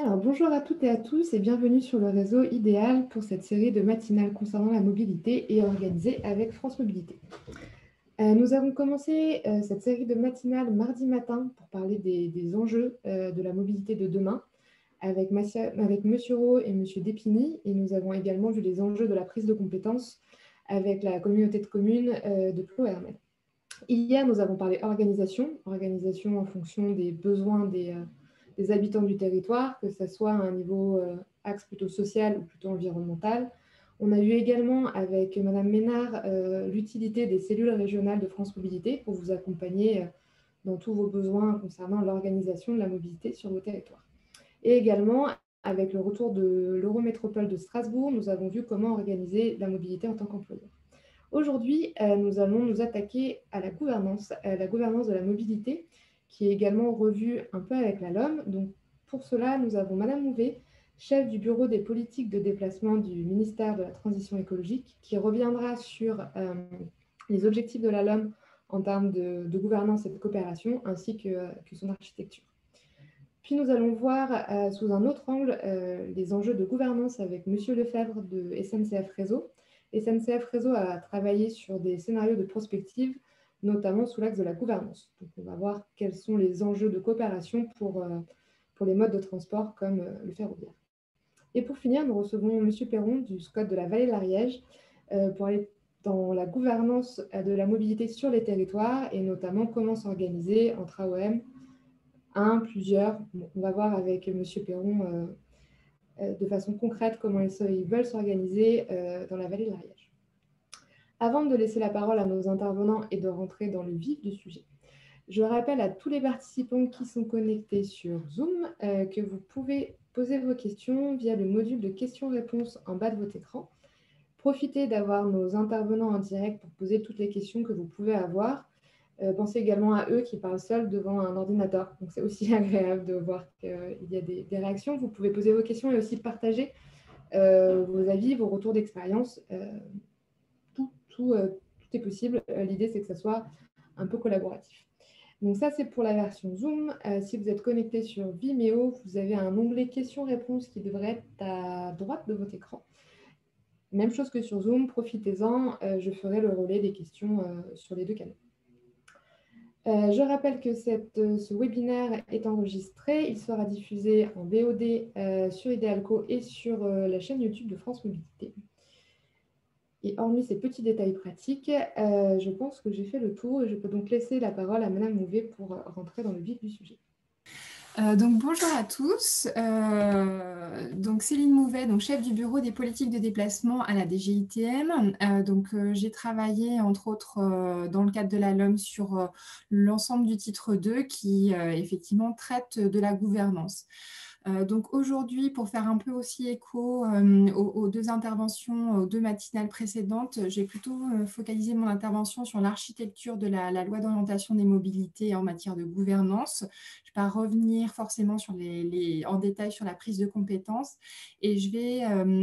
Alors, bonjour à toutes et à tous et bienvenue sur le réseau idéal pour cette série de matinales concernant la mobilité et organisée avec France Mobilité. Nous avons commencé cette série de matinales mardi matin pour parler des enjeux de la mobilité de demain avec Monsieur Rowe et Monsieur Dépigny, et nous avons également vu les enjeux de la prise de compétences avec la communauté de communes de Ploërmel. Hier, nous avons parlé organisation en fonction des besoins des habitants du territoire, que ce soit à un niveau axe plutôt social ou plutôt environnemental. On a vu également avec Madame Ménard l'utilité des cellules régionales de France Mobilité pour vous accompagner dans tous vos besoins concernant l'organisation de la mobilité sur vos territoires. Et également, avec le retour de l'Eurométropole de Strasbourg, nous avons vu comment organiser la mobilité en tant qu'employeur. Aujourd'hui, nous allons nous attaquer à la gouvernance de la mobilité, qui est également revue un peu avec la LOM. Donc, pour cela, nous avons Madame Mouvet, chef du bureau des politiques de déplacement du ministère de la Transition écologique, qui reviendra sur les objectifs de la LOM en termes de gouvernance et de coopération, ainsi que son architecture. Puis nous allons voir sous un autre angle les enjeux de gouvernance avec Monsieur Lefebvre de SNCF Réseau. SNCF Réseau a travaillé sur des scénarios de prospective, notamment sous l'axe de la gouvernance. Donc on va voir quels sont les enjeux de coopération pour les modes de transport comme le ferroviaire. Et pour finir, nous recevons Monsieur Perron du SCOT de la Vallée de l'Ariège pour aller dans la gouvernance de la mobilité sur les territoires et notamment comment s'organiser entre AOM, plusieurs. Bon, on va voir avec M. Perron de façon concrète comment ils veulent s'organiser dans la vallée de l'Ariège. Avant de laisser la parole à nos intervenants et de rentrer dans le vif du sujet, je rappelle à tous les participants qui sont connectés sur Zoom que vous pouvez poser vos questions via le module de questions-réponses en bas de votre écran. Profitez d'avoir nos intervenants en direct pour poser toutes les questions que vous pouvez avoir. Pensez également à eux qui parlent seuls devant un ordinateur. Donc, c'est aussi agréable de voir qu'il y a des réactions. Vous pouvez poser vos questions et aussi partager vos avis, vos retours d'expérience. Tout est possible. L'idée, c'est que ça soit un peu collaboratif. Donc, ça, c'est pour la version Zoom. Si vous êtes connecté sur Vimeo, vous avez un onglet questions-réponses qui devrait être à droite de votre écran. Même chose que sur Zoom, profitez-en. Je ferai le relais des questions sur les deux canaux. Je rappelle que ce webinaire est enregistré. Il sera diffusé en VOD sur Idealco et sur la chaîne YouTube de France Mobilité. Et hormis ces petits détails pratiques, je pense que j'ai fait le tour et je peux donc laisser la parole à Madame Mouvet pour rentrer dans le vif du sujet. Donc bonjour à tous, donc Céline Mouvet, donc chef du bureau des politiques de déplacement à la DGITM. J'ai travaillé entre autres dans le cadre de la LOM sur l'ensemble du titre 2 qui effectivement traite de la gouvernance. Donc aujourd'hui, pour faire un peu aussi écho aux deux interventions, aux deux matinales précédentes, j'ai plutôt focalisé mon intervention sur l'architecture de la loi d'orientation des mobilités en matière de gouvernance. Je ne vais pas revenir forcément en détail sur la prise de compétences et je vais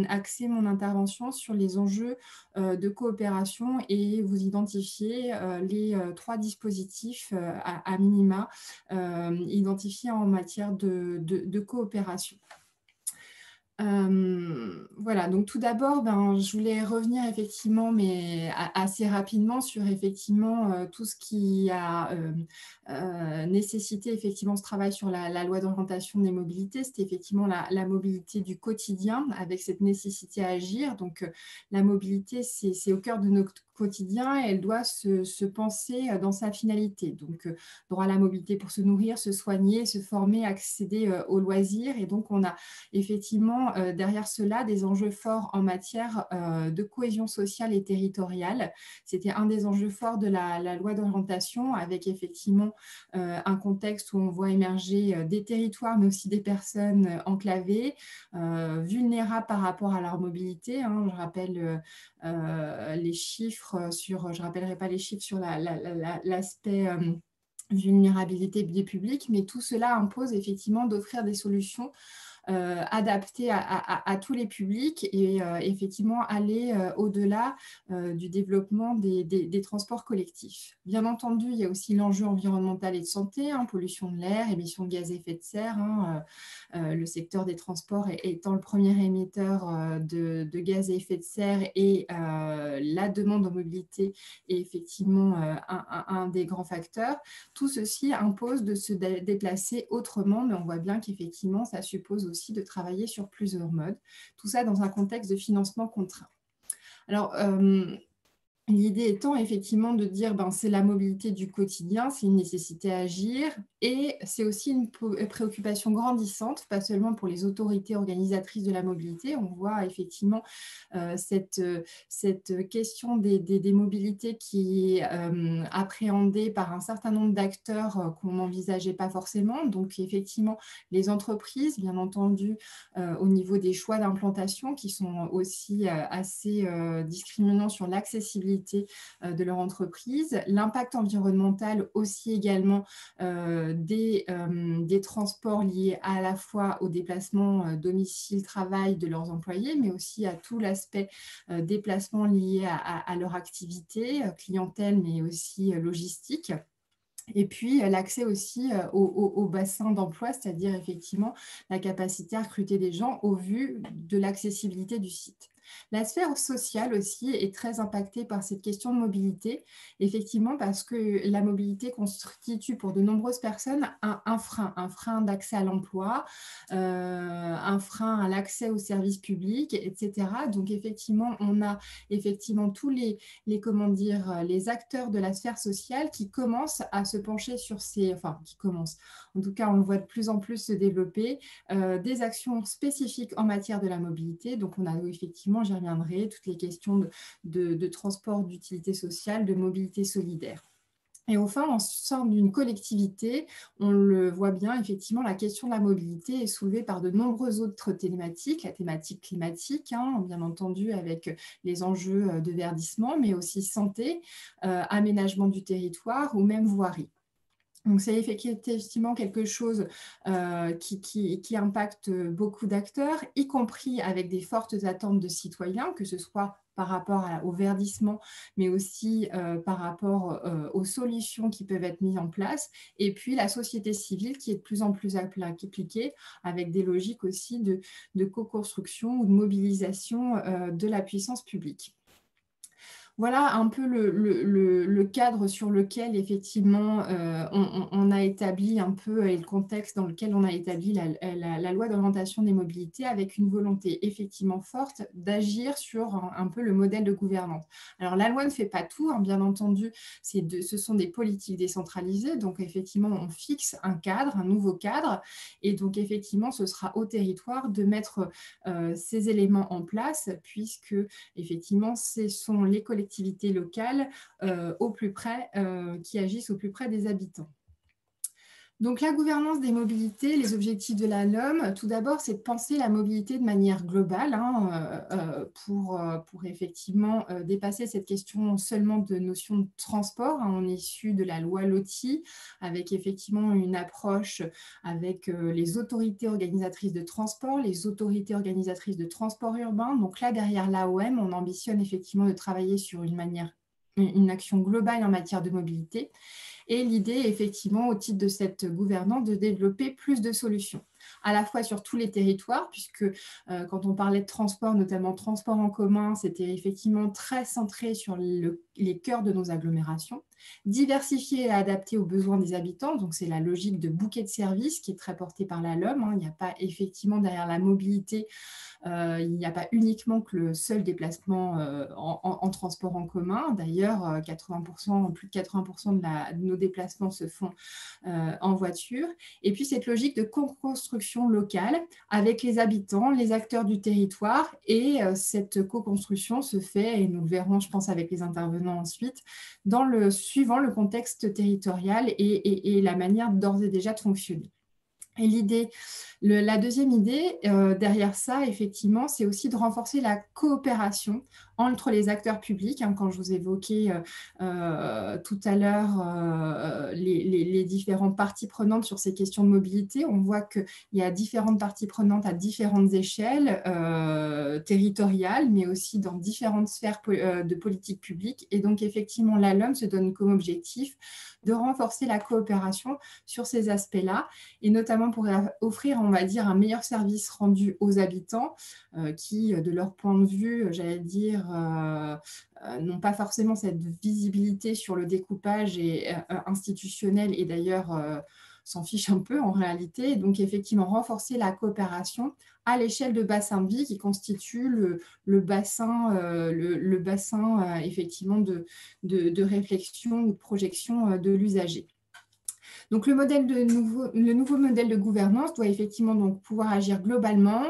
axer mon intervention sur les enjeux de coopération et vous identifier les trois dispositifs à minima identifiés en matière de coopération. Voilà, donc tout d'abord, je voulais revenir effectivement, mais assez rapidement sur effectivement tout ce qui a nécessité effectivement ce travail sur la loi d'orientation des mobilités. C'était effectivement la mobilité du quotidien avec cette nécessité à agir. Donc la mobilité, c'est au cœur de notre quotidien et elle doit se penser dans sa finalité. Donc droit à la mobilité pour se nourrir, se soigner, se former, accéder aux loisirs. Et donc on a effectivement derrière cela des enjeux forts en matière de cohésion sociale et territoriale. C'était un des enjeux forts de la loi d'orientation avec effectivement un contexte où on voit émerger des territoires mais aussi des personnes enclavées, vulnérables par rapport à leur mobilité. Je rappelle les chiffres je ne rappellerai pas les chiffres sur l'aspect vulnérabilité des publics, mais tout cela impose effectivement d'offrir des solutions adapté à tous les publics et effectivement aller au-delà du développement des transports collectifs. Bien entendu, il y a aussi l'enjeu environnemental et de santé, hein, pollution de l'air, émissions de gaz à effet de serre, hein, le secteur des transports étant le premier émetteur de gaz à effet de serre et la demande en mobilité est effectivement un des grands facteurs. Tout ceci impose de se déplacer autrement, mais on voit bien qu'effectivement, ça suppose aussi de travailler sur plusieurs modes. Tout ça dans un contexte de financement contraint. Alors, l'idée étant effectivement de dire c'est la mobilité du quotidien, c'est une nécessité à agir et c'est aussi une préoccupation grandissante, pas seulement pour les autorités organisatrices de la mobilité. On voit effectivement cette question des mobilités qui est appréhendée par un certain nombre d'acteurs qu'on n'envisageait pas forcément. Donc effectivement, les entreprises, bien entendu, au niveau des choix d'implantation qui sont aussi assez discriminants sur l'accessibilité de leur entreprise, l'impact environnemental aussi également des transports liés à la fois au déplacement domicile-travail de leurs employés, mais aussi à tout l'aspect déplacement lié à leur activité, clientèle, mais aussi logistique. Et puis, l'accès aussi au bassin d'emploi, c'est-à-dire effectivement la capacité à recruter des gens au vu de l'accessibilité du site. La sphère sociale aussi est très impactée par cette question de mobilité, effectivement parce que la mobilité constitue pour de nombreuses personnes un frein d'accès à l'emploi, un frein à l'accès aux services publics, etc. Donc effectivement, on a effectivement tous les acteurs de la sphère sociale qui commencent à se pencher sur en tout cas, on le voit de plus en plus se développer, des actions spécifiques en matière de la mobilité. Donc, on a effectivement, j'y reviendrai, toutes les questions de transport d'utilité sociale, de mobilité solidaire. Et enfin, en sein d'une collectivité, on le voit bien, effectivement, la question de la mobilité est soulevée par de nombreuses autres thématiques, la thématique climatique, hein, bien entendu, avec les enjeux de verdissement, mais aussi santé, aménagement du territoire ou même voirie. Donc, c'est effectivement quelque chose qui impacte beaucoup d'acteurs, y compris avec des fortes attentes de citoyens, que ce soit par rapport au verdissement, mais aussi par rapport aux solutions qui peuvent être mises en place. Et puis, la société civile qui est de plus en plus impliquée avec des logiques aussi de co-construction ou de mobilisation de la puissance publique. Voilà un peu le cadre sur lequel, effectivement, on a établi un peu et le contexte dans lequel on a établi la loi d'orientation des mobilités avec une volonté effectivement forte d'agir sur un peu le modèle de gouvernance. Alors, la loi ne fait pas tout, hein, bien entendu, ce sont des politiques décentralisées, donc effectivement, on fixe un cadre, un nouveau cadre, et donc effectivement, ce sera au territoire de mettre ces éléments en place, puisque effectivement, ce sont les collectivités locales au plus près, qui agissent au plus près des habitants. Donc, la gouvernance des mobilités, les objectifs de la LOM, tout d'abord, c'est de penser la mobilité de manière globale, hein, pour effectivement dépasser cette question seulement de notion de transport. Hein. On est issu de la loi LOTI, avec effectivement une approche avec les autorités organisatrices de transport, les autorités organisatrices de transport urbain. Donc là, derrière l'AOM, on ambitionne effectivement de travailler sur une action globale en matière de mobilité. Et l'idée, effectivement, au titre de cette gouvernance, de développer plus de solutions, à la fois sur tous les territoires, puisque quand on parlait de transport, notamment transport en commun, c'était effectivement très centré sur les cœurs de nos agglomérations, diversifier et adapter aux besoins des habitants, donc c'est la logique de bouquet de services qui est très portée par la LOM, hein. Il n'y a pas effectivement derrière la mobilité, il n'y a pas uniquement que le seul déplacement en transport en commun. D'ailleurs, plus de 80% de nos déplacements se font en voiture. Et puis, cette logique de co-construction locale avec les habitants, les acteurs du territoire. Et cette co-construction se fait, et nous le verrons, je pense, avec les intervenants ensuite, suivant le contexte territorial et la manière d'ores et déjà de fonctionner. Et la deuxième idée derrière ça, effectivement, c'est aussi de renforcer la coopération entre les acteurs publics, hein, quand je vous évoquais tout à l'heure les différentes parties prenantes sur ces questions de mobilité. On voit qu'il y a différentes parties prenantes à différentes échelles territoriales, mais aussi dans différentes sphères de politique publique. Et donc, effectivement, la LOM se donne comme objectif de renforcer la coopération sur ces aspects-là, et notamment pour offrir, on va dire, un meilleur service rendu aux habitants qui, de leur point de vue, j'allais dire, n'ont pas forcément cette visibilité sur le découpage institutionnel, et d'ailleurs s'en fichent un peu en réalité. Donc effectivement, renforcer la coopération à l'échelle de bassins de vie qui constitue le bassin effectivement de réflexion ou de projection de l'usager. Donc le nouveau modèle de gouvernance doit effectivement donc pouvoir agir globalement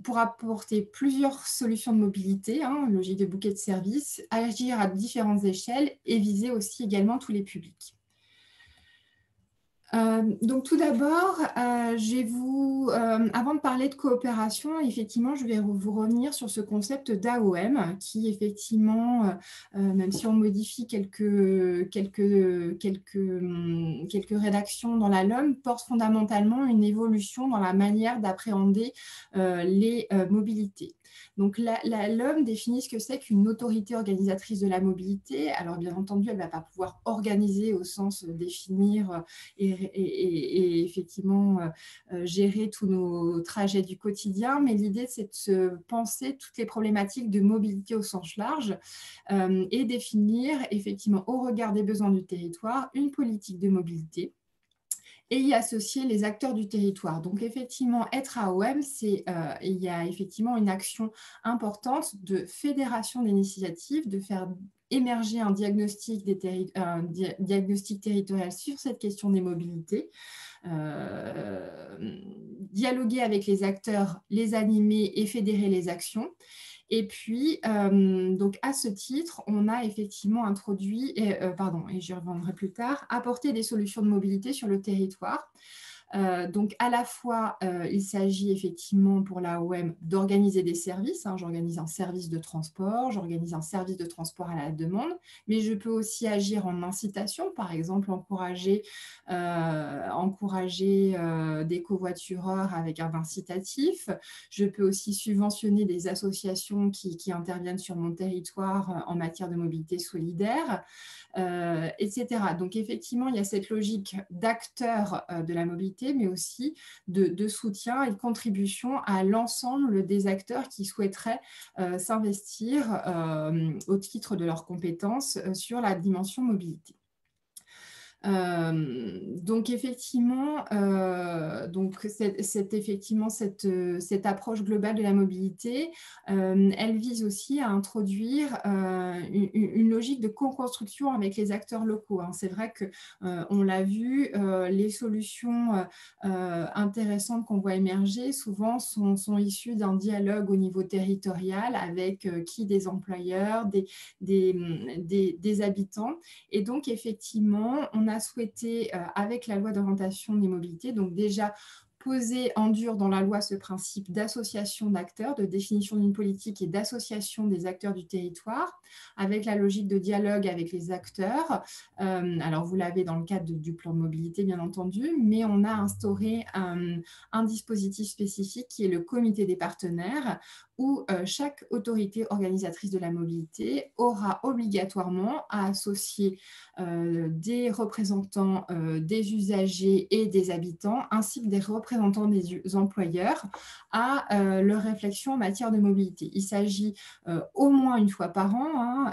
pour apporter plusieurs solutions de mobilité, logique de bouquet de services, agir à différentes échelles et viser aussi également tous les publics. Donc tout d'abord, avant de parler de coopération, effectivement, je vais vous revenir sur ce concept d'AOM qui, effectivement, même si on modifie quelques rédactions dans la LOM, porte fondamentalement une évolution dans la manière d'appréhender les mobilités. Donc la LOM définit ce que c'est qu'une autorité organisatrice de la mobilité. Alors bien entendu, elle ne va pas pouvoir organiser au sens définir et effectivement gérer tous nos trajets du quotidien, mais l'idée c'est de se penser toutes les problématiques de mobilité au sens large et définir effectivement au regard des besoins du territoire une politique de mobilité et y associer les acteurs du territoire. Donc effectivement, être AOM, il y a effectivement une action importante de fédération d'initiatives, de faire émerger un diagnostic territorial sur cette question des mobilités, dialoguer avec les acteurs, les animer et fédérer les actions. Et puis, donc à ce titre, on a effectivement introduit, et j'y reviendrai plus tard, apporter des solutions de mobilité sur le territoire. Donc à la fois, il s'agit effectivement pour l'AOM d'organiser des services. J'organise un service de transport, j'organise un service de transport à la demande, mais je peux aussi agir en incitation, par exemple encourager des covoitureurs avec un incitatif. Je peux aussi subventionner des associations qui interviennent sur mon territoire en matière de mobilité solidaire, etc. Donc effectivement, il y a cette logique d'acteur de la mobilité, mais aussi de soutien et de contribution à l'ensemble des acteurs qui souhaiteraient s'investir au titre de leurs compétences sur la dimension mobilité. Donc effectivement, cette approche globale de la mobilité, elle vise aussi à introduire une logique de co-construction avec les acteurs locaux. C'est vrai qu'on l'a vu, les solutions intéressantes qu'on voit émerger souvent sont issues d'un dialogue au niveau territorial avec des employeurs, des habitants. Et donc effectivement, on a souhaité, avec la loi d'orientation des mobilités, donc déjà poser en dur dans la loi ce principe d'association d'acteurs, de définition d'une politique et d'association des acteurs du territoire, avec la logique de dialogue avec les acteurs. Alors, vous l'avez dans le cadre du plan de mobilité, bien entendu, mais on a instauré un dispositif spécifique qui est le comité des partenaires, où chaque autorité organisatrice de la mobilité aura obligatoirement à associer des représentants des usagers et des habitants, ainsi que des représentants des employeurs à leur réflexion en matière de mobilité. Il s'agit au moins une fois par an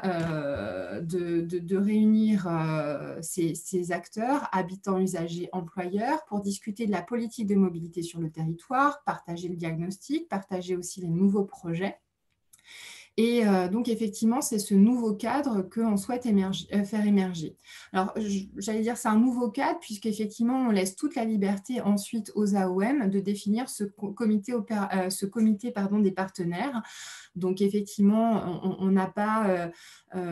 de réunir ces acteurs, habitants, usagers, employeurs, pour discuter de la politique de mobilité sur le territoire, partager le diagnostic, partager aussi les nouveaux projets. Et donc, effectivement, c'est ce nouveau cadre qu'on souhaite faire émerger. Alors, j'allais dire c'est un nouveau cadre, puisqu'effectivement, on laisse toute la liberté ensuite aux AOM de définir ce comité des partenaires. Donc, effectivement, on n'a pas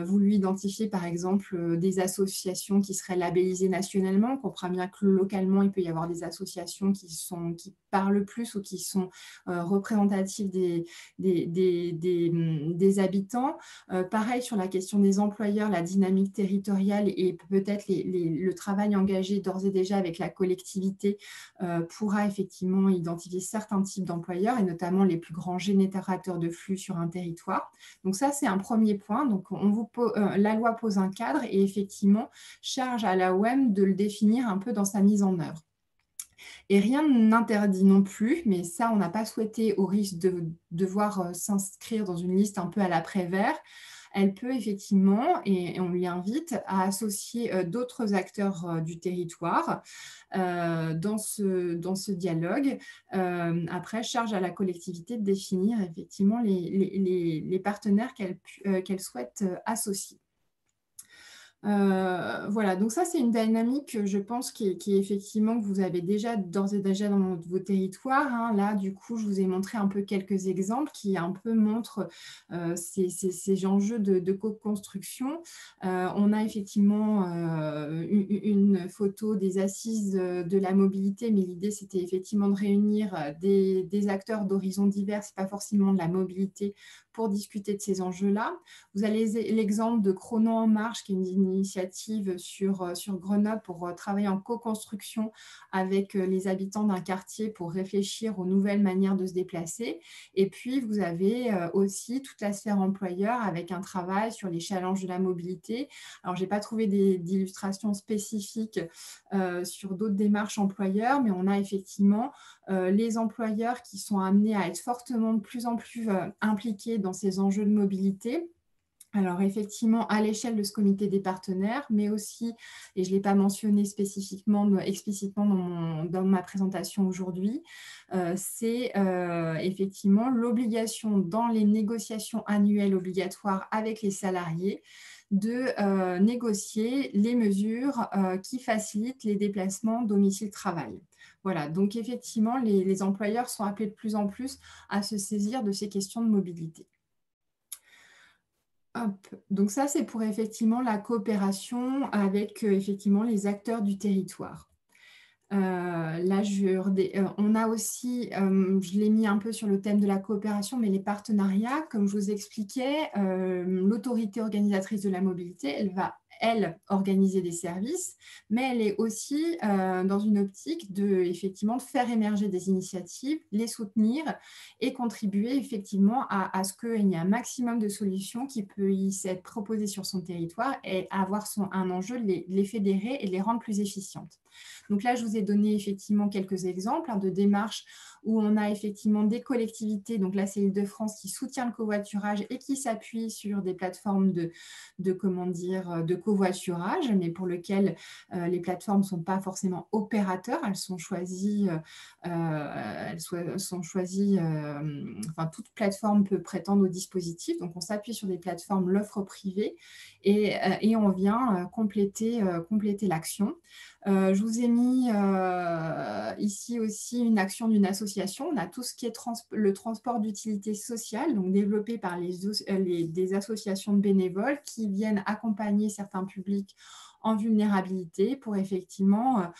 voulu identifier, par exemple, des associations qui seraient labellisées nationalement. On comprend bien que localement, il peut y avoir des associations qui parlent plus ou qui sont représentatives des habitants. Pareil sur la question des employeurs, la dynamique territoriale et peut-être le travail engagé d'ores et déjà avec la collectivité pourra effectivement identifier certains types d'employeurs et notamment les plus grands générateurs de flux sur un territoire. Donc ça, c'est un premier point. Donc la loi pose un cadre et effectivement charge à l'AOM de le définir un peu dans sa mise en œuvre. Et rien n'interdit non plus, mais ça, on n'a pas souhaité, au risque de devoir s'inscrire dans une liste un peu à la Prévert. Elle peut effectivement, et on lui invite, à associer d'autres acteurs du territoire dans ce dialogue. Après, charge à la collectivité de définir effectivement les partenaires qu'elle souhaite associer. Voilà, donc ça, c'est une dynamique, je pense, qui est effectivement que vous avez d'ores et déjà dans vos territoires, hein. Là, du coup, je vous ai montré un peu quelques exemples qui un peu montrent ces enjeux de co-construction. On a effectivement une photo des assises de la mobilité, mais l'idée, c'était effectivement de réunir des acteurs d'horizons divers, pas forcément de la mobilité, pour discuter de ces enjeux-là. Vous avez l'exemple de Chrono en marche, qui est une initiative sur Grenoble pour travailler en co-construction avec les habitants d'un quartier pour réfléchir aux nouvelles manières de se déplacer. Et puis, vous avez aussi toute la sphère employeur avec un travail sur les challenges de la mobilité. Alors, je n'ai pas trouvé d'illustrations spécifiques sur d'autres démarches employeurs, mais on a effectivement les employeurs qui sont amenés à être fortement de plus en plus impliqués dans ces enjeux de mobilité. Alors effectivement, à l'échelle de ce comité des partenaires, mais aussi, et je ne l'ai pas mentionné explicitement dans ma présentation aujourd'hui, c'est effectivement l'obligation dans les négociations annuelles obligatoires avec les salariés de négocier les mesures qui facilitent les déplacements domicile-travail. Voilà, donc effectivement, les employeurs sont appelés de plus en plus à se saisir de ces questions de mobilité. Hop. Donc ça, c'est pour effectivement la coopération avec effectivement les acteurs du territoire. Là, on a aussi, je l'ai mis un peu sur le thème de la coopération, mais les partenariats, comme je vous expliquais, l'autorité organisatrice de la mobilité, elle va, elle, organiser des services, mais elle est aussi dans une optique effectivement, de faire émerger des initiatives, les soutenir et contribuer effectivement à ce qu'il y ait un maximum de solutions qui puissent être proposées sur son territoire et avoir un enjeu de les fédérer et de les rendre plus efficientes. Donc là, je vous ai donné effectivement quelques exemples de démarches où on a effectivement des collectivités, donc là c'est Île-de-France qui soutient le covoiturage et qui s'appuie sur des plateformes de covoiturage, mais pour lesquelles les plateformes ne sont pas forcément opérateurs, elles sont choisies, enfin toute plateforme peut prétendre au dispositif, donc on s'appuie sur des plateformes, l'offre privée, et on vient compléter l'action. Je vous ai mis ici aussi une action d'une association. On a tout ce qui est le transport d'utilité sociale, donc développé par des associations de bénévoles qui viennent accompagner certains publics en vulnérabilité pour effectivement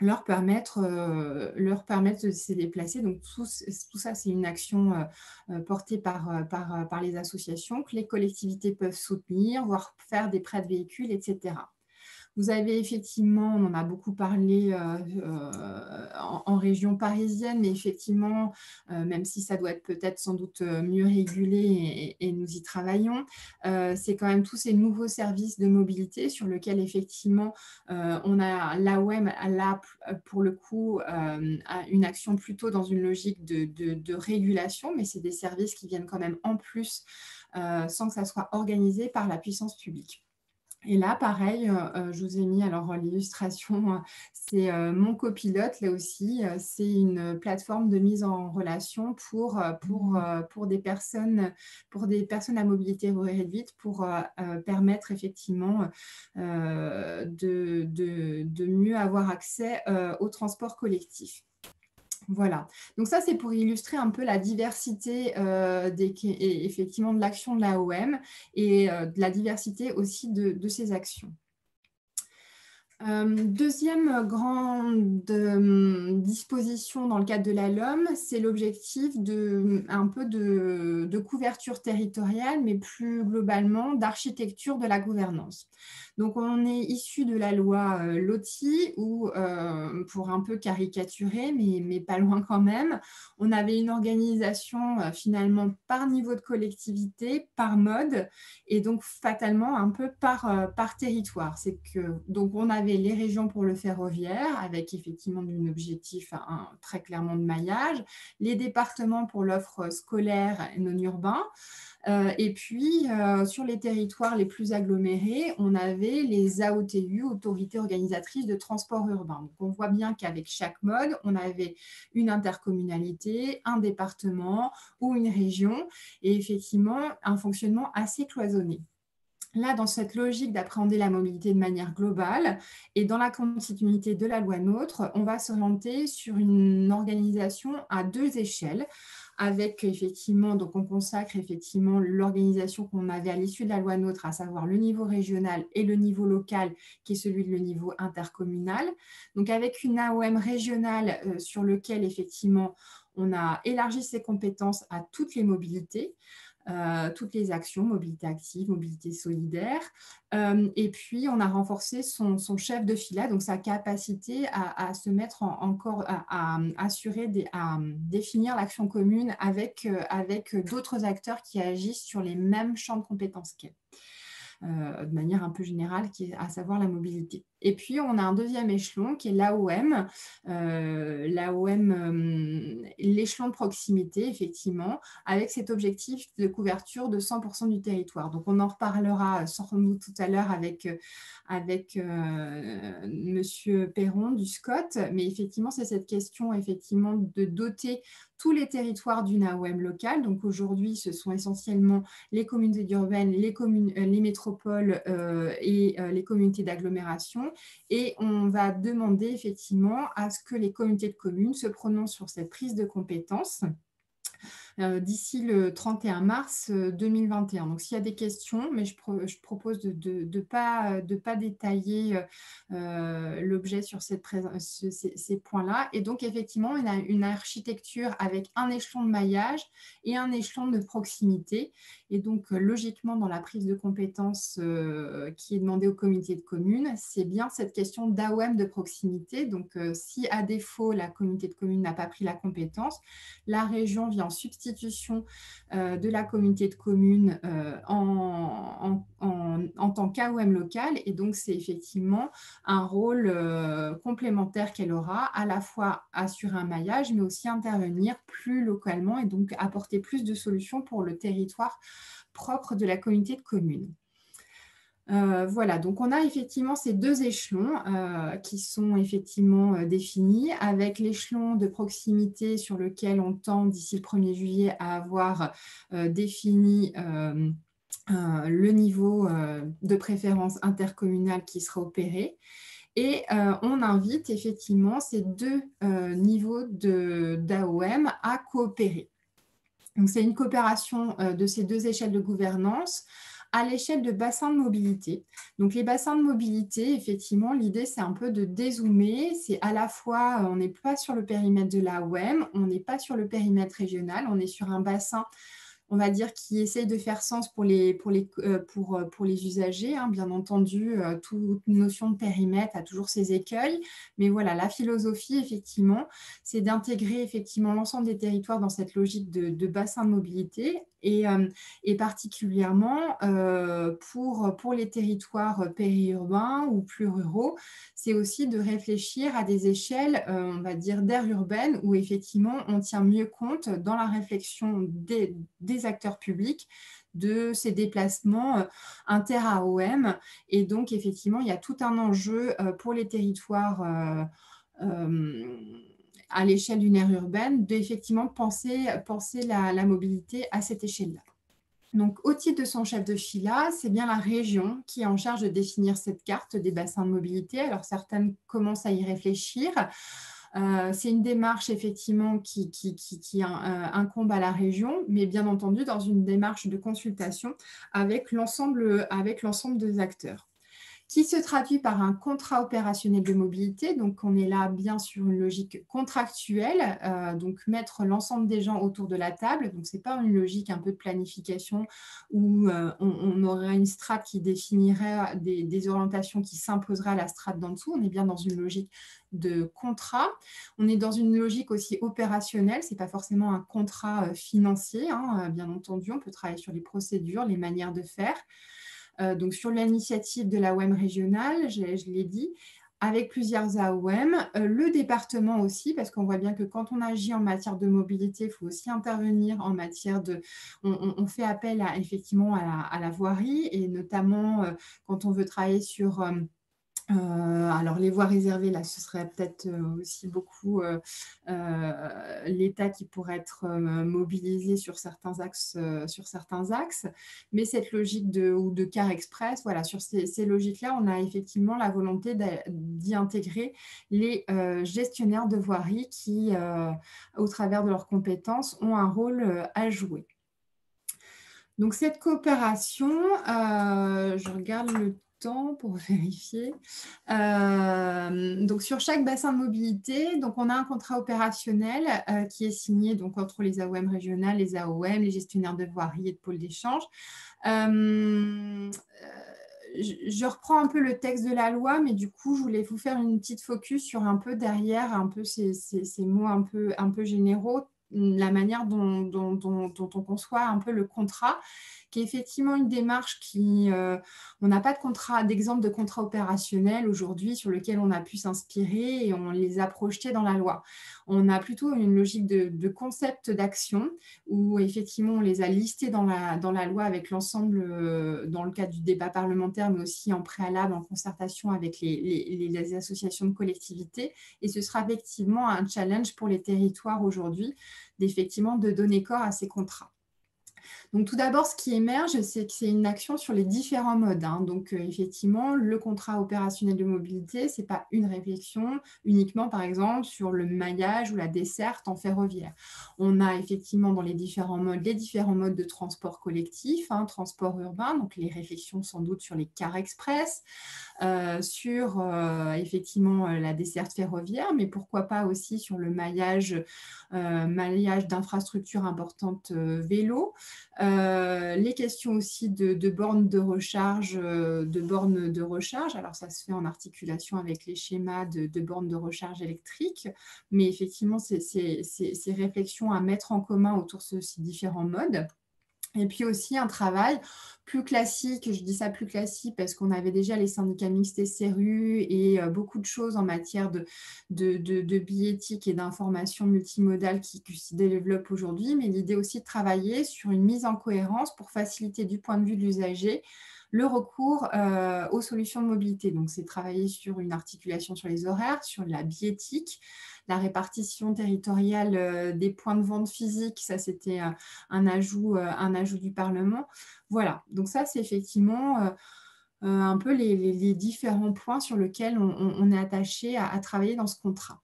leur permettre de se déplacer. Donc, tout ça, c'est une action portée par les associations que les collectivités peuvent soutenir, voire faire des prêts de véhicules, etc. Vous avez effectivement, on en a beaucoup parlé en région parisienne, mais effectivement, même si ça doit être peut-être sans doute mieux régulé et nous y travaillons, c'est quand même tous ces nouveaux services de mobilité sur lesquels effectivement on a l'AOM, là pour le coup, a une action plutôt dans une logique de régulation, mais c'est des services qui viennent quand même en plus sans que ça soit organisé par la puissance publique. Et là, pareil, je vous ai mis alors l'illustration, c'est mon copilote, là aussi, c'est une plateforme de mise en relation pour des personnes à mobilité réduite pour permettre effectivement de mieux avoir accès au transport collectif. Voilà. Donc ça, c'est pour illustrer un peu la diversité effectivement de l'action de l'AOM et de la diversité aussi de ses actions. Deuxième grande disposition dans le cadre de la LOM, c'est l'objectif un peu de couverture territoriale, mais plus globalement d'architecture de la gouvernance. Donc, on est issu de la loi LOTI, où, pour un peu caricaturer, mais pas loin quand même, on avait une organisation finalement par niveau de collectivité, par mode, et donc fatalement un peu par territoire. C'est que, donc, on avait les régions pour le ferroviaire, avec effectivement un objectif très clairement de maillage, les départements pour l'offre scolaire et non urbain, et puis sur les territoires les plus agglomérés, on avait les AOTU, autorités organisatrices de transport urbain. Donc on voit bien qu'avec chaque mode, on avait une intercommunalité, un département ou une région, et effectivement un fonctionnement assez cloisonné. Là, dans cette logique d'appréhender la mobilité de manière globale et dans la continuité de la loi NOTRe, on va s'orienter sur une organisation à 2 échelles, avec effectivement, donc on consacre effectivement l'organisation qu'on avait à l'issue de la loi NOTRe, à savoir le niveau régional et le niveau local, qui est celui de le niveau intercommunal. Donc avec une AOM régionale sur lequel effectivement on a élargi ses compétences à toutes les mobilités, toutes les actions, mobilité active, mobilité solidaire. Et puis, on a renforcé son chef de fila, donc sa capacité à se mettre à définir l'action commune avec d'autres acteurs qui agissent sur les mêmes champs de compétences qu'elle. De manière un peu générale, qui est à savoir la mobilité. Et puis, on a un deuxième échelon qui est l'AOM, l'échelon de proximité, effectivement, avec cet objectif de couverture de 100% du territoire. Donc, on en reparlera sans doute tout à l'heure avec Monsieur Perron du SCOT, mais effectivement, c'est cette question effectivement de doter tous les territoires d'une AOM locale. Donc, aujourd'hui, ce sont essentiellement les communautés urbaines, les métropoles et les communautés d'agglomération. Et on va demander effectivement à ce que les communautés de communes se prononcent sur cette prise de compétences d'ici le 31 mars 2021. Donc, s'il y a des questions, mais je propose de ne pas détailler l'objet sur ces points-là. Et donc, effectivement, on a une architecture avec un échelon de maillage et un échelon de proximité. Et donc, logiquement, dans la prise de compétences qui est demandée aux communautés de communes, c'est bien cette question d'AOM de proximité. Donc, si à défaut, la communauté de communes n'a pas pris la compétence, la région vient en substitution de la communauté de communes en tant qu'AOM locale. Et donc, c'est effectivement un rôle complémentaire qu'elle aura, à la fois assurer un maillage, mais aussi intervenir plus localement et donc apporter plus de solutions pour le territoire propre de la communauté de communes. Voilà, donc on a effectivement ces 2 échelons qui sont effectivement définis, avec l'échelon de proximité sur lequel on tend d'ici le 1er juillet à avoir défini le niveau de préférence intercommunale qui sera opéré. Et on invite effectivement ces 2 niveaux d'AOM à coopérer. Donc, c'est une coopération de ces 2 échelles de gouvernance à l'échelle de bassins de mobilité. Donc, les bassins de mobilité, effectivement, l'idée, c'est un peu de dézoomer. C'est à la fois, on n'est pas sur le périmètre de l'AOM, on n'est pas sur le périmètre régional, on est sur un bassin, on va dire, qui essaye de faire sens pour les usagers. Hein. Bien entendu, toute notion de périmètre a toujours ses écueils. Mais voilà, la philosophie, effectivement, c'est d'intégrer effectivement l'ensemble des territoires dans cette logique de bassin de mobilité. Et particulièrement pour les territoires périurbains ou plus ruraux, c'est aussi de réfléchir à des échelles, on va dire, d'aire urbaine où effectivement on tient mieux compte dans la réflexion des acteurs publics de ces déplacements inter-AOM. Et donc, effectivement, il y a tout un enjeu pour les territoires à l'échelle d'une aire urbaine, d'effectivement penser la mobilité à cette échelle-là. Donc, au titre de son chef de fila, c'est bien la région qui est en charge de définir cette carte des bassins de mobilité. Alors, certaines commencent à y réfléchir. C'est une démarche effectivement qui incombe à la région, mais bien entendu dans une démarche de consultation avec l'ensemble des acteurs, qui se traduit par un contrat opérationnel de mobilité. Donc, on est là bien sur une logique contractuelle, donc mettre l'ensemble des gens autour de la table. Donc, ce n'est pas une logique un peu de planification où on aurait une strate qui définirait des orientations qui s'imposeraient à la strate d'en dessous. On est bien dans une logique de contrat. On est dans une logique aussi opérationnelle. Ce n'est pas forcément un contrat financier, hein, bien entendu. On peut travailler sur les procédures, les manières de faire. Donc, sur l'initiative de l'AOM régionale, je l'ai dit, avec plusieurs AOM, le département aussi, parce qu'on voit bien que quand on agit en matière de mobilité, il faut aussi intervenir en matière de... On fait appel effectivement à la voirie, et notamment quand on veut travailler sur... alors, les voies réservées, là, ce serait peut-être aussi beaucoup l'État qui pourrait être mobilisé sur certains axes, mais cette logique ou de car express, voilà, sur ces logiques-là, on a effectivement la volonté d'y intégrer les gestionnaires de voirie qui, au travers de leurs compétences, ont un rôle à jouer. Donc, cette coopération, je regarde le temps pour vérifier. Donc, sur chaque bassin de mobilité, donc on a un contrat opérationnel qui est signé donc, entre les AOM régionales, les AOM, les gestionnaires de voirie et de pôles d'échange. Je reprends un peu le texte de la loi, mais du coup, je voulais vous faire une petite focus sur un peu derrière, un peu ces mots un peu généraux, la manière dont on conçoit un peu le contrat, qui est effectivement une démarche qui... on n'a pas d'exemple de contrat opérationnel aujourd'hui sur lequel on a pu s'inspirer et on les a projetés dans la loi. On a plutôt une logique de concept d'action où effectivement on les a listés dans la loi avec l'ensemble, dans le cadre du débat parlementaire, mais aussi en préalable, en concertation avec les associations de collectivités. Et ce sera effectivement un challenge pour les territoires aujourd'hui de donner corps à ces contrats. Donc, tout d'abord, ce qui émerge, c'est que c'est une action sur les différents modes, hein. Donc, effectivement, le contrat opérationnel de mobilité, ce n'est pas une réflexion uniquement, par exemple, sur le maillage ou la desserte en ferroviaire. On a effectivement dans les différents modes de transport collectif, hein, transport urbain, donc les réflexions sans doute sur les cars express, sur effectivement la desserte ferroviaire, mais pourquoi pas aussi sur le maillage d'infrastructures importantes vélo. Les questions aussi de bornes de recharge, alors ça se fait en articulation avec les schémas de bornes de recharge électriques, mais effectivement, ces réflexions à mettre en commun autour de ces différents modes. Et puis aussi un travail plus classique, je dis ça plus classique parce qu'on avait déjà les syndicats mixtes SRU et beaucoup de choses en matière de billettique et d'information multimodale qui se développent aujourd'hui, mais l'idée aussi de travailler sur une mise en cohérence pour faciliter du point de vue de l'usager le recours aux solutions de mobilité. Donc, c'est travailler sur une articulation sur les horaires, sur la billettique, la répartition territoriale des points de vente physiques, ça c'était un ajout du Parlement. Voilà, donc ça c'est effectivement un peu les différents points sur lesquels on est attaché à travailler dans ce contrat.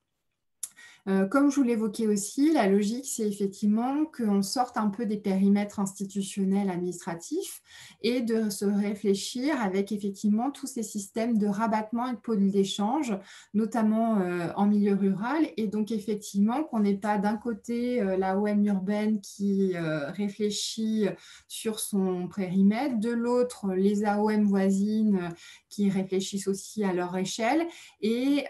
Comme je vous l'évoquais aussi, la logique, c'est effectivement qu'on sorte un peu des périmètres institutionnels administratifs et de se réfléchir avec effectivement tous ces systèmes de rabattement et de pôles d'échange, notamment en milieu rural. Et donc, effectivement, qu'on n'ait pas d'un côté la OM urbaine qui réfléchit sur son périmètre, de l'autre, les AOM voisines qui réfléchissent aussi à leur échelle. Et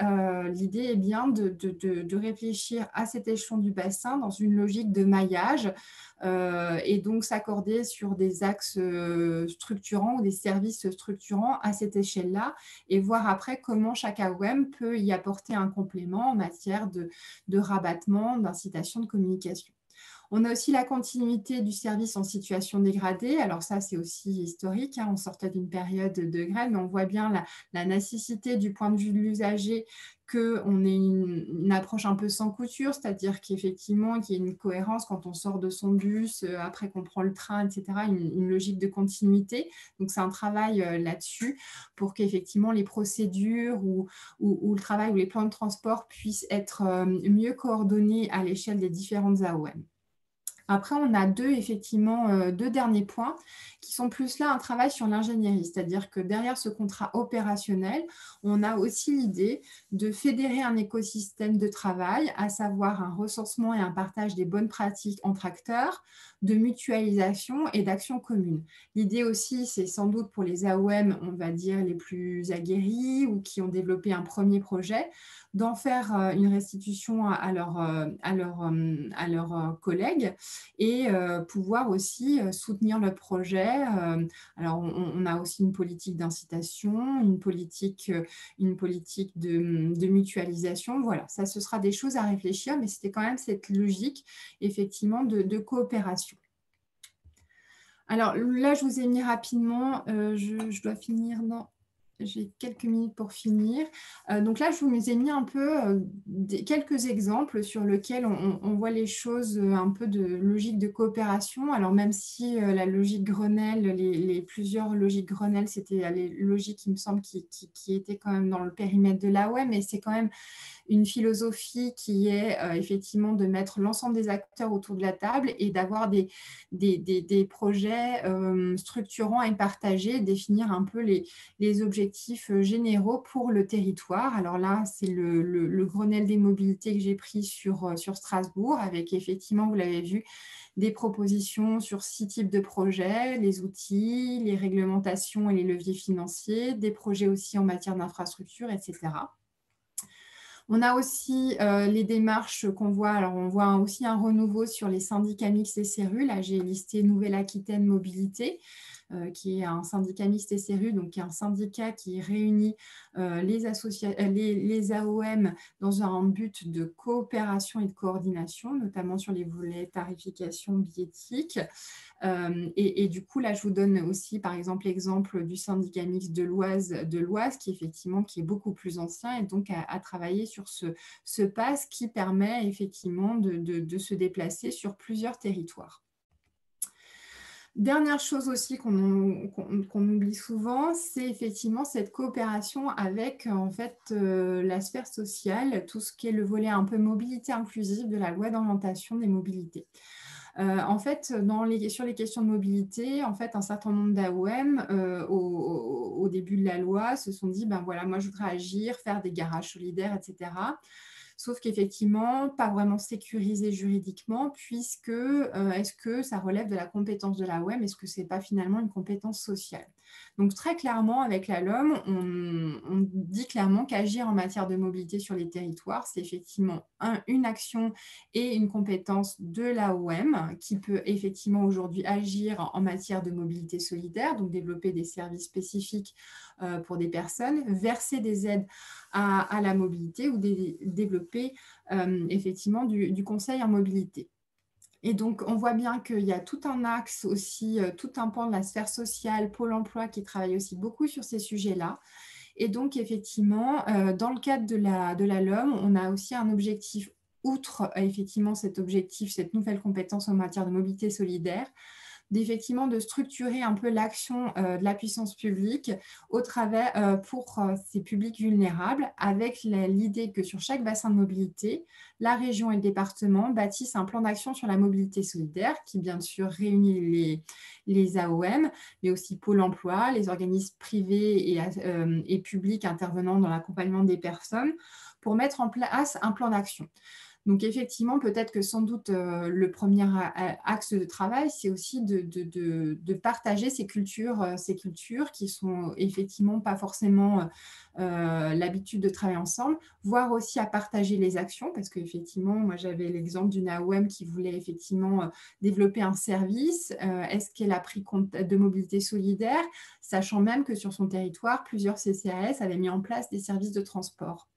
l'idée est bien de réfléchir à cet échelon du bassin dans une logique de maillage et donc s'accorder sur des axes structurants ou des services structurants à cette échelle-là et voir après comment chaque AOM peut y apporter un complément en matière de rabattement, d'incitation de communication. On a aussi la continuité du service en situation dégradée. Alors ça, c'est aussi historique, hein. On sortait d'une période de grève, mais on voit bien la nécessité du point de vue de l'usager qu'on ait une approche un peu sans couture, c'est-à-dire qu'effectivement, qu'il y ait une cohérence quand on sort de son bus, après qu'on prend le train, etc., une logique de continuité. Donc, c'est un travail là-dessus pour qu'effectivement les procédures ou le travail ou les plans de transport puissent être mieux coordonnés à l'échelle des différentes AOM. Après, on a effectivement, deux derniers points qui sont plus là un travail sur l'ingénierie, c'est-à-dire que derrière ce contrat opérationnel, on a aussi l'idée de fédérer un écosystème de travail, à savoir un recensement et un partage des bonnes pratiques entre acteurs, de mutualisation et d'action commune. L'idée aussi, c'est sans doute pour les AOM, on va dire, les plus aguerris ou qui ont développé un premier projet, d'en faire une restitution à leurs collègues et pouvoir aussi soutenir le projet. Alors, on a aussi une politique d'incitation, une politique de mutualisation. Voilà, ça, ce sera des choses à réfléchir, mais c'était quand même cette logique, effectivement, de coopération. Alors là, je vous ai mis rapidement, je dois finir dans... J'ai quelques minutes pour finir. Donc là, je vous ai mis un peu quelques exemples sur lesquels on voit les choses un peu de logique de coopération. Alors même si la logique Grenelle, les plusieurs logiques Grenelle, c'était les logiques, il me semble, qui étaient quand même dans le périmètre de l'AOM, mais c'est quand même une philosophie qui est effectivement de mettre l'ensemble des acteurs autour de la table et d'avoir des projets structurants et partagés, définir un peu les objectifs généraux pour le territoire. Alors là, c'est le Grenelle des mobilités que j'ai pris sur Strasbourg, avec effectivement, vous l'avez vu, des propositions sur 6 types de projets, les outils, les réglementations et les leviers financiers, des projets aussi en matière d'infrastructure, etc. On a aussi les démarches qu'on voit. Alors, on voit aussi un renouveau sur les syndicats mixtes et CERU. Là, j'ai listé Nouvelle-Aquitaine Mobilité, qui est un syndicat mixte et CERU, donc qui est un syndicat qui réunit les AOM dans un but de coopération et de coordination, notamment sur les volets tarification billettique. Et du coup, là, je vous donne aussi, par exemple, l'exemple du syndicat mixte de l'Oise, qui est beaucoup plus ancien et donc a travaillé sur ce pass qui permet effectivement de se déplacer sur plusieurs territoires. Dernière chose aussi qu'on oublie souvent, c'est effectivement cette coopération avec en fait, la sphère sociale, tout ce qui est le volet un peu mobilité inclusive de la loi d'orientation des mobilités. En fait, sur les questions de mobilité, en fait, un certain nombre d'AOM, au début de la loi, se sont dit, ben voilà, moi, je voudrais agir, faire des garages solidaires, etc. Sauf qu'effectivement, pas vraiment sécurisé juridiquement, puisque est-ce que ça relève de la compétence de l'AOM? Est-ce que ce n'est pas finalement une compétence sociale? Donc très clairement, avec la LOM, on dit clairement qu'agir en matière de mobilité sur les territoires, c'est effectivement une action et une compétence de l'AOM qui peut effectivement aujourd'hui agir en matière de mobilité solidaire, donc développer des services spécifiques pour des personnes, verser des aides à la mobilité ou développer effectivement du conseil en mobilité. Et donc, on voit bien qu'il y a tout un axe aussi, tout un pan de la sphère sociale, Pôle emploi qui travaille aussi beaucoup sur ces sujets-là. Et donc, effectivement, dans le cadre de la LOM, on a aussi un objectif, outre effectivement cet objectif, cette nouvelle compétence en matière de mobilité solidaire, d'effectivement de structurer un peu l'action de la puissance publique au travers pour ces publics vulnérables, avec l'idée que sur chaque bassin de mobilité, la région et le département bâtissent un plan d'action sur la mobilité solidaire qui bien sûr réunit les AOM, mais aussi Pôle emploi, les organismes privés et publics intervenant dans l'accompagnement des personnes pour mettre en place un plan d'action. Donc effectivement, peut-être que sans doute le premier axe de travail, c'est aussi de partager ces cultures qui sont effectivement pas forcément l'habitude de travailler ensemble, voire aussi à partager les actions, parce qu'effectivement, moi j'avais l'exemple d'une AOM qui voulait effectivement développer un service. Est-ce qu'elle a pris compte de mobilité solidaire, sachant même que sur son territoire, plusieurs CCAS avaient mis en place des services de transport.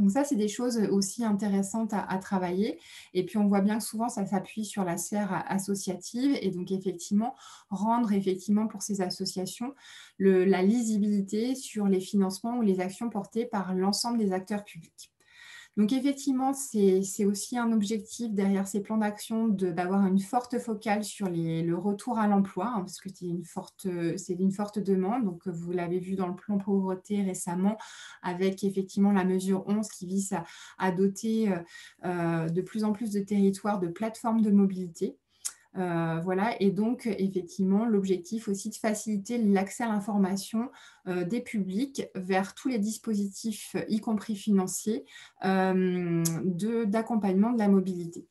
Donc ça, c'est des choses aussi intéressantes à travailler. Et puis, on voit bien que souvent, ça s'appuie sur la sphère associative. Et donc, effectivement, rendre effectivement pour ces associations la lisibilité sur les financements ou les actions portées par l'ensemble des acteurs publics. Donc effectivement, c'est aussi un objectif derrière ces plans d'action d'avoir une forte focale sur le retour à l'emploi, hein, parce que c'est une forte demande. Donc vous l'avez vu dans le plan pauvreté récemment, avec effectivement la mesure 11 qui vise à doter de plus en plus de territoires de plateformes de mobilité. Voilà, et donc effectivement, l'objectif aussi de faciliter l'accès à l'information des publics vers tous les dispositifs, y compris financiers, d'accompagnement de la mobilité.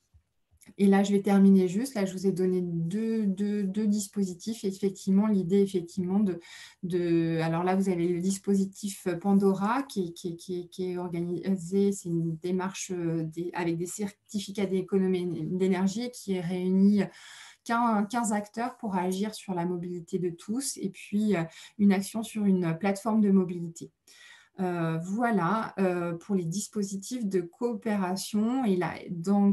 Et là, je vais terminer juste. Là, je vous ai donné deux dispositifs. Et effectivement, l'idée, effectivement, alors là, vous avez le dispositif Pandora qui est organisé. C'est une démarche avec des certificats d'économie d'énergie qui est réunie 15 acteurs pour agir sur la mobilité de tous et puis une action sur une plateforme de mobilité. Voilà pour les dispositifs de coopération et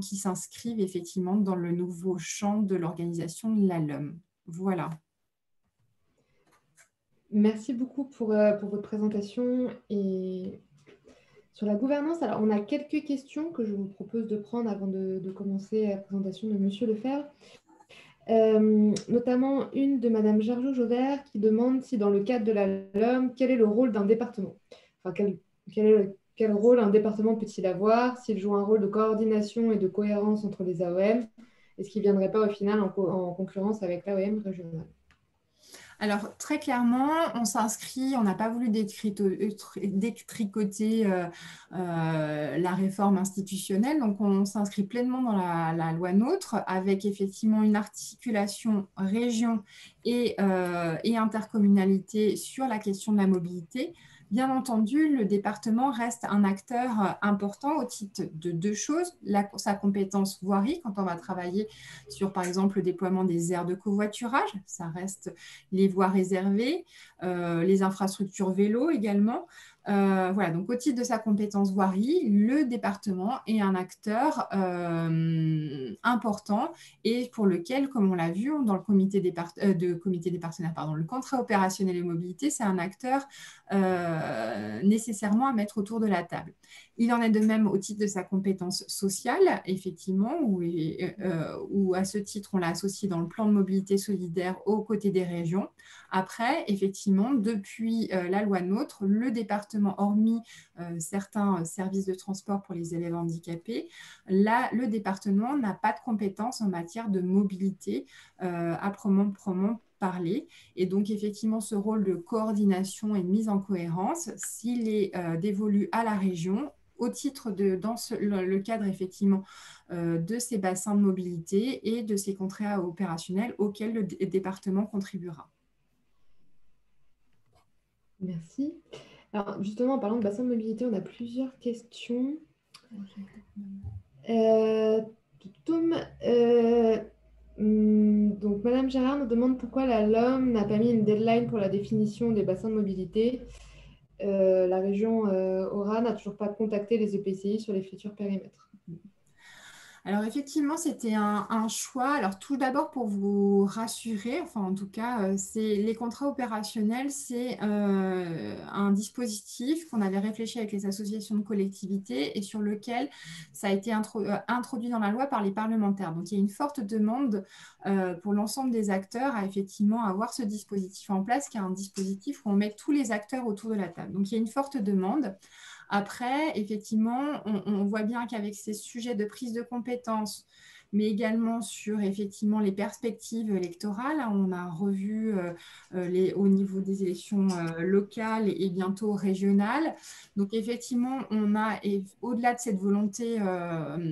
qui s'inscrivent effectivement dans le nouveau champ de l'organisation de l'ALUM. Voilà. Merci beaucoup pour votre présentation. Et sur la gouvernance, alors on a quelques questions que je vous propose de prendre avant de commencer la présentation de Monsieur Lefebvre. Notamment une de Madame Gergeau-Jauvert qui demande si dans le cadre de la LOM, quel est le rôle d'un département, enfin, quel rôle un département peut-il avoir, s'il joue un rôle de coordination et de cohérence entre les AOM, est-ce qu'il ne viendrait pas au final en concurrence avec l'AOM régionale? Alors, très clairement, on s'inscrit, on n'a pas voulu détricoter la réforme institutionnelle, donc on s'inscrit pleinement dans la loi NOTRe avec effectivement une articulation région et intercommunalité sur la question de la mobilité. Bien entendu, le département reste un acteur important au titre de deux choses. Sa compétence voirie, quand on va travailler sur, par exemple, le déploiement des aires de covoiturage, ça reste les voies réservées, les infrastructures vélo également. Voilà, donc au titre de sa compétence voirie, le département est un acteur important et pour lequel, comme on l'a vu dans le comité des partenaires, le contrat opérationnel et mobilité, c'est un acteur nécessairement à mettre autour de la table. Il en est de même au titre de sa compétence sociale, effectivement, où à ce titre, on l'a associé dans le plan de mobilité solidaire aux côtés des régions. Après, effectivement, depuis la loi NOTRe, le département, hormis certains services de transport pour les élèves handicapés, le département n'a pas de compétences en matière de mobilité à proprement parler. Et donc, effectivement, ce rôle de coordination et de mise en cohérence, s'il est dévolu à la région, au titre dans le cadre effectivement de ces bassins de mobilité et de ces contrats opérationnels auxquels le département contribuera. Merci. Alors justement, en parlant de bassin de mobilité, on a plusieurs questions. Donc, Madame Gérard nous demande pourquoi la LOM n'a pas mis une deadline pour la définition des bassins de mobilité. La région Aura n'a toujours pas contacté les EPCI sur les futurs périmètres. Alors effectivement, c'était un choix. Alors tout d'abord pour vous rassurer, enfin en tout cas, les contrats opérationnels, c'est un dispositif qu'on avait réfléchi avec les associations de collectivités et sur lequel ça a été introduit dans la loi par les parlementaires. Donc il y a une forte demande pour l'ensemble des acteurs à effectivement avoir ce dispositif en place, qui est un dispositif où on met tous les acteurs autour de la table. Donc il y a une forte demande. Après, effectivement, on voit bien qu'avec ces sujets de prise de compétences, mais également sur effectivement les perspectives électorales, on a revu au niveau des élections locales et bientôt régionales. Donc effectivement, on a, au-delà de cette volonté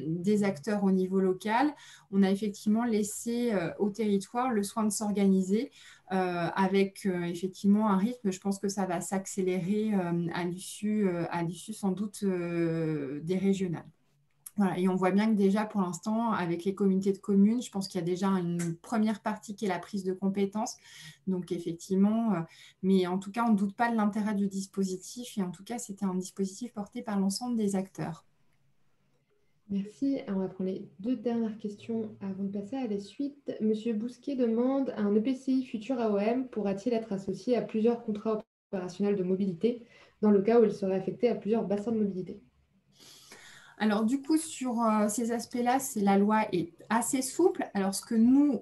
des acteurs au niveau local, on a effectivement laissé au territoire le soin de s'organiser avec effectivement un rythme. Je pense que ça va s'accélérer à l'issue sans doute des régionales. Voilà, et on voit bien que déjà, pour l'instant, avec les comités de communes, je pense qu'il y a déjà une première partie qui est la prise de compétences. Donc, effectivement, mais en tout cas, on ne doute pas de l'intérêt du dispositif. Et en tout cas, c'était un dispositif porté par l'ensemble des acteurs. Merci. On va prendre les 2 dernières questions avant de passer à la suite. Monsieur Bousquet demande, un EPCI futur AOM pourra-t-il être associé à plusieurs contrats opérationnels de mobilité dans le cas où il serait affecté à plusieurs bassins de mobilité? Alors, du coup, sur ces aspects-là, la loi est assez souple. Alors, ce que nous,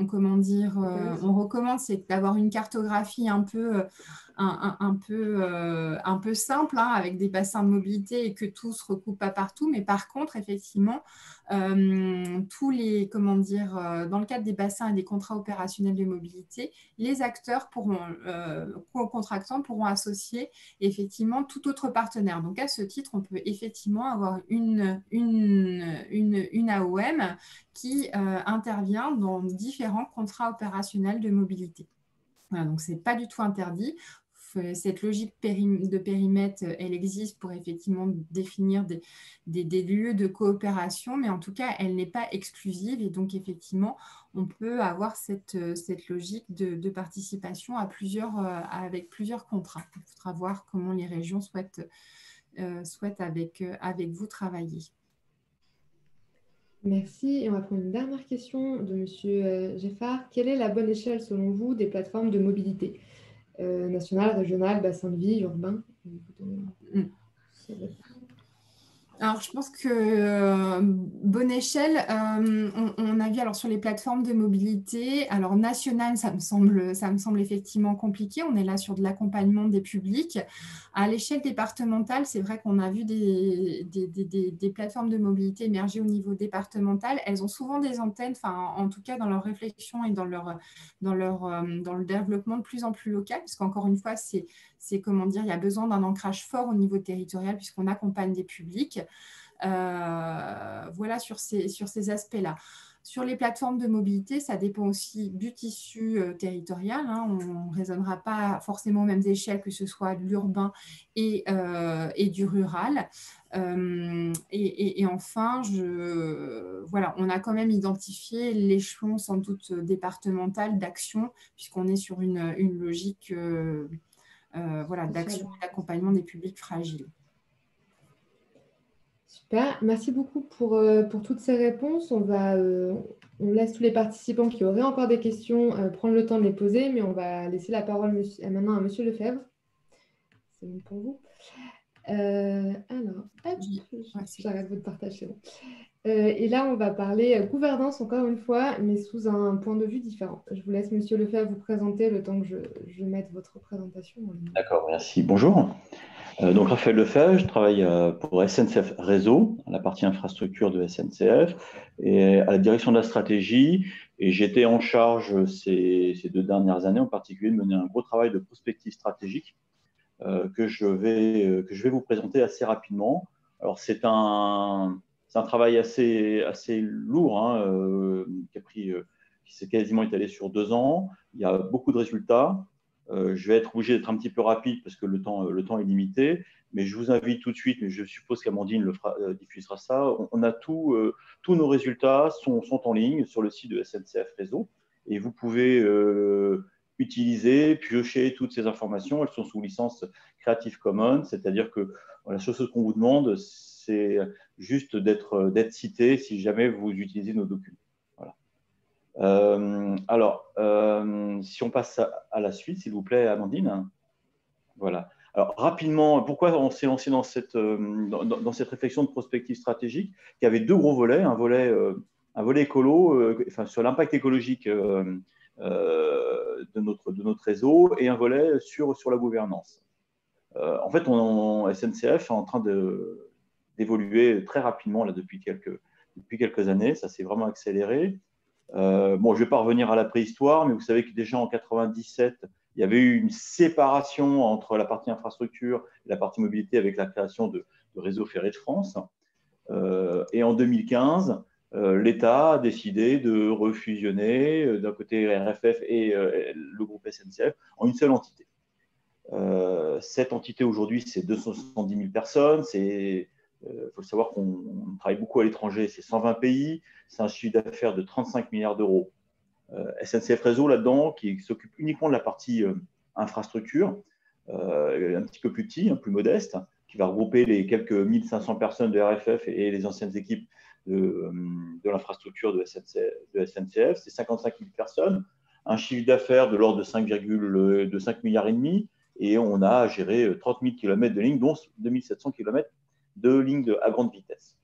comment dire, on recommande, c'est d'avoir une cartographie un peu un peu simple, hein, avec des bassins de mobilité et que tout se recoupe pas partout. Mais par contre, effectivement, tous les, comment dire, dans le cadre des bassins et des contrats opérationnels de mobilité, les acteurs contractants pourront associer effectivement tout autre partenaire. Donc, à ce titre, on peut effectivement avoir une AOM qui intervient dans différents contrats opérationnels de mobilité. Voilà, donc, ce n'est pas du tout interdit. Cette logique de périmètre, elle existe pour effectivement définir des lieux de coopération, mais en tout cas, elle n'est pas exclusive. Et donc, effectivement, on peut avoir cette logique de participation avec plusieurs contrats. Il faudra voir comment les régions souhaitent avec vous travailler. Merci. Et on va prendre une dernière question de Monsieur Geffard. Quelle est la bonne échelle, selon vous, des plateformes de mobilité nationale, régionale, bassin de vie, urbain? Alors, je pense que bonne échelle, on a vu alors, sur les plateformes de mobilité, alors nationale, ça me semble effectivement compliqué. On est là sur de l'accompagnement des publics. À l'échelle départementale, c'est vrai qu'on a vu des plateformes de mobilité émerger au niveau départemental. Elles ont souvent des antennes, en tout cas dans leur réflexion et dans le développement de plus en plus local, parce qu'encore une fois, comment dire, il y a besoin d'un ancrage fort au niveau territorial puisqu'on accompagne des publics. Voilà sur ces aspects-là. Sur les plateformes de mobilité, ça dépend aussi du tissu territorial. Hein. On ne raisonnera pas forcément aux mêmes échelles, que ce soit de l'urbain et du rural. Et enfin, voilà, on a quand même identifié l'échelon sans doute départemental d'action, puisqu'on est sur une logique voilà, d'action et d'accompagnement des publics fragiles. Super, merci beaucoup pour toutes ces réponses. On laisse tous les participants qui auraient encore des questions prendre le temps de les poser, mais on va laisser la parole maintenant à Monsieur Lefebvre. C'est bon pour vous. Alors, hop, j'arrête votre partage, c'est bon. Et là, on va parler gouvernance encore une fois, mais sous un point de vue différent. Je vous laisse, Monsieur Lefebvre, vous présenter le temps que je mette votre présentation en ligne. D'accord, merci. Bonjour. Donc, Raphaël Lefebvre, je travaille pour SNCF Réseau, la partie infrastructure de SNCF, et à la direction de la stratégie. Et j'étais en charge ces 2 dernières années, en particulier, de mener un gros travail de prospective stratégique que je vais vous présenter assez rapidement. Alors, c'est un travail assez lourd, hein, qui s'est quasiment étalé sur 2 ans. Il y a beaucoup de résultats. Je vais être obligé d'être un petit peu rapide parce que le temps est limité, mais je vous invite tout de suite, mais je suppose qu'Amandine diffusera ça. On a tous nos résultats sont en ligne sur le site de SNCF Réseau et vous pouvez utiliser, piocher toutes ces informations. Elles sont sous licence Creative Commons, c'est-à-dire que la seule chose qu'on vous demande, c'est juste d'être cité si jamais vous utilisez nos documents. Alors, si on passe à la suite, s'il vous plaît, Amandine. Voilà. Alors, rapidement, pourquoi on s'est lancé dans cette réflexion de prospective stratégique qui avait 2 gros volets, un volet écolo, sur l'impact écologique de notre réseau et un volet sur la gouvernance. En fait, SNCF est en train d'évoluer très rapidement là, depuis quelques années. Ça s'est vraiment accéléré. Je ne vais pas revenir à la préhistoire, mais vous savez que déjà en 97, il y avait eu une séparation entre la partie infrastructure et la partie mobilité avec la création de Réseau Ferré de France. Et en 2015, l'État a décidé de refusionner d'un côté RFF et le groupe SNCF en une seule entité. Cette entité aujourd'hui, c'est 270 000 personnes, c'est faut savoir qu'on travaille beaucoup à l'étranger, c'est 120 pays, c'est un chiffre d'affaires de 35 milliards d'euros. SNCF Réseau là-dedans, qui s'occupe uniquement de la partie infrastructure, un petit peu plus petit, plus modeste, qui va regrouper les quelques 1500 personnes de RFF et les anciennes équipes de l'infrastructure de SNCF. C'est 55 000 personnes, un chiffre d'affaires de l'ordre de 5 milliards et demi, et on a géré 30 000 km de lignes, dont 2700 km de lignes à grande vitesse.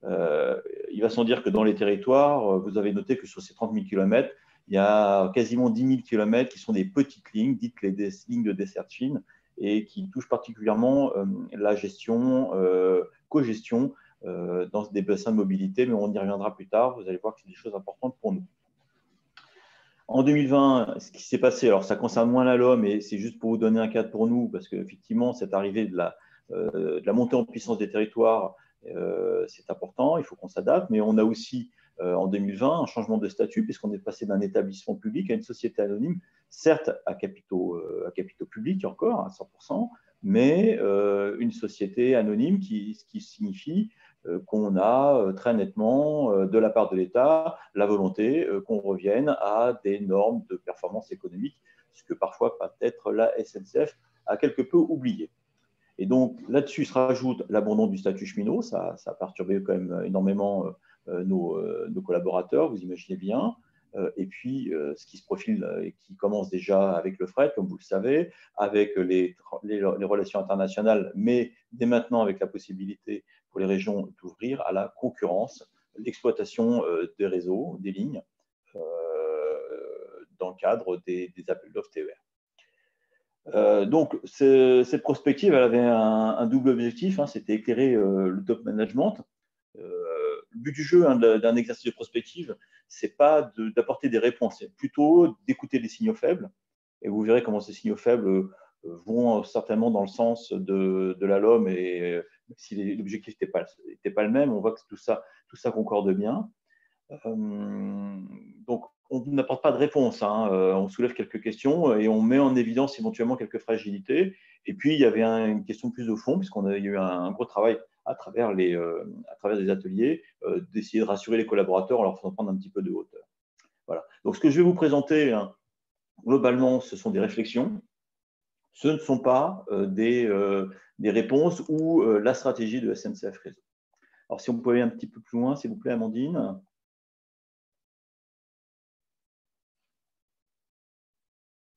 Il va sans dire que dans les territoires, vous avez noté que sur ces 30 000 km, il y a quasiment 10 000 km qui sont des petites lignes, dites les lignes de desserte fine, et qui touchent particulièrement la gestion, co-gestion dans des bassins de mobilité, mais on y reviendra plus tard. Vous allez voir que c'est des choses importantes pour nous. En 2020, ce qui s'est passé, alors ça concerne moins la LOM, mais c'est juste pour vous donner un cadre pour nous, parce qu'effectivement, cette arrivée de la montée en puissance des territoires, c'est important, il faut qu'on s'adapte, mais on a aussi en 2020 un changement de statut, puisqu'on est passé d'un établissement public à une société anonyme, certes à capitaux publics encore, à 100%, mais une société anonyme, ce qui signifie qu'on a très nettement, de la part de l'État, la volonté qu'on revienne à des normes de performance économique, ce que parfois peut-être la SNCF a quelque peu oublié. Et donc là-dessus se rajoute l'abandon du statut cheminot, ça a perturbé quand même énormément nos collaborateurs, vous imaginez bien. Et puis ce qui se profile et qui commence déjà avec le fret, comme vous le savez, avec les relations internationales, mais dès maintenant avec la possibilité pour les régions d'ouvrir à la concurrence l'exploitation des réseaux, des lignes, dans le cadre des appels d'offres TER. Donc, cette prospective, elle avait un double objectif, c'était éclairer le top management. Le but du jeu d'un exercice de prospective, ce n'est pas d'apporter des réponses, c'est plutôt d'écouter les signaux faibles. Et vous verrez comment ces signaux faibles vont certainement dans le sens de la LOM, et si l'objectif n'était pas le même, on voit que tout ça concorde bien. Donc, on n'apporte pas de réponse, on soulève quelques questions et on met en évidence éventuellement quelques fragilités. Et puis, il y avait une question plus de fond, puisqu'on a eu un gros travail à travers des ateliers, d'essayer de rassurer les collaborateurs en leur faisant prendre un petit peu de hauteur. Voilà. Donc, ce que je vais vous présenter, globalement, ce sont des réflexions. Ce ne sont pas des réponses ou la stratégie de SNCF Réseau. Alors, si on peut aller un petit peu plus loin, s'il vous plaît, Amandine.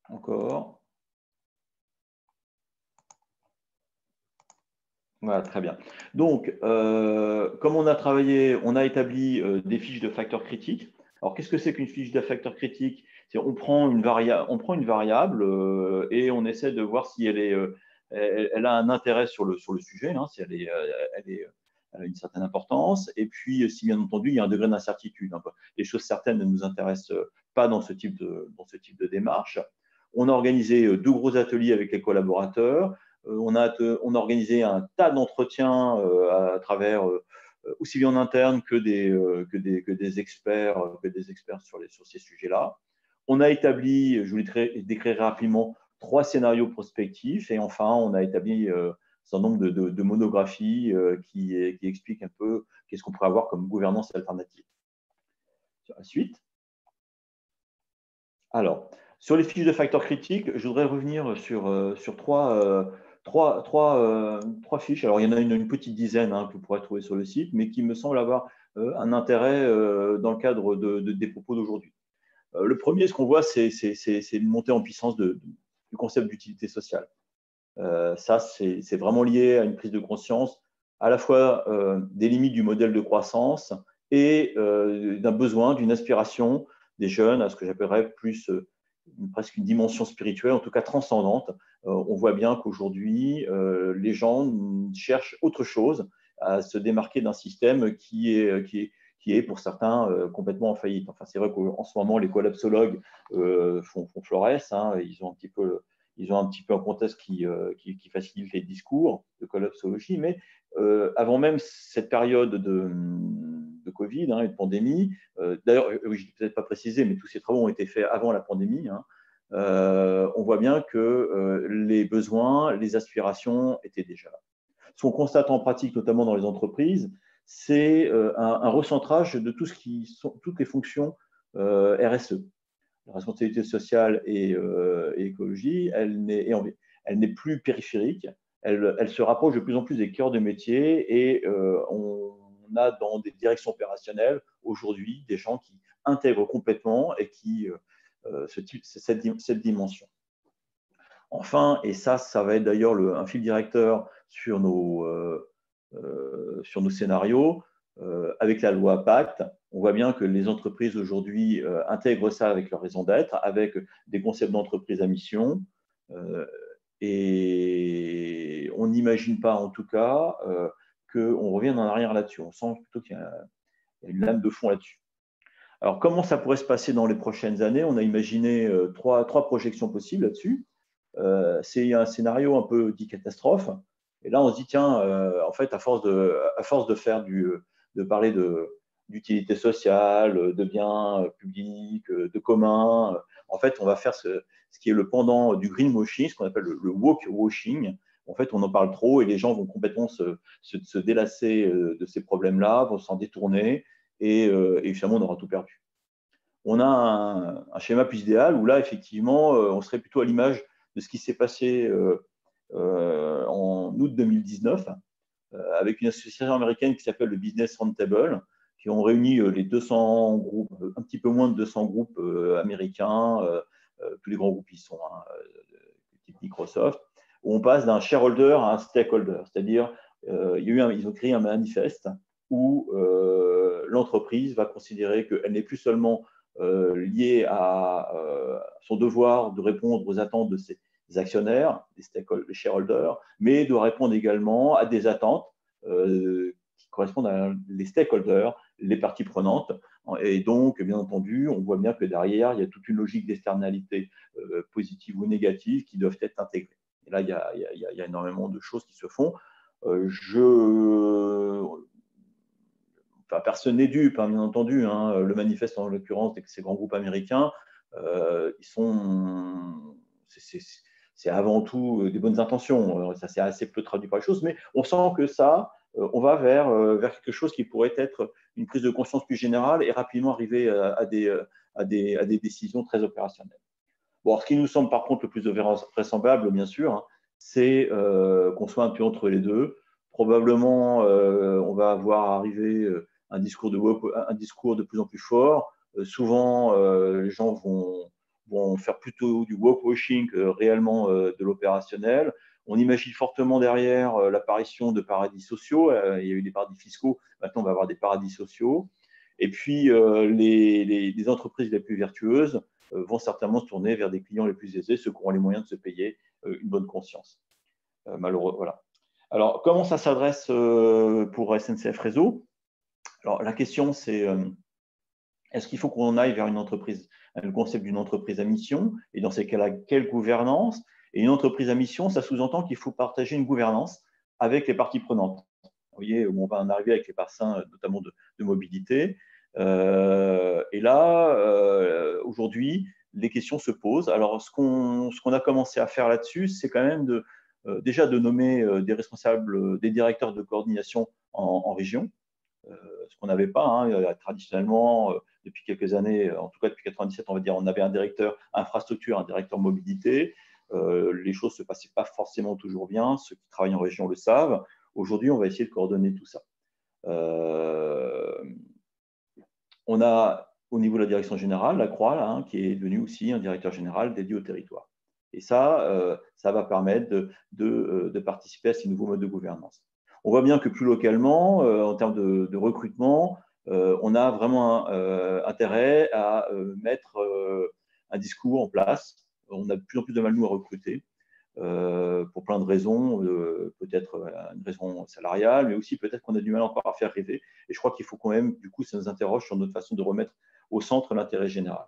Encore. Voilà, très bien. Donc, comme on a travaillé, on a établi des fiches de facteurs critiques. Alors, qu'est-ce que c'est qu'une fiche de facteurs critiques? On prend une variable et on essaie de voir si elle a un intérêt sur le sujet, si elle a une certaine importance. Et puis, si bien entendu, il y a un degré d'incertitude. Les choses certaines ne nous intéressent pas dans ce type de démarche. On a organisé 2 gros ateliers avec les collaborateurs. On a organisé un tas d'entretiens à travers aussi bien en interne que des experts sur ces sujets-là. On a établi, je vous les décrirai rapidement, 3 scénarios prospectifs, et enfin, on a établi un certain nombre de monographies qui expliquent un peu qu'est-ce qu'on pourrait avoir comme gouvernance alternative. Sur la suite. Alors, sur les fiches de facteurs critiques, je voudrais revenir sur 3 fiches. Alors, il y en a une petite dizaine que vous pourrez trouver sur le site, mais qui me semble avoir un intérêt dans le cadre des propos d'aujourd'hui. Le premier, ce qu'on voit, c'est une montée en puissance du concept d'utilité sociale. Ça, c'est vraiment lié à une prise de conscience à la fois des limites du modèle de croissance et d'un besoin, d'une aspiration des jeunes à ce que j'appellerais plus presque une dimension spirituelle, en tout cas transcendante. On voit bien qu'aujourd'hui, les gens cherchent autre chose, à se démarquer d'un système qui est pour certains complètement en faillite. Enfin, c'est vrai qu'en ce moment, les collapsologues font florès. Ils ont un petit peu un contexte qui facilite les discours de collapsologie, mais avant même cette période de Covid et de pandémie, d'ailleurs, oui, je ne l'ai peut-être pas précisé, mais tous ces travaux ont été faits avant la pandémie, on voit bien que les besoins, les aspirations étaient déjà là. Ce qu'on constate en pratique, notamment dans les entreprises, c'est un recentrage de toutes les fonctions RSE. La responsabilité sociale et écologie, elle n'est plus périphérique, elle se rapproche de plus en plus des cœurs de métier et on a dans des directions opérationnelles aujourd'hui des gens qui intègrent complètement et qui cette dimension. Enfin, et ça va être d'ailleurs un fil directeur sur nos scénarios, avec la loi Pacte, on voit bien que les entreprises aujourd'hui intègrent ça avec leur raison d'être, avec des concepts d'entreprise à mission. Et on n'imagine pas, en tout cas, qu'on revienne en arrière là-dessus. On sent plutôt qu'il y a une lame de fond là-dessus. Alors, comment ça pourrait se passer dans les prochaines années? On a imaginé trois projections possibles là-dessus. C'est un scénario un peu dit catastrophe. Et là, on se dit, tiens, en fait, à force de faire de parler d'utilité sociale, de biens publics, de communs, en fait, on va faire ce qui est le pendant du greenwashing, ce qu'on appelle le woke-washing. En fait, on en parle trop et les gens vont complètement se délasser de ces problèmes-là, vont s'en détourner et finalement, on aura tout perdu. On a un schéma plus idéal où là, effectivement, on serait plutôt à l'image de ce qui s'est passé en août 2019 avec une association américaine qui s'appelle le Business Roundtable, qui ont réuni les 200 groupes, un petit peu moins de 200 groupes américains, tous les grands groupes y sont, type Microsoft, où on passe d'un shareholder à un stakeholder, c'est-à-dire ils ont créé un manifeste où l'entreprise va considérer qu'elle n'est plus seulement liée à son devoir de répondre aux attentes de ses actionnaires, les shareholders, mais doit répondre également à des attentes qui correspondent à les stakeholders, les parties prenantes. Et donc, bien entendu, on voit bien que derrière, il y a toute une logique d'externalité positive ou négative qui doivent être intégrées. Et là, il y a énormément de choses qui se font. Enfin, personne n'est dupe, hein, bien entendu. Hein. Le manifeste, en l'occurrence, de ces grands groupes américains, c'est avant tout des bonnes intentions. Ça s'est assez peu traduit par les choses, mais on sent que ça, on va vers quelque chose qui pourrait être une prise de conscience plus générale et rapidement arriver à des décisions très opérationnelles. Bon, alors, ce qui nous semble par contre le plus vraisemblable, bien sûr, hein, c'est qu'on soit un peu entre les deux. Probablement, on va voir arriver un discours de plus en plus fort. Souvent, les gens vont faire plutôt du woke-washing que réellement de l'opérationnel. On imagine fortement derrière l'apparition de paradis sociaux. Il y a eu des paradis fiscaux, maintenant on va avoir des paradis sociaux. Et puis, les entreprises les plus vertueuses vont certainement se tourner vers des clients les plus aisés, ceux qui auront les moyens de se payer une bonne conscience. Malheureux, voilà. Alors, comment ça s'adresse pour SNCF Réseau? Alors, la question, c'est est-ce qu'il faut qu'on aille vers le concept d'une entreprise à mission? Et dans ces cas-là, quelle gouvernance? Et une entreprise à mission, ça sous-entend qu'il faut partager une gouvernance avec les parties prenantes. Vous voyez, on va en arriver avec les bassins, notamment de mobilité. Et là, aujourd'hui, les questions se posent. Alors, ce qu'on a commencé à faire là-dessus, c'est quand même déjà de nommer des responsables, des directeurs de coordination en région, ce qu'on n'avait pas hein, traditionnellement depuis quelques années, en tout cas depuis 1997, on va dire, on avait un directeur infrastructure, un directeur mobilité. Les choses ne se passaient pas forcément toujours bien. Ceux qui travaillent en région le savent. Aujourd'hui, on va essayer de coordonner tout ça. On a au niveau de la direction générale, la Croix, là, hein, qui est devenu aussi un directeur général dédié au territoire. Et ça, ça va permettre de participer à ces nouveaux modes de gouvernance. On voit bien que plus localement, en termes de recrutement, on a vraiment intérêt à mettre un discours en place. On a de plus en plus de mal, nous, à recruter. Pour plein de raisons, peut-être une raison salariale, mais aussi peut-être qu'on a du mal encore à faire rêver. Et je crois qu'il faut quand même, du coup, ça nous interroge sur notre façon de remettre au centre l'intérêt général.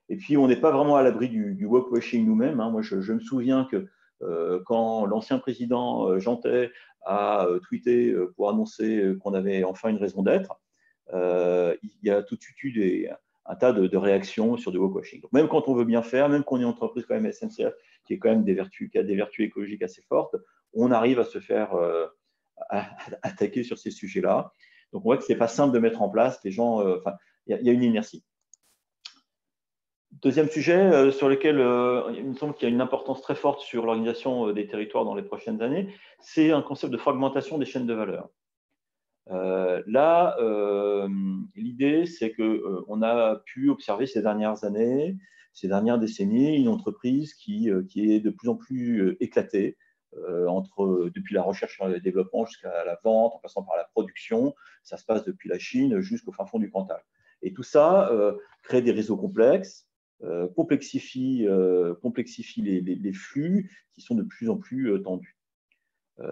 Et puis, on n'est pas vraiment à l'abri du woke-washing nous-mêmes. Hein. Moi, je me souviens que quand l'ancien président Jeantet a tweeté pour annoncer qu'on avait enfin une raison d'être, il y a tout de suite eu un tas de réactions sur du woke-washing. Donc, même quand on veut bien faire, même qu'on est une entreprise quand même SNCF, qui a des vertus écologiques assez fortes, on arrive à se faire attaquer sur ces sujets-là. Donc, on voit que ce n'est pas simple de mettre en place. Les gens, il y a une inertie. Deuxième sujet sur lequel il me semble qu'il y a une importance très forte sur l'organisation des territoires dans les prochaines années, c'est un concept de fragmentation des chaînes de valeur. Là, l'idée, c'est qu'on a pu observer ces dernières années, ces dernières décennies, une entreprise qui est de plus en plus éclatée, depuis la recherche et le développement jusqu'à la vente, en passant par la production. Ça se passe depuis la Chine jusqu'au fin fond du Cantal. Et tout ça crée des réseaux complexes, complexifie les flux qui sont de plus en plus tendus.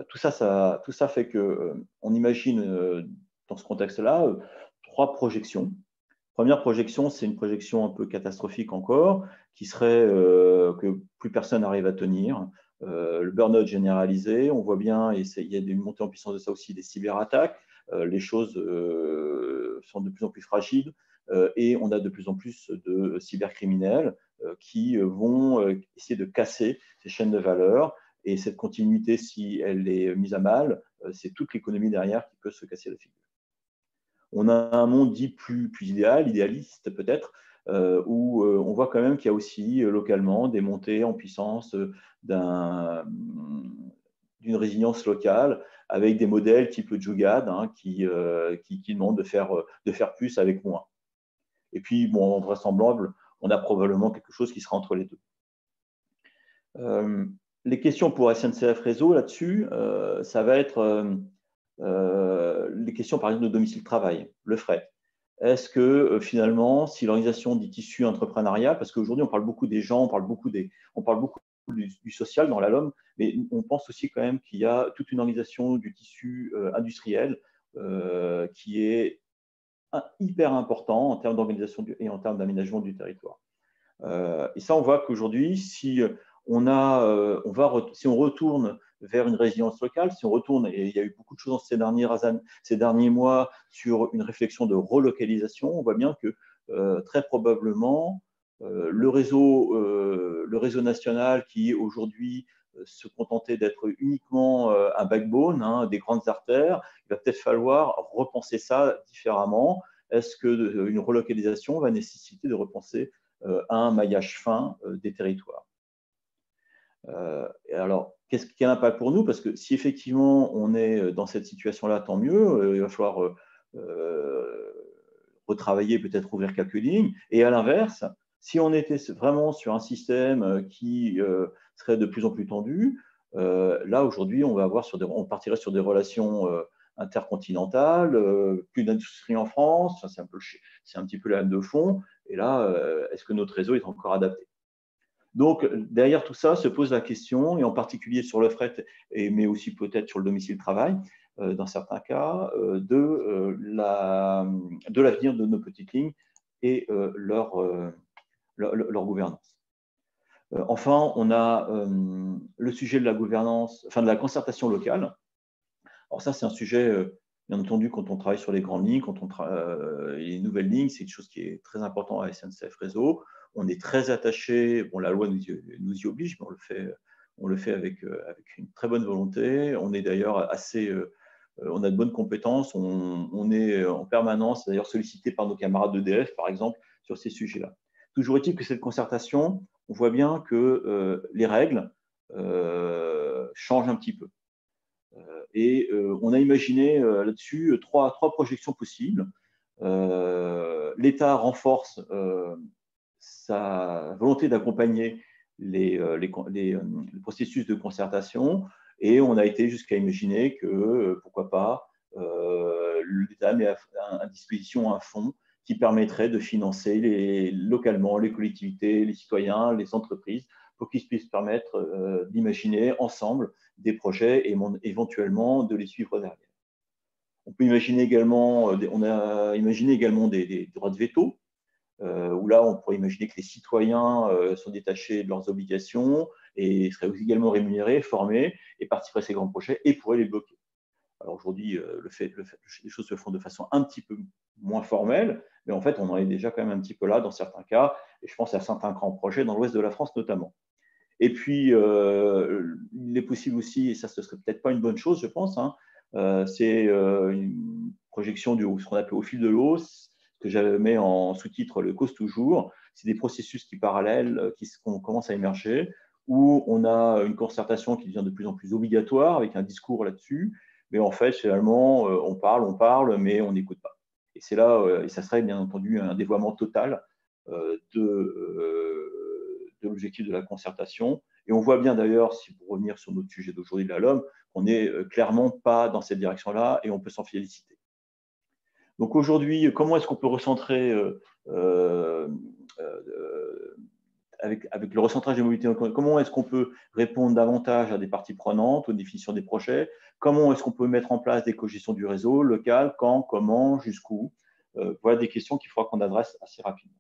Tout ça fait qu'on imagine dans ce contexte-là 3 projections. Première projection, c'est une projection un peu catastrophique encore, qui serait que plus personne n'arrive à tenir. Le burn-out généralisé, on voit bien, et il y a une montée en puissance de ça aussi, des cyberattaques. Les choses sont de plus en plus fragiles et on a de plus en plus de cybercriminels qui vont essayer de casser ces chaînes de valeur. Et cette continuité, si elle est mise à mal, c'est toute l'économie derrière qui peut se casser la figure. On a un monde dit plus idéaliste peut-être, où on voit quand même qu'il y a aussi localement des montées en puissance d'une résilience locale avec des modèles type Jugaad qui demandent de faire plus avec moins. Et puis, bon, en vraisemblable, on a probablement quelque chose qui sera entre les deux. Les questions pour SNCF Réseau là-dessus, ça va être les questions par exemple de domicile travail, le fret. Est-ce que finalement, si l'organisation du tissu entrepreneurial, parce qu'aujourd'hui on parle beaucoup des gens, on parle beaucoup du social dans la LOM, mais on pense aussi quand même qu'il y a toute une organisation du tissu industriel qui est hyper important en termes d'organisation et en termes d'aménagement du territoire. Et ça, on voit qu'aujourd'hui, si on retourne vers une résilience locale, si on retourne, et il y a eu beaucoup de choses ces derniers mois sur une réflexion de relocalisation, on voit bien que très probablement le réseau national qui aujourd'hui se contentait d'être uniquement un backbone, des grandes artères, il va peut-être falloir repenser ça différemment. Est-ce qu'une relocalisation va nécessiter de repenser un maillage fin des territoires? Alors, quel impact pour nous? Parce que si effectivement on est dans cette situation-là, tant mieux, il va falloir retravailler, peut-être ouvrir quelques lignes. Et à l'inverse, si on était vraiment sur un système qui serait de plus en plus tendu, là aujourd'hui on partirait sur des relations intercontinentales, plus d'industrie en France, c'est un petit peu la lame de fond. Et là, est-ce que notre réseau est encore adapté? Donc, derrière tout ça se pose la question, et en particulier sur le fret, mais aussi peut-être sur le domicile travail, dans certains cas, de l'avenir de nos petites lignes et leur gouvernance. Enfin, on a le sujet de la gouvernance, enfin de la concertation locale. Alors ça, c'est un sujet, bien entendu, quand on travaille sur les grandes lignes, les nouvelles lignes, c'est une chose qui est très importante à SNCF Réseau. On est très attaché, bon, la loi nous y oblige, mais on le fait avec une très bonne volonté. On est d'ailleurs on a de bonnes compétences, on est en permanence d'ailleurs sollicité par nos camarades d'EDF, par exemple, sur ces sujets-là. Toujours est-il que cette concertation, on voit bien que les règles changent un petit peu. Et on a imaginé là-dessus trois projections possibles. L'État renforce sa volonté d'accompagner les processus de concertation, et on a été jusqu'à imaginer que, pourquoi pas, l'État met à disposition un fonds qui permettrait de financer localement les collectivités, les citoyens, les entreprises, pour qu'ils puissent permettre d'imaginer ensemble des projets et éventuellement de les suivre derrière. On a imaginé également des droits de veto, où là, on pourrait imaginer que les citoyens sont détachés de leurs obligations et seraient également rémunérés, formés et participeraient à ces grands projets et pourraient les bloquer. Alors aujourd'hui, les choses se font de façon un petit peu moins formelle, mais en fait, on en est déjà quand même un petit peu là dans certains cas, et je pense à certains grands projets dans l'ouest de la France notamment. Et puis, il est possible aussi, et ça, ce serait peut-être pas une bonne chose, je pense, C'est une projection de ce qu'on appelle au fil de l'eau, ce que j'avais mis en sous-titre le cause toujours. C'est des processus qui parallèles qui commencent à émerger, où on a une concertation qui devient de plus en plus obligatoire avec un discours là-dessus. Mais en fait, finalement, on parle, mais on n'écoute pas. Et c'est là, et ça serait bien entendu un dévoiement total de l'objectif de la concertation. Et on voit bien d'ailleurs, si pour revenir sur notre sujet d'aujourd'hui de la LOM, qu'on n'est clairement pas dans cette direction-là et on peut s'en féliciter. Donc aujourd'hui, comment est-ce qu'on peut recentrer avec le recentrage des mobilités, comment est-ce qu'on peut répondre davantage à des parties prenantes, aux définitions des projets? Comment est-ce qu'on peut mettre en place des cogestions du réseau, local, quand, comment, jusqu'où? Voilà des questions qu'il faudra qu'on adresse assez rapidement.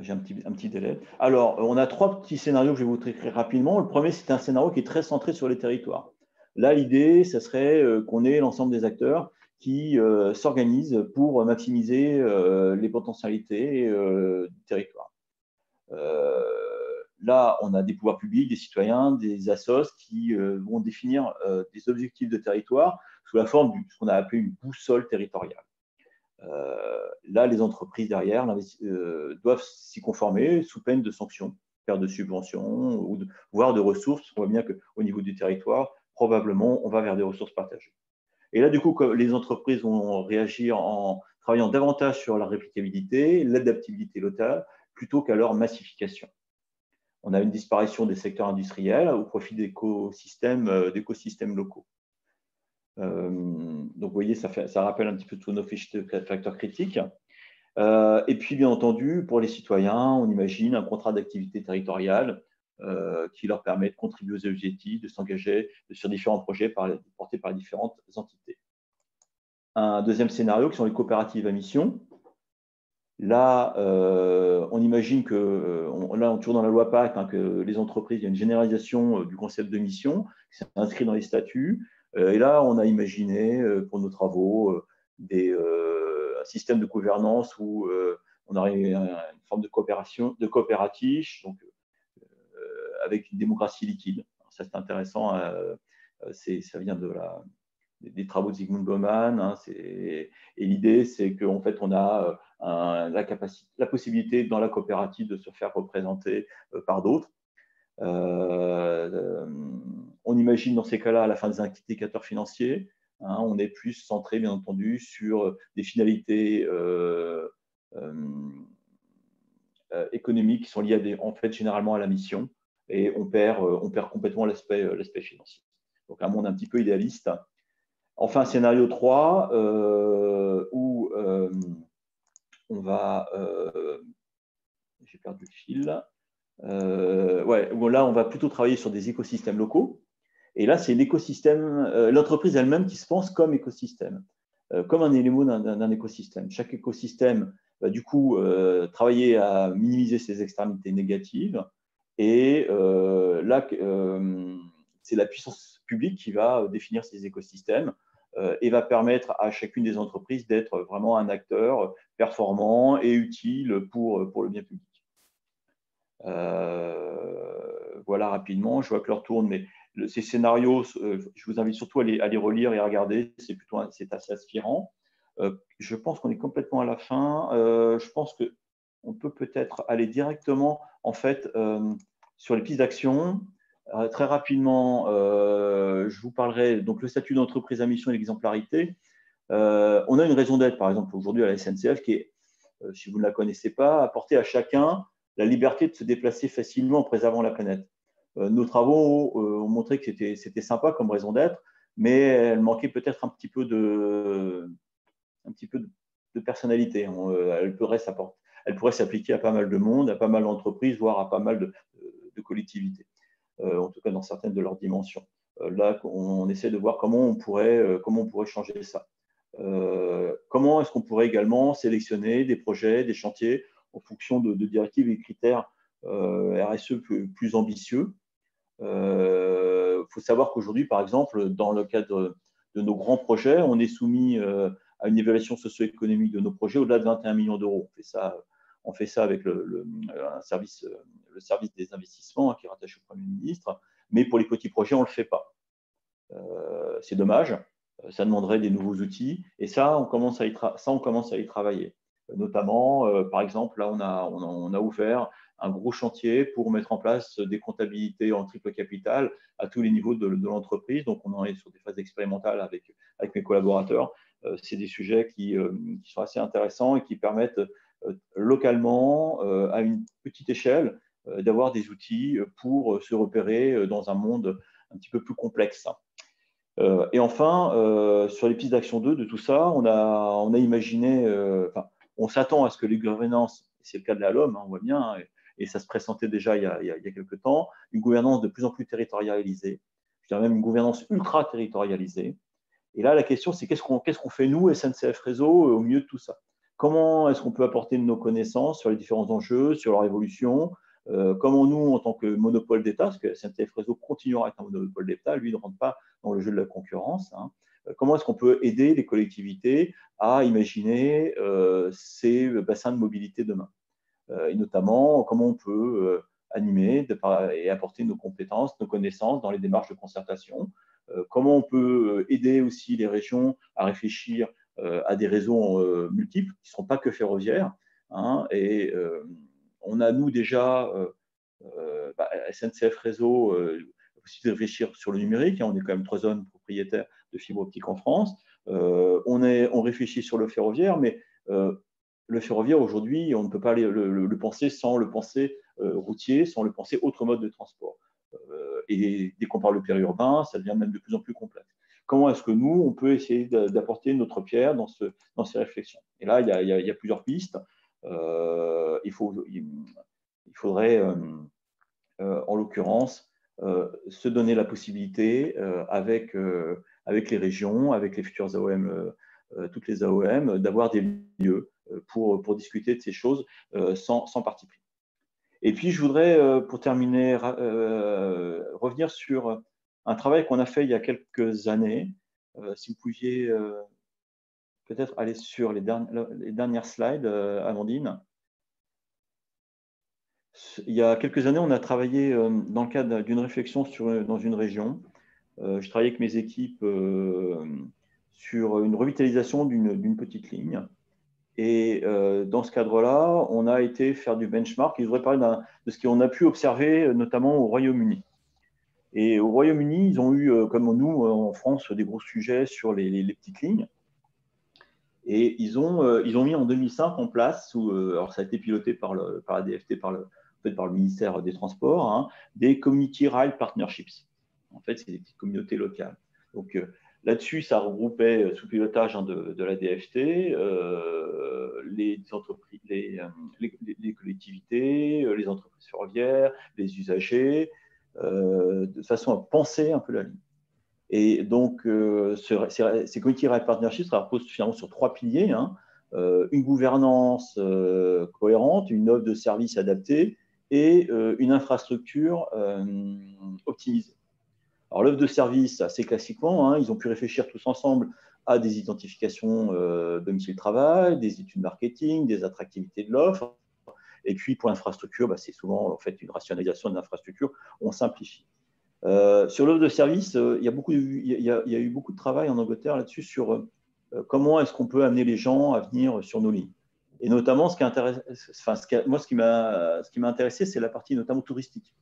J'ai un petit délai. Alors, on a 3 petits scénarios que je vais vous décrire rapidement. Le premier, c'est un scénario qui est très centré sur les territoires. Là, l'idée, ce serait qu'on ait l'ensemble des acteurs qui s'organisent pour maximiser les potentialités du territoire. Là, on a des pouvoirs publics, des citoyens, des assos qui vont définir des objectifs de territoire sous la forme de ce qu'on a appelé une boussole territoriale. Là, les entreprises derrière doivent s'y conformer sous peine de sanctions, perte de subventions, voire de ressources. On voit bien qu'au niveau du territoire, probablement, on va vers des ressources partagées. Et là, du coup, les entreprises vont réagir en travaillant davantage sur la réplicabilité, l'adaptabilité locale, plutôt qu'à leur massification. On a une disparition des secteurs industriels au profit d'écosystèmes locaux. Donc, vous voyez, ça rappelle un petit peu tous nos fiches de facteurs critiques. Et puis, bien entendu, pour les citoyens, on imagine un contrat d'activité territoriale qui leur permet de contribuer aux objectifs, de s'engager sur différents projets portés par les différentes entités. Un deuxième scénario qui sont les coopératives à mission. Là, on imagine que, là, on tourne dans la loi Pacte, hein, que les entreprises, il y a une généralisation du concept de mission, qui s'est inscrit dans les statuts. Et là, on a imaginé pour nos travaux un système de gouvernance où on aurait une forme de coopération, de coopératif, donc avec une démocratie liquide. Alors, ça, c'est intéressant. Ça vient des travaux de Zygmunt Bauman. Hein, et l'idée, c'est qu'en fait, on a la possibilité dans la coopérative de se faire représenter par d'autres. On imagine dans ces cas-là, à la fin des indicateurs financiers, hein, on est plus centré, bien entendu, sur des finalités économiques qui sont liées en fait, généralement à la mission, et on perd complètement l'aspect financier. Donc, un monde un petit peu idéaliste. Enfin, scénario 3, où on va… j'ai perdu le fil. Où là, on va plutôt travailler sur des écosystèmes locaux. Et là, c'est l'écosystème, l'entreprise elle-même qui se pense comme écosystème, comme un élément d'un écosystème. Chaque écosystème va du coup travailler à minimiser ses externalités négatives. Et là, c'est la puissance publique qui va définir ces écosystèmes et va permettre à chacune des entreprises d'être vraiment un acteur performant et utile pour le bien public. Voilà rapidement, je vois que l'heure tourne, mais ces scénarios, je vous invite surtout à les relire et à regarder, c'est assez aspirant. Je pense qu'on est complètement à la fin. Je pense qu'on peut peut-être aller directement en fait sur les pistes d'action. Très rapidement, je vous parlerai donc le statut d'entreprise à mission et l'exemplarité. On a une raison d'être, par exemple, aujourd'hui à la SNCF, qui est, si vous ne la connaissez pas, apporter à chacun la liberté de se déplacer facilement en préservant la planète. Nos travaux ont montré que c'était sympa comme raison d'être, mais elle manquait peut-être un petit peu de personnalité. Elle pourrait s'appliquer à pas mal de monde, à pas mal d'entreprises, voire à pas mal de collectivités, en tout cas dans certaines de leurs dimensions. Là, on essaie de voir comment on pourrait changer ça. Comment est-ce qu'on pourrait également sélectionner des projets, des chantiers en fonction de directives et critères RSE plus ambitieux. Faut savoir qu'aujourd'hui, par exemple, dans le cadre de nos grands projets, on est soumis à une évaluation socio-économique de nos projets au-delà de 21 millions d'euros. On fait ça avec le service des investissements qui est rattaché au Premier ministre, mais pour les petits projets, on ne le fait pas. C'est dommage. Ça demanderait des nouveaux outils. Et ça, on commence à y travailler. Notamment, par exemple, là, on a ouvert un gros chantier pour mettre en place des comptabilités en triple capital à tous les niveaux de l'entreprise. Donc, on en est sur des phases expérimentales avec mes collaborateurs. C'est des sujets qui sont assez intéressants et qui permettent localement, à une petite échelle, d'avoir des outils pour se repérer dans un monde un petit peu plus complexe. Et enfin, sur les pistes d'action 2 de tout ça, on a imaginé, on s'attend à ce que les gouvernances, c'est le cas de la LOM, on voit bien, et ça se présentait déjà il y a quelques temps, une gouvernance de plus en plus territorialisée, je dirais même une gouvernance ultra territorialisée. Et là, la question, c'est qu'est-ce qu'on fait, nous, SNCF Réseau, au milieu de tout ça? Comment est-ce qu'on peut apporter nos connaissances sur les différents enjeux, sur leur évolution? Comment nous, en tant que monopole d'État, parce que SNCF Réseau continuera à être un monopole d'État, lui, il ne rentre pas dans le jeu de la concurrence, comment est-ce qu'on peut aider les collectivités à imaginer ces bassins de mobilité demain? Et notamment, comment on peut animer et apporter nos compétences, nos connaissances dans les démarches de concertation. Comment on peut aider aussi les régions à réfléchir à des réseaux multiples, qui ne seront pas que ferroviaires. Et on a, nous, déjà, SNCF Réseau, aussi de réfléchir sur le numérique. On est quand même 3 zones propriétaires de fibre optique en France. On réfléchit sur le ferroviaire, mais le ferroviaire, aujourd'hui, on ne peut pas le penser sans le penser routier, sans le penser autre mode de transport. Et dès qu'on parle de périurbain, ça devient même de plus en plus complexe. Comment est-ce que nous, on peut essayer d'apporter notre pierre dans ces réflexions? Et là, il y a plusieurs pistes. Il faudrait, en l'occurrence, se donner la possibilité, avec les régions, avec les futures AOM, toutes les AOM, d'avoir des lieux pour discuter de ces choses sans parti pris. Et puis, je voudrais, pour terminer, revenir sur un travail qu'on a fait il y a quelques années. Si vous pouviez peut-être aller sur les dernières slides, Amandine. Il y a quelques années, on a travaillé dans le cadre d'une réflexion dans une région. Je travaillais avec mes équipes sur une revitalisation d'une petite ligne. Et dans ce cadre-là, on a été faire du benchmark. Et je voudrais parler de ce qu'on a pu observer, notamment au Royaume-Uni. Et au Royaume-Uni, ils ont eu, comme nous en France, des gros sujets sur les petites lignes. Et ils ont mis en 2005 en place, alors ça a été piloté par la DFT, par le ministère des Transports, des Community Rail Partnerships. En fait, c'est des petites communautés locales. Donc, là-dessus, ça regroupait sous pilotage de la DFT les entreprises, les collectivités, les entreprises ferroviaires, les usagers, de façon à penser un peu la ligne. Et donc, ces community rail partnerships reposent finalement sur 3 piliers, une gouvernance cohérente, une offre de services adaptée et une infrastructure optimisée. Alors, l'offre de service, assez classiquement, ils ont pu réfléchir tous ensemble à des identifications domicile-travail, des études marketing, des attractivités de l'offre. Et puis, pour l'infrastructure, c'est souvent en fait une rationalisation de l'infrastructure, on simplifie. Sur l'offre de service, il y a eu beaucoup de travail en Angleterre là-dessus sur comment est-ce qu'on peut amener les gens à venir sur nos lignes. Et notamment, ce qui m'a intéressé, c'est la partie notamment touristique.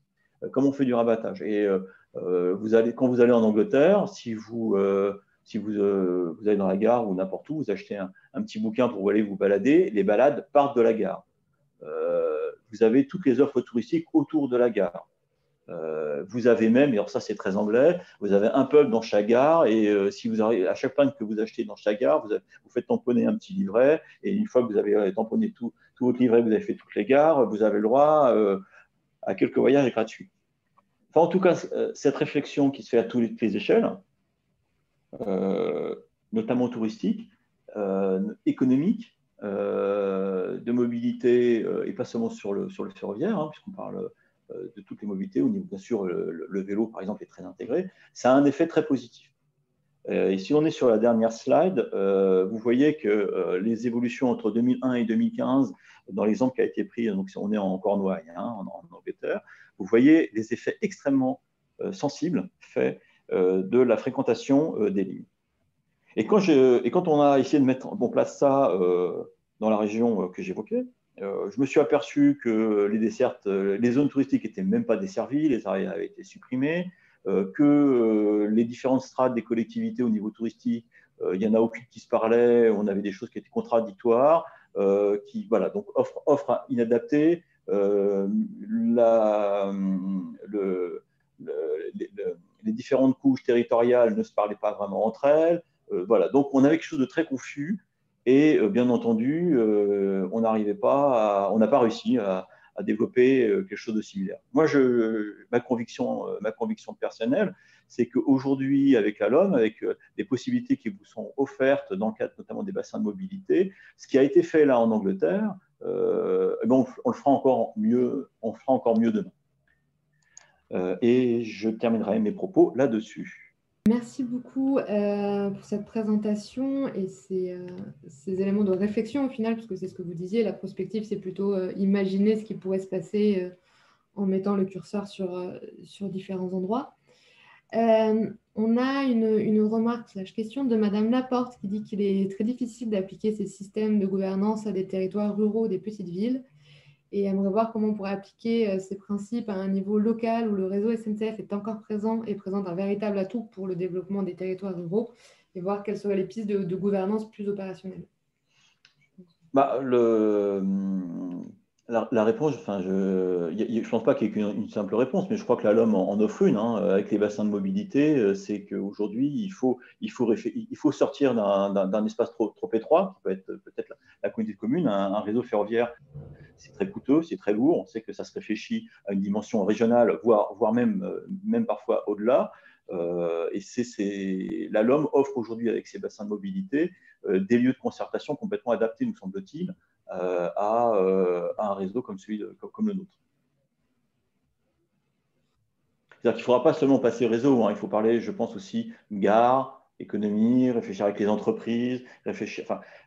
Comment on fait du rabattage. Et quand vous allez en Angleterre, si vous allez dans la gare ou n'importe où, vous achetez un petit bouquin pour aller vous balader, les balades partent de la gare. Vous avez toutes les offres touristiques autour de la gare. Vous avez même, et alors ça c'est très anglais, vous avez un pub dans chaque gare et si vous arrivez, à chaque fois que vous achetez dans chaque gare, vous faites tamponner un petit livret et une fois que vous avez tamponné tout votre livret, vous avez fait toutes les gares, vous avez le droit à quelques voyages gratuits. Enfin, en tout cas, cette réflexion qui se fait à toutes les échelles, notamment touristique, économique, de mobilité et pas seulement sur le ferroviaire, puisqu'on parle de toutes les mobilités, au niveau, bien sûr, le vélo, par exemple, est très intégré, ça a un effet très positif. Et si on est sur la dernière slide, vous voyez que les évolutions entre 2001 et 2015, dans l'exemple qui a été pris, donc on est en Cornouailles, en Angleterre, vous voyez les effets extrêmement sensibles faits de la fréquentation des lignes. Et quand on a essayé de mettre en place ça dans la région que j'évoquais, je me suis aperçu que les dessertes, les zones touristiques n'étaient même pas desservies, les arrêts avaient été supprimés, que les différentes strates des collectivités au niveau touristique, il n'y en a aucune qui se parlait, on avait des choses qui étaient contradictoires, voilà, donc offre inadaptée, les différentes couches territoriales ne se parlaient pas vraiment entre elles. Voilà, donc on avait quelque chose de très confus et bien entendu, on n'a pas réussi à développer quelque chose de similaire. Moi, ma conviction personnelle, c'est qu'aujourd'hui, avec la LOM, avec les possibilités qui vous sont offertes dans le cadre notamment des bassins de mobilité, ce qui a été fait là en Angleterre, on le fera encore mieux, demain. Et je terminerai mes propos là-dessus. Merci beaucoup pour cette présentation et ces éléments de réflexion au final, parce que c'est ce que vous disiez, la prospective, c'est plutôt imaginer ce qui pourrait se passer en mettant le curseur sur différents endroits. On a une remarque / question de Madame Laporte qui dit qu'il est très difficile d'appliquer ces systèmes de gouvernance à des territoires ruraux, des petites villes, et aimerait voir comment on pourrait appliquer ces principes à un niveau local où le réseau SNCF est encore présent et présente un véritable atout pour le développement des territoires ruraux, et voir quelles seraient les pistes de gouvernance plus opérationnelles. La réponse, je ne pense pas qu'il y ait une simple réponse, mais je crois que la LOM en offre une, avec les bassins de mobilité. C'est qu'aujourd'hui, il faut sortir d'un espace trop étroit, qui peut être peut-être la communauté de communes, un réseau ferroviaire. C'est très coûteux, c'est très lourd. On sait que ça se réfléchit à une dimension régionale, voire même parfois au-delà. Et la LOM offre aujourd'hui, avec ses bassins de mobilité, des lieux de concertation complètement adaptés, nous semble-t-il, à un réseau comme le nôtre. C'est-à-dire qu'il ne faudra pas seulement passer réseau, il faut parler, je pense aussi, gare, économie, réfléchir avec les entreprises,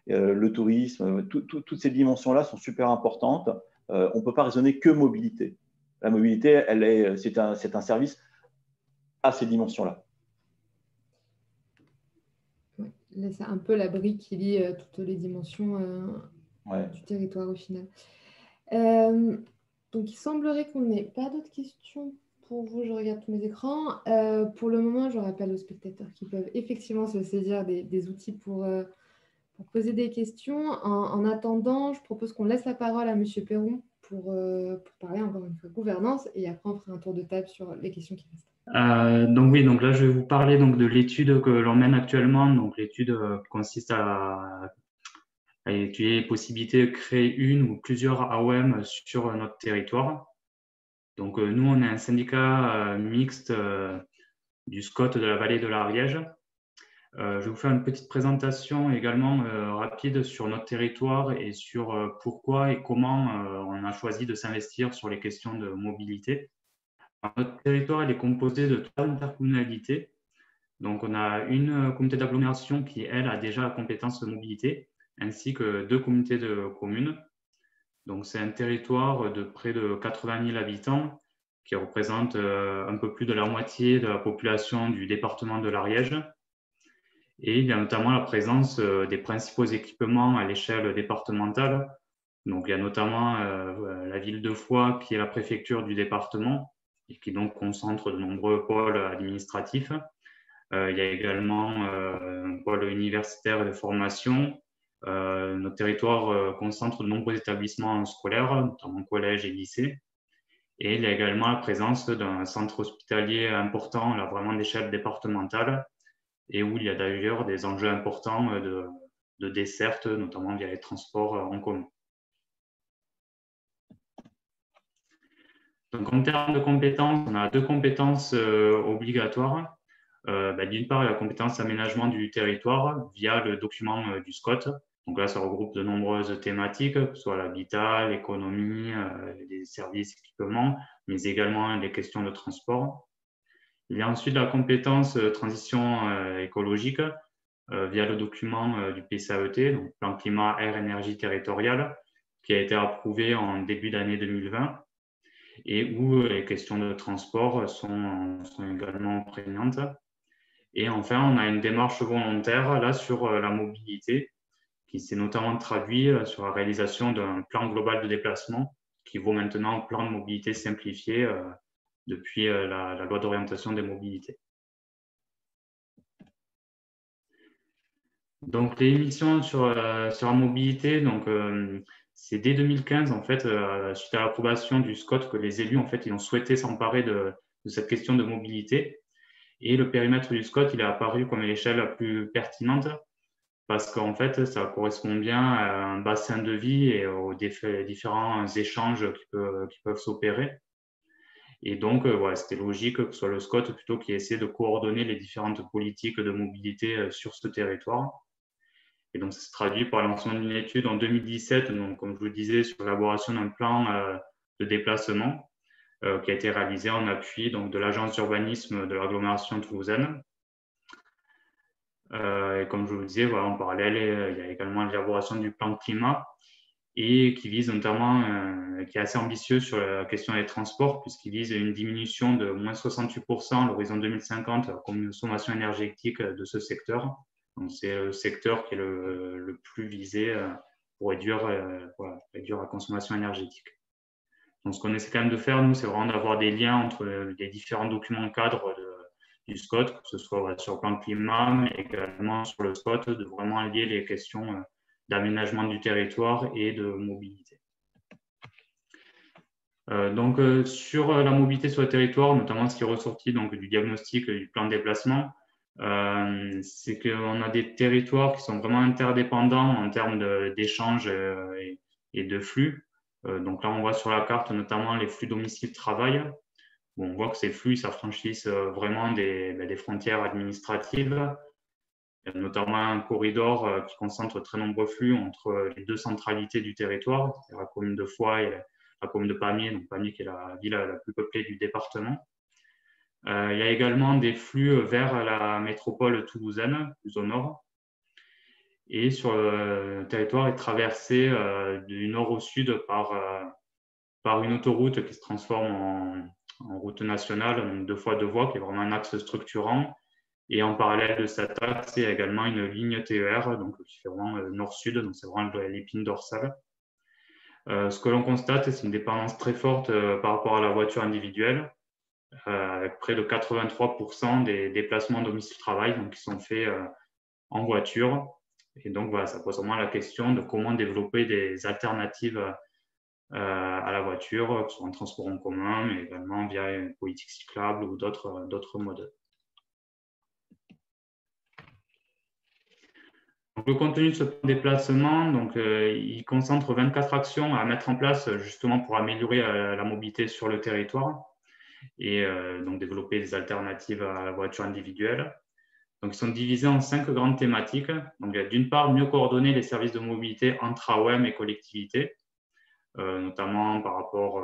le tourisme, toutes ces dimensions-là sont super importantes. On ne peut pas raisonner que mobilité. La mobilité, c'est un service à ces dimensions-là. Là, c'est un peu la brique qui lie toutes les dimensions du territoire au final. Donc, il semblerait qu'on n'ait pas d'autres questions pour vous. Je regarde tous mes écrans. Pour le moment, je rappelle aux spectateurs qui peuvent effectivement se saisir des outils pour poser des questions. En attendant, je propose qu'on laisse la parole à M. Perron pour parler encore une fois gouvernance, et après on fera un tour de table sur les questions qui restent. Donc là, je vais vous parler de l'étude que l'on mène actuellement. Donc l'étude consiste à étudier les possibilités de créer une ou plusieurs AOM sur notre territoire. Donc nous, on est un syndicat mixte du SCOT de la vallée de l'Ariège. Je vais vous faire une petite présentation également rapide sur notre territoire et sur pourquoi et comment on a choisi de s'investir sur les questions de mobilité. Alors, notre territoire il est composé de 3 intercommunalités. Donc, on a une communauté d'agglomération qui, elle, a déjà la compétence de mobilité, ainsi que 2 communautés de communes. Donc, c'est un territoire de près de 80 000 habitants qui représente un peu plus de la moitié de la population du département de l'Ariège. Et il y a notamment la présence des principaux équipements à l'échelle départementale. Donc, il y a notamment la ville de Foix, qui est la préfecture du département et qui donc concentre de nombreux pôles administratifs. Il y a également un pôle universitaire de formation. Notre territoire concentre de nombreux établissements scolaires, notamment collèges et lycées. Et il y a également la présence d'un centre hospitalier important, là, vraiment d'échelle départementale, et où il y a d'ailleurs des enjeux importants de desserte, notamment via les transports en commun. Donc, en termes de compétences, on a 2 compétences obligatoires. D'une part, la compétence aménagement du territoire via le document du SCOT. Donc là, ça regroupe de nombreuses thématiques, que ce soit l'habitat, l'économie, les services, équipements, mais également les questions de transport. Il y a ensuite la compétence transition écologique via le document du PCAET, donc plan climat, air, énergie territoriale, qui a été approuvé en début d'année 2020 et où les questions de transport sont également prégnantes. Et enfin, on a une démarche volontaire là sur la mobilité qui s'est notamment traduit sur la réalisation d'un plan global de déplacement qui vaut maintenant plan de mobilité simplifié depuis la loi d'orientation des mobilités. Donc, les missions sur la mobilité, c'est dès 2015, en fait, suite à l'approbation du SCOT, que les élus, en fait, ils ont souhaité s'emparer de cette question de mobilité. Et le périmètre du SCOT, il est apparu comme l'échelle la plus pertinente parce qu'en fait, ça correspond bien à un bassin de vie et aux différents échanges qui peuvent s'opérer. Et donc, ouais, c'était logique que ce soit le SCOT plutôt qui essaie de coordonner les différentes politiques de mobilité sur ce territoire. Et donc, ça se traduit par le lancement d'une étude en 2017, donc, comme je vous le disais, sur l'élaboration d'un plan de déplacement qui a été réalisé en appui donc, de l'agence d'urbanisme de l'agglomération toulousaine. Et comme je vous le disais, voilà, en parallèle, il y a également l'élaboration du plan climat et qui vise notamment, qui est assez ambitieux sur la question des transports, puisqu'il vise une diminution de moins 68% à l'horizon 2050 de la consommation énergétique de ce secteur. C'est le secteur qui est le plus visé pour réduire la consommation énergétique. Donc, ce qu'on essaie quand même de faire, nous, c'est vraiment d'avoir des liens entre les différents documents cadres du SCOT, que ce soit sur le plan climat, mais également sur le SCOT, de vraiment lier les questions d'aménagement du territoire et de mobilité. Sur la mobilité sur le territoire, notamment ce qui est ressorti donc, du diagnostic du plan de déplacement, c'est qu'on a des territoires qui sont vraiment interdépendants en termes d'échanges et de flux. Donc là, on voit sur la carte notamment les flux domicile-travail. Bon, on voit que ces flux s'affranchissent vraiment des frontières administratives. Il y a notamment un corridor qui concentre très nombreux flux entre les deux centralités du territoire, c'est-à-dire la commune de Foix et la commune de Pamiers, donc Pamiers qui est la ville la plus peuplée du département. Il y a également des flux vers la métropole toulousaine, plus au nord. Et sur le territoire est traversé du nord au sud par une autoroute qui se transforme en route nationale, donc 2 fois 2 voies, qui est vraiment un axe structurant. Et en parallèle de cet axe, il y a également une ligne TER, donc qui fait vraiment nord-sud, donc c'est vraiment l'épine dorsale. Ce que l'on constate, c'est une dépendance très forte par rapport à la voiture individuelle, avec près de 83% des déplacements domicile-travail qui sont faits en voiture. Et donc, voilà, ça pose vraiment la question de comment développer des alternatives à la voiture, que ce soit en transport en commun, mais également via une politique cyclable ou d'autres modes. Donc, le contenu de ce plan de déplacement, il concentre 24 actions à mettre en place justement pour améliorer la mobilité sur le territoire et donc développer des alternatives à la voiture individuelle. Donc, ils sont divisés en 5 grandes thématiques. Donc, d'une part, mieux coordonner les services de mobilité entre AOM et collectivités, notamment par rapport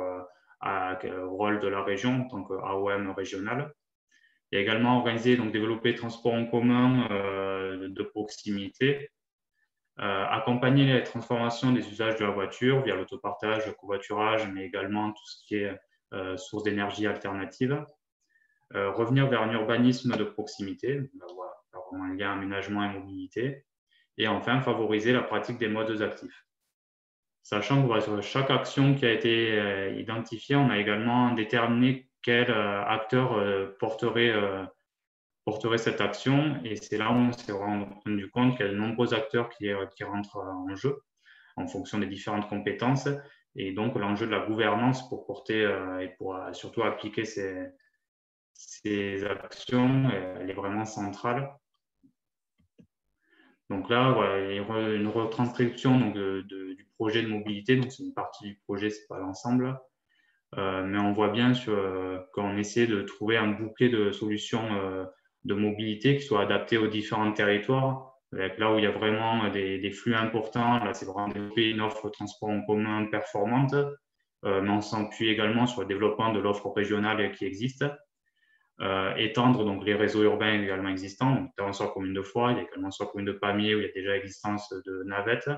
au rôle de la région en tant qu'AOM régionale. Il y a également organisé, donc développer le transport en commun de proximité, accompagner les transformations des usages de la voiture via l'autopartage, le covoiturage, mais également tout ce qui est source d'énergie alternative. Revenir vers un urbanisme de proximité, avoir un lien aménagement et mobilité. Et enfin, favoriser la pratique des modes actifs. Sachant que sur chaque action qui a été identifiée, on a également déterminé quel acteur porterait cette action. Et c'est là où on s'est rendu compte qu'il y a de nombreux acteurs qui rentrent en jeu en fonction des différentes compétences. Et donc, l'enjeu de la gouvernance pour porter et pour surtout appliquer ces actions, elle est vraiment centrale. Donc là, voilà, il y a une retranscription du projet de mobilité. Donc, c'est une partie du projet, ce n'est pas l'ensemble. Mais on voit bien qu'on essaie de trouver un bouquet de solutions de mobilité qui soient adaptées aux différents territoires. Avec là où il y a vraiment des flux importants, là, c'est vraiment développer une offre de transport en commun performante. Mais on s'appuie également sur le développement de l'offre régionale qui existe. Étendre donc les réseaux urbains également existants, notamment sur la commune de Foix, il y a également sur la commune de Pamiers où il y a déjà l'existence de navettes.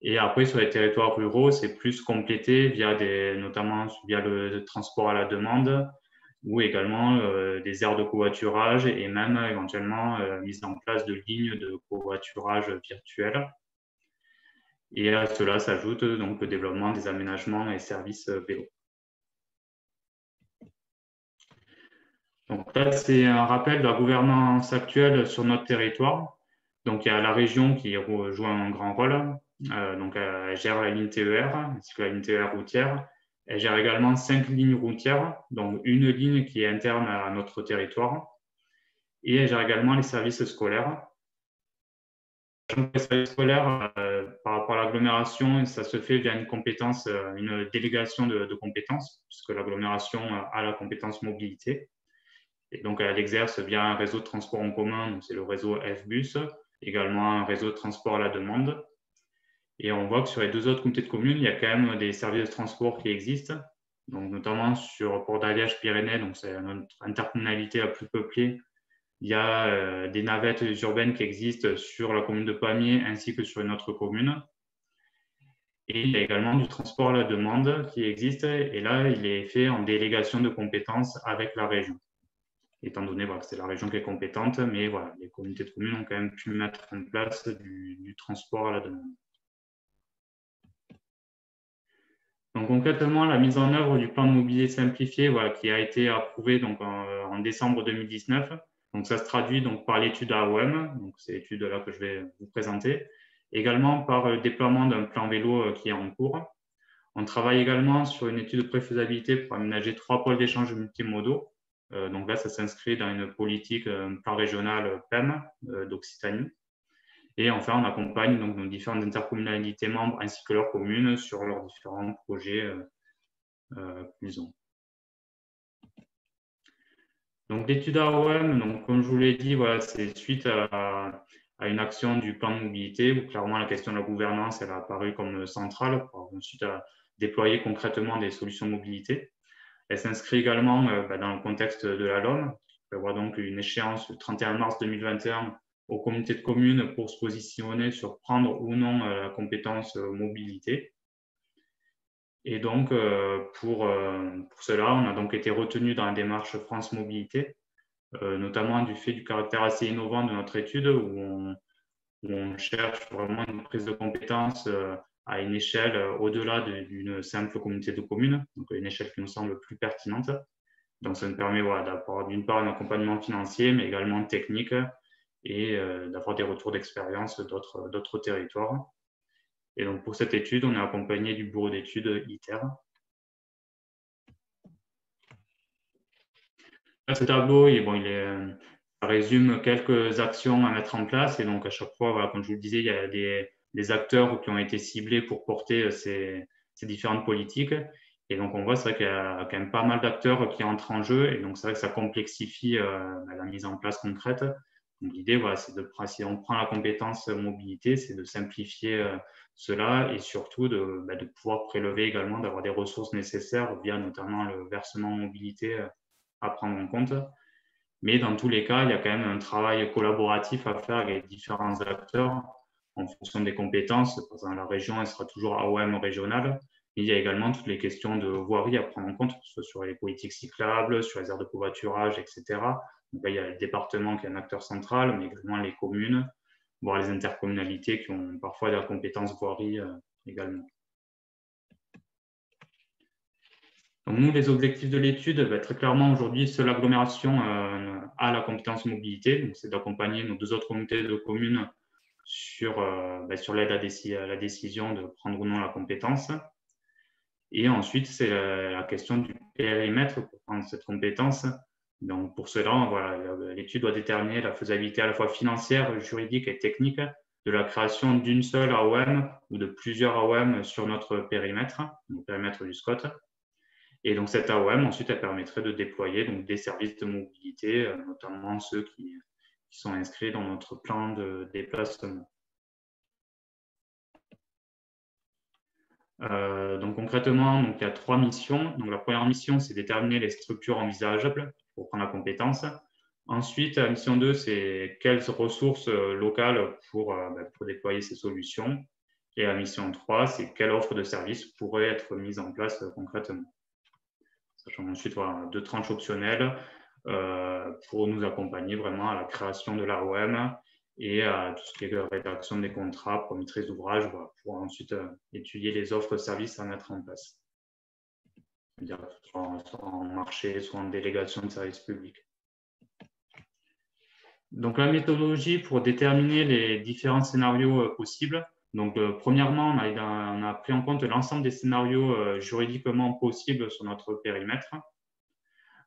Et après, sur les territoires ruraux, c'est plus complété notamment via le transport à la demande, ou également des aires de covoiturage et même éventuellement mise en place de lignes de covoiturage virtuelles. Et à cela s'ajoute donc le développement des aménagements et services vélo. Donc là, c'est un rappel de la gouvernance actuelle sur notre territoire. Donc il y a la région qui joue un grand rôle. Donc elle gère la ligne TER, ainsi que la ligne TER routière. Elle gère également 5 lignes routières, donc une ligne qui est interne à notre territoire. Et elle gère également les services scolaires. Les services scolaires, par rapport à l'agglomération, ça se fait via une compétence, une délégation de compétences, puisque l'agglomération a la compétence mobilité. Et donc, elle exerce via un réseau de transport en commun, c'est le réseau FBus, également un réseau de transport à la demande. Et on voit que sur les 2 autres comités de communes, il y a quand même des services de transport qui existent, donc notamment sur Port d'Aliège-Pyrénées, donc c'est notre intercommunalité la plus peuplée. Il y a des navettes urbaines qui existent sur la commune de Pamiers ainsi que sur une autre commune. Et il y a également du transport à la demande qui existe, et là, il est fait en délégation de compétences avec la région. Étant donné que c'est la région qui est compétente, mais voilà, les communautés de communes ont quand même pu mettre en place du transport à la demande. Donc concrètement, la mise en œuvre du plan de mobilité simplifié qui a été approuvé donc, en décembre 2019. Donc ça se traduit donc, par l'étude AOM, donc c'est l'étude-là que je vais vous présenter, également par le déploiement d'un plan vélo qui est en cours. On travaille également sur une étude de préfaisabilité pour aménager 3 pôles d'échange multimodaux. Donc là, ça s'inscrit dans une politique, un plan régional PEM d'Occitanie. Et enfin, on accompagne donc nos différentes intercommunalités membres ainsi que leurs communes sur leurs différents projets qu'ils ont. Donc l'étude AOM, donc, comme je vous l'ai dit, c'est suite à une action du plan de mobilité où clairement la question de la gouvernance elle a apparu comme centrale pour ensuite déployer concrètement des solutions de mobilité. Elle s'inscrit également dans le contexte de la LOM, qui prévoit donc une échéance le 31 mars 2021 aux communautés de communes pour se positionner sur prendre ou non la compétence mobilité. Et donc, pour cela, on a donc été retenu dans la démarche France Mobilité, notamment du fait du caractère assez innovant de notre étude où on cherche vraiment une prise de compétence à une échelle au-delà d'une simple communauté de communes, donc une échelle qui nous semble plus pertinente. Donc, ça nous permet d'avoir d'une part un accompagnement financier, mais également technique et d'avoir des retours d'expérience d'autres territoires. Et donc, pour cette étude, on est accompagné du bureau d'études ITER. Là, ce tableau, ça résume quelques actions à mettre en place. Et donc, à chaque fois, comme je vous le disais, il y a des acteurs qui ont été ciblés pour porter ces différentes politiques. Et donc, on voit, c'est vrai qu'il y a quand même pas mal d'acteurs qui entrent en jeu. Et donc, c'est vrai que ça complexifie la mise en place concrète. Donc, l'idée, c'est si on prend la compétence mobilité, c'est de simplifier cela et surtout de pouvoir prélever également, d'avoir des ressources nécessaires via notamment le versement mobilité à prendre en compte. Mais dans tous les cas, il y a quand même un travail collaboratif à faire avec les différents acteurs en fonction des compétences. Par exemple, la région, elle sera toujours AOM régionale. Mais il y a également toutes les questions de voirie à prendre en compte, que ce soit sur les politiques cyclables, sur les aires de covoiturage, etc. Donc là, il y a le département qui est un acteur central, mais également les communes, voire les intercommunalités qui ont parfois des compétences voirie également. Donc nous, les objectifs de l'étude, très clairement aujourd'hui, seule agglomération a la compétence mobilité. C'est d'accompagner nos 2 autres communautés de communes sur l'aide à la décision de prendre ou non la compétence. Et ensuite, c'est la question du périmètre pour prendre cette compétence. Donc pour cela, l'étude doit déterminer la faisabilité à la fois financière, juridique et technique de la création d'une seule AOM ou de plusieurs AOM sur notre périmètre, le périmètre du SCOT. Et donc, cette AOM, ensuite, elle permettrait de déployer donc, des services de mobilité, notamment ceux qui sont inscrits dans notre plan de déplacement. Donc, concrètement, il y a 3 missions. Donc, la première mission, c'est déterminer les structures envisageables pour prendre la compétence. Ensuite, la mission 2, c'est quelles ressources locales pour déployer ces solutions. Et la mission 3, c'est quelle offre de services pourrait être mise en place concrètement. sachant ensuite voilà, 2 tranches optionnelles pour nous accompagner vraiment à la création de l'AOM et à tout ce qui est rédaction des contrats pour maîtrise d'ouvrage, voilà, pour ensuite étudier les offres de services à mettre en place. Soit en marché, soit en délégation de services publics. Donc, la méthodologie pour déterminer les différents scénarios possibles. Donc, premièrement, on a pris en compte l'ensemble des scénarios juridiquement possibles sur notre périmètre.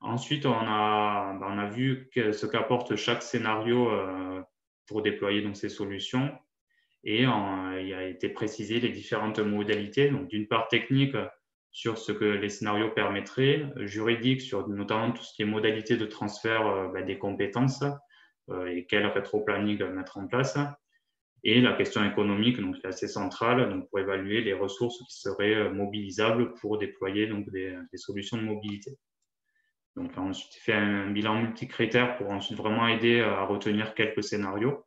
Ensuite, on a vu ce qu'apporte chaque scénario pour déployer donc, ces solutions. Et il a été précisé les différentes modalités. Donc, d'une part technique sur ce que les scénarios permettraient, juridique sur notamment tout ce qui est modalités de transfert des compétences et quel rétro-planning mettre en place. Et la question économique, donc c'est assez centrale, donc pour évaluer les ressources qui seraient mobilisables pour déployer donc des solutions de mobilité. Donc on a ensuite fait un bilan multicritère pour ensuite vraiment aider à retenir quelques scénarios.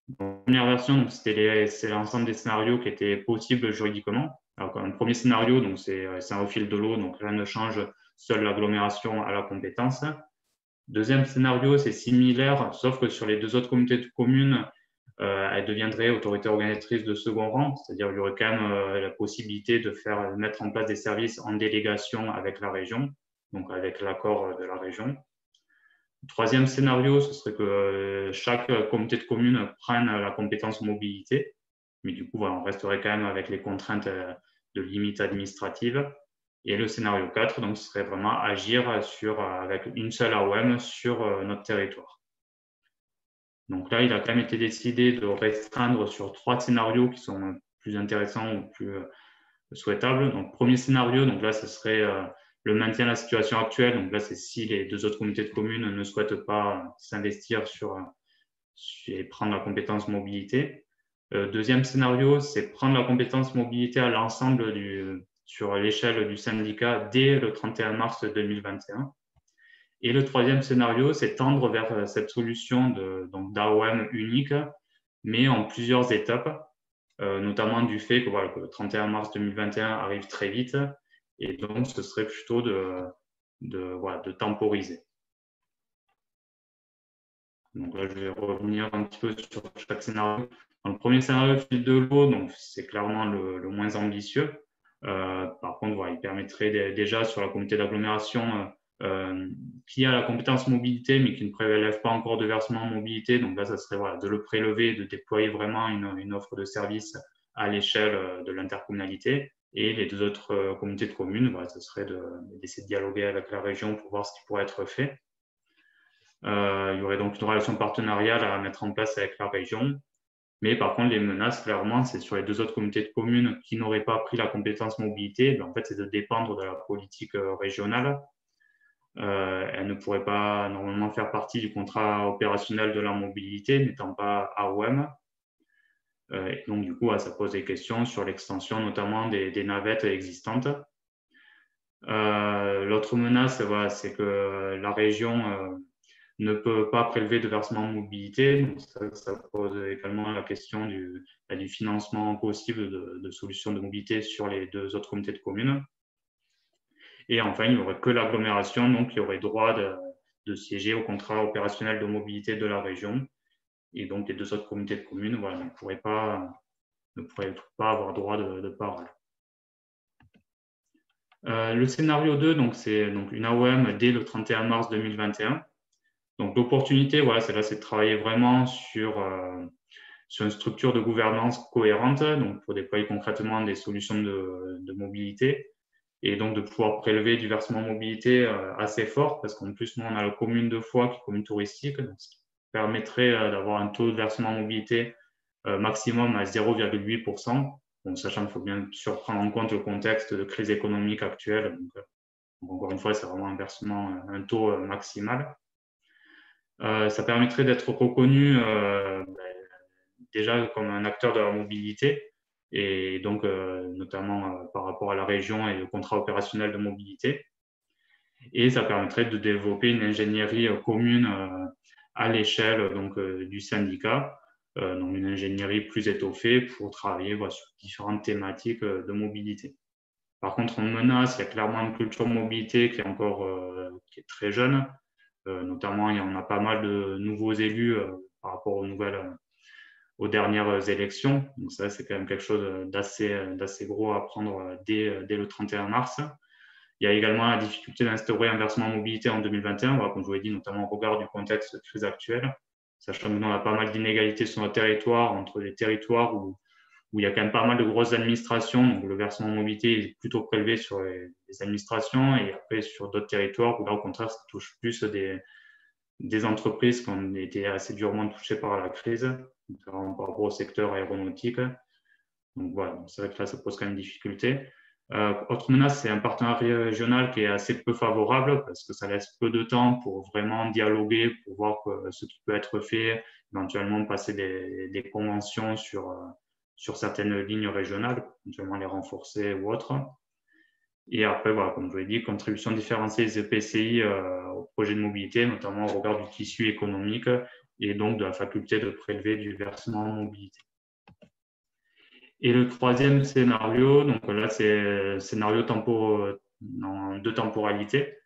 Donc, la première version, c'est l'ensemble des scénarios qui étaient possibles juridiquement. Alors, un premier scénario, donc c'est un fil de l'eau, donc rien ne change, seule l'agglomération à la compétence. Deuxième scénario, c'est similaire, sauf que sur les 2 autres communautés de communes, elles deviendraient autorités organisatrices de second rang, c'est-à-dire il y aurait quand même la possibilité de mettre en place des services en délégation avec la région, donc avec l'accord de la région. Troisième scénario, ce serait que chaque communauté de communes prenne la compétence mobilité, mais du coup, voilà, on resterait quand même avec les contraintes de limites administratives. Et le scénario 4, donc, ce serait vraiment agir avec une seule AOM sur notre territoire. Donc là, il a quand même été décidé de restreindre sur 3 scénarios qui sont plus intéressants ou plus souhaitables. Donc, premier scénario, donc là, ce serait le maintien de la situation actuelle. Donc là, c'est si les 2 autres communautés de communes ne souhaitent pas s'investir et prendre la compétence mobilité. Deuxième scénario, c'est prendre la compétence mobilité à l'ensemble sur l'échelle du syndicat dès le 31 mars 2021. Et le troisième scénario, c'est tendre vers cette solution d'AOM unique, mais en plusieurs étapes, notamment du fait que, voilà, que le 31 mars 2021 arrive très vite, et donc ce serait plutôt de temporiser. Donc là, je vais revenir un petit peu sur chaque scénario. Dans le premier scénario, fil de l'eau, donc c'est clairement le moins ambitieux. Par contre, voilà, il permettrait déjà sur la communauté d'agglomération qui a la compétence mobilité, mais qui ne prélève pas encore de versement mobilité. Donc là, ça serait voilà, de le prélever, de déployer vraiment une offre de service à l'échelle de l'intercommunalité. Et les 2 autres communautés de communes, voilà, ça serait d'essayer de dialoguer avec la région pour voir ce qui pourrait être fait. Il y aurait donc une relation partenariale à mettre en place avec la région. Mais par contre, les menaces, clairement, c'est sur les 2 autres communautés de communes qui n'auraient pas pris la compétence mobilité. En fait, c'est de dépendre de la politique régionale. Elles ne pourraient pas normalement faire partie du contrat opérationnel de la mobilité, n'étant pas AOM. Et donc, du coup, ça pose des questions sur l'extension notamment des navettes existantes. L'autre menace, voilà, c'est que la région ne peut pas prélever de versement de mobilité. Donc ça pose également la question du financement possible de solutions de mobilité sur les 2 autres communautés de communes. Et enfin, il n'y aurait que l'agglomération, donc il y aurait droit de siéger au contrat opérationnel de mobilité de la région. Et donc les 2 autres communautés de communes voilà, ne pourraient pas avoir droit de parole. Le scénario 2, c'est une AOM dès le 31 mars 2021. Donc l'opportunité, voilà, c'est de travailler vraiment sur une structure de gouvernance cohérente, donc pour déployer concrètement des solutions de mobilité, et donc de pouvoir prélever du versement mobilité assez fort, parce qu'en plus, nous, on a la commune de Foix, qui est commune touristique, donc ce qui permettrait d'avoir un taux de versement mobilité maximum à 0,8%, donc sachant qu'il faut bien sûr prendre en compte le contexte de crise économique actuelle. Donc encore une fois, c'est vraiment un taux maximal. Ça permettrait d'être reconnu déjà comme un acteur de la mobilité, et donc notamment par rapport à la région et le contrat opérationnel de mobilité. Et ça permettrait de développer une ingénierie commune à l'échelle du syndicat, donc une ingénierie plus étoffée pour travailler sur différentes thématiques de mobilité. Par contre, en menace, il y a clairement une culture mobilité qui est encore qui est très jeune. Notamment, on a pas mal de nouveaux élus par rapport aux dernières élections. Donc ça, c'est quand même quelque chose d'assez gros à prendre dès le 31 mars. Il y a également la difficulté d'instaurer un versement mobilité en 2021, comme je vous l'ai dit, notamment au regard du contexte de crise actuelle, sachant que nous, on a pas mal d'inégalités sur notre territoire, entre les territoires où il y a quand même pas mal de grosses administrations. Donc, le versement mobilité est plutôt prélevé sur les administrations et après sur d'autres territoires où là, au contraire, ça touche plus des entreprises qui ont été assez durement touchées par la crise, notamment par rapport au secteur aéronautique. Donc voilà, c'est vrai que là, ça pose quand même une difficulté. Autre menace, c'est un partenariat régional qui est assez peu favorable parce que ça laisse peu de temps pour vraiment dialoguer, pour voir ce qui peut être fait, éventuellement passer des conventions sur certaines lignes régionales, éventuellement les renforcer ou autres. Et après, voilà, comme je l'ai dit, contribution différenciée des EPCI au projet de mobilité, notamment au regard du tissu économique et donc de la faculté de prélever du versement mobilité. Et le troisième scénario, donc là, c'est scénario en deux temporalités.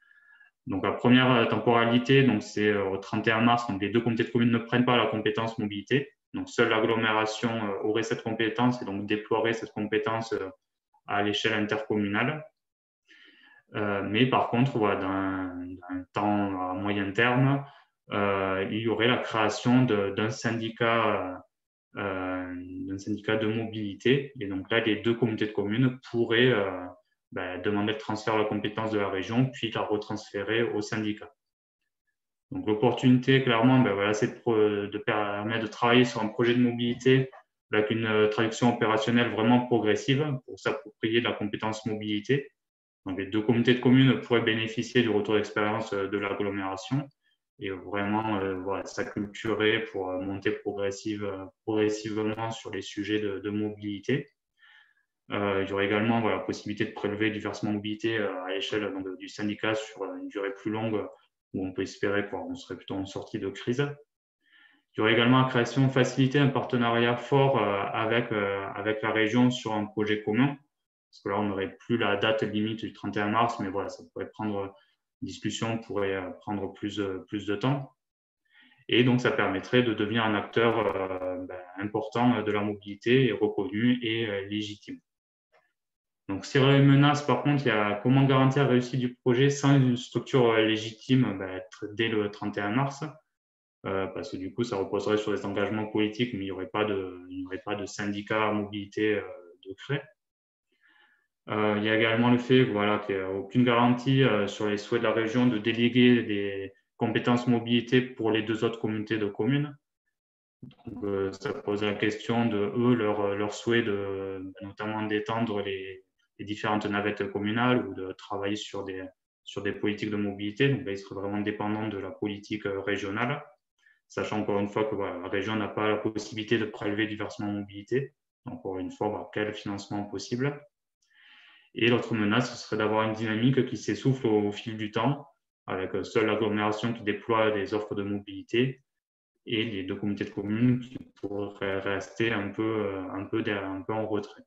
Donc la première temporalité, donc c'est au 31 mars, donc les deux comités de communes ne prennent pas la compétence mobilité. Donc seule l'agglomération aurait cette compétence et donc déploierait cette compétence à l'échelle intercommunale. Mais par contre, voilà, dans un temps à moyen terme, il y aurait la création d'un syndicat de mobilité. Et donc là, les deux comités de communes pourraient demander le transfert de la compétence de la région, puis la retransférer au syndicat. Donc l'opportunité, clairement, voilà, c'est de permettre de travailler sur un projet de mobilité avec une traduction opérationnelle vraiment progressive pour s'approprier de la compétence mobilité. Donc les deux comités de communes pourraient bénéficier du retour d'expérience de l'agglomération et vraiment voilà, s'acculturer pour monter progressivement sur les sujets de mobilité. Il y aurait également la possibilité de prélever du versement mobilité à l'échelle du syndicat sur une durée plus longue où on peut espérer qu'on serait plutôt en sortie de crise. Il y aurait également la création, faciliter un partenariat fort avec la région sur un projet commun. Parce que là, on n'aurait plus la date limite du 31 mars, mais voilà, ça pourrait prendre, discussion pourrait prendre plus de temps. Et donc, ça permettrait de devenir un acteur important de la mobilité, et reconnu et légitime. Donc, s'il y aurait une menace, par contre, il y a comment garantir la réussite du projet sans une structure légitime dès le 31 mars, parce que du coup, ça reposerait sur des engagements politiques, mais il n'y aurait pas de syndicat à mobilité de créer. Il y a également le fait voilà, qu'il n'y a aucune garantie sur les souhaits de la région de déléguer des compétences mobilité pour les deux autres communautés de communes. Donc, ça pose la question de eux, leur souhait notamment d'étendre les différentes navettes communales ou de travailler sur des politiques de mobilité. Donc là, ils seraient vraiment dépendants de la politique régionale, sachant encore une fois que voilà, la région n'a pas la possibilité de prélever du versement mobilité. Donc, encore une fois, quel financement possible? Et l'autre menace, ce serait d'avoir une dynamique qui s'essouffle au fil du temps, avec seule l'agglomération qui déploie des offres de mobilité et les deux comités de communes qui pourraient rester un peu en retrait.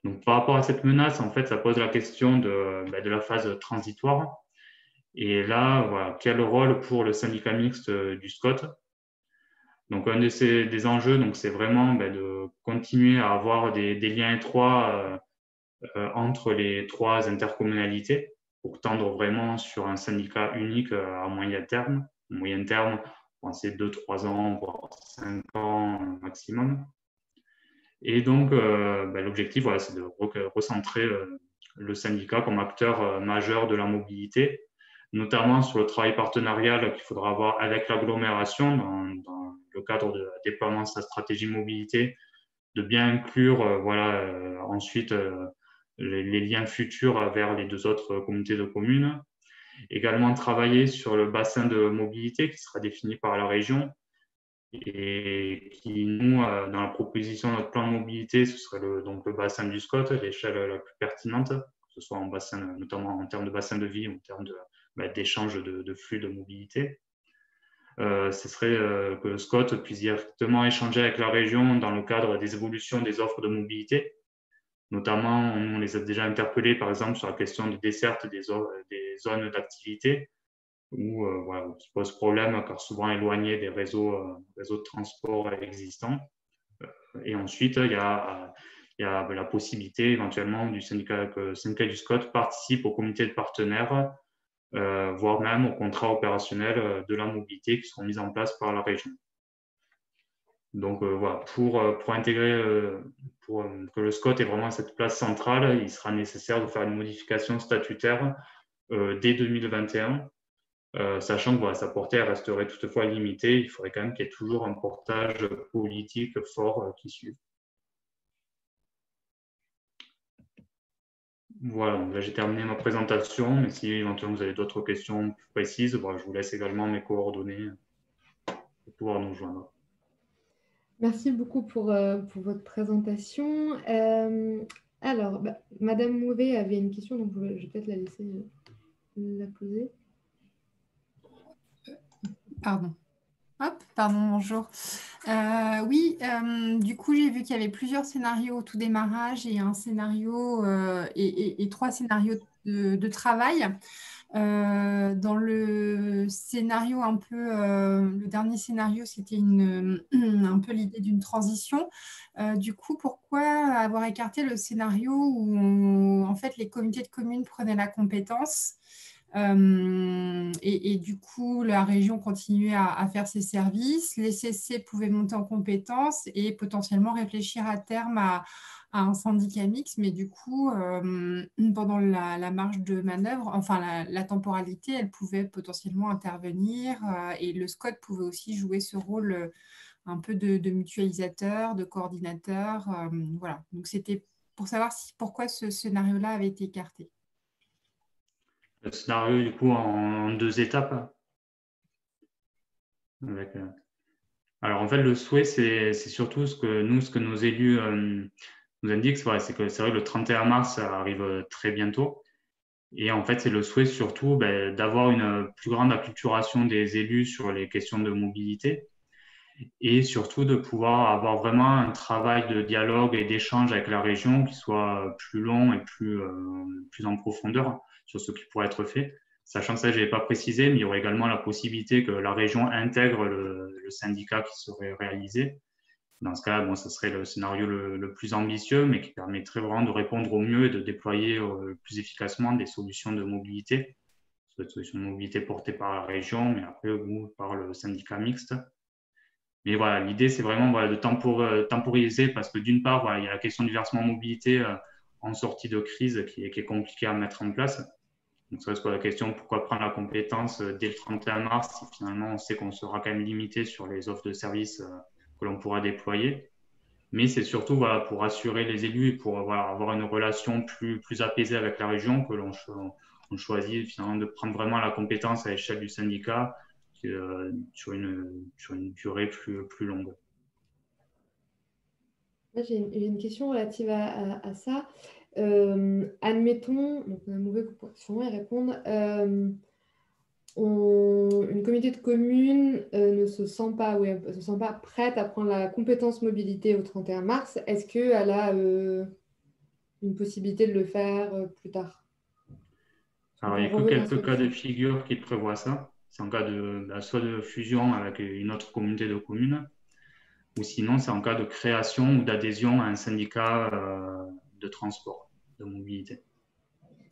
Donc, par rapport à cette menace, en fait, ça pose la question de la phase transitoire. Et là, voilà, quel rôle pour le syndicat mixte du SCOT? Donc, un des enjeux, c'est vraiment de continuer à avoir des liens étroits entre les trois intercommunalités pour tendre vraiment sur un syndicat unique à moyen terme. Moyen terme, c'est 2-3 ans, voire 5 ans maximum. Et donc, l'objectif, voilà, c'est de recentrer le syndicat comme acteur majeur de la mobilité, notamment sur le travail partenarial qu'il faudra avoir avec l'agglomération dans le cadre de déploiement de sa stratégie mobilité, de bien inclure ensuite les liens futurs vers les deux autres communautés de communes. Également travailler sur le bassin de mobilité qui sera défini par la région et qui, nous, dans la proposition de notre plan de mobilité, ce serait le bassin du SCOT, l'échelle la plus pertinente, que ce soit en bassin, notamment en termes de bassin de vie, en termes d'échange de flux de mobilité. Ce serait que le SCOT puisse directement échanger avec la région dans le cadre des évolutions des offres de mobilité. Notamment, on les a déjà interpellés, par exemple, sur la question de desserte des zones d'activité, où voilà, qui pose problème car souvent éloignés des réseaux de transport existants. Et ensuite, il y a la possibilité éventuellement que le syndicat du SCOT participe au comité de partenaires, voire même au contrat opérationnel de la mobilité qui seront mis en place par la région. Donc voilà, pour intégrer, pour que le SCOT ait vraiment cette place centrale, il sera nécessaire de faire une modification statutaire dès 2021. Sachant que voilà, sa portée resterait toutefois limitée, il faudrait quand même qu'il y ait toujours un portage politique fort qui suive. Voilà, là j'ai terminé ma présentation, mais si éventuellement vous avez d'autres questions plus précises, voilà, je vous laisse également mes coordonnées pour pouvoir nous joindre. Merci beaucoup pour votre présentation. Alors, Madame Mouvet avait une question, donc je vais peut-être la laisser la poser. Pardon. Hop, pardon, bonjour. Oui, du coup, j'ai vu qu'il y avait plusieurs scénarios au tout démarrage et un scénario et 3 scénarios de travail. Dans le scénario un peu, le dernier scénario, c'était un peu l'idée d'une transition. Du coup, pourquoi avoir écarté le scénario où en fait les comités de communes prenaient la compétence et du coup, la région continuait à faire ses services, les CC pouvaient monter en compétences et potentiellement réfléchir à terme à un syndicat mixte, mais du coup, pendant la marge de manœuvre, enfin la temporalité, elle pouvait potentiellement intervenir et le SCOT pouvait aussi jouer ce rôle un peu de mutualisateur, de coordinateur. Voilà, donc c'était pour savoir pourquoi ce scénario-là avait été écarté. Le scénario, du coup, en 2 étapes. Alors, en fait, le souhait, c'est surtout ce que nos élus nous indiquent. C'est que c'est vrai que le 31 mars, ça arrive très bientôt. Et en fait, c'est le souhait surtout d'avoir une plus grande acculturation des élus sur les questions de mobilité et surtout de pouvoir avoir vraiment un travail de dialogue et d'échange avec la région qui soit plus long et plus en profondeur sur ce qui pourrait être fait. Sachant que ça, je n'avais pas précisé, mais il y aurait également la possibilité que la région intègre le syndicat qui serait réalisé. Dans ce cas, bon, ce serait le scénario le plus ambitieux, mais qui permettrait vraiment de répondre au mieux et de déployer le plus efficacement des solutions de mobilité. Des solutions de mobilité portées par la région, mais après ou par le syndicat mixte. Mais voilà, l'idée, c'est vraiment de temporiser parce que d'une part, voilà, il y a la question du versement mobilité en sortie de crise qui est compliquée à mettre en place. Donc, ça reste la question pourquoi prendre la compétence dès le 31 mars si finalement on sait qu'on sera quand même limité sur les offres de services que l'on pourra déployer. Mais c'est surtout voilà, pour assurer les élus et pour avoir une relation plus apaisée avec la région que l'on choisit finalement de prendre vraiment la compétence à l'échelle du syndicat sur une durée plus longue. J'ai une question relative à ça. Admettons, donc Mme Mouvet pourra sûrement y répondre, une communauté de communes ne se sent pas prête à prendre la compétence mobilité au 31 mars. Est-ce qu'elle a une possibilité de le faire plus tard? Alors, il n'y a que quelques cas de figure qui prévoient ça. C'est en cas soit de fusion avec une autre communauté de communes, ou sinon c'est en cas de création ou d'adhésion à un syndicat de transport, de mobilité.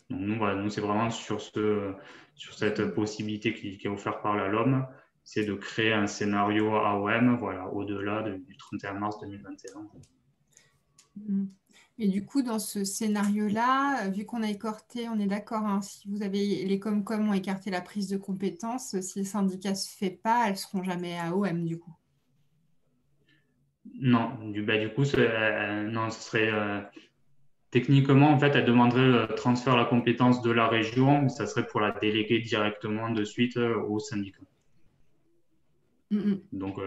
Donc nous c'est vraiment sur cette possibilité qui est offerte par la LOM, c'est de créer un scénario AOM au-delà du 31 mars 2021. Et du coup, dans ce scénario-là, vu qu'on a écarté, on est d'accord, hein, si vous avez les Comcom ont écarté la prise de compétences, si le syndicat ne se fait pas, elles ne seront jamais AOM du coup. Non, du coup, non, ce serait techniquement, en fait, elle demanderait le transfert de la compétence de la région, mais ça serait pour la déléguer directement de suite au syndicat. Donc,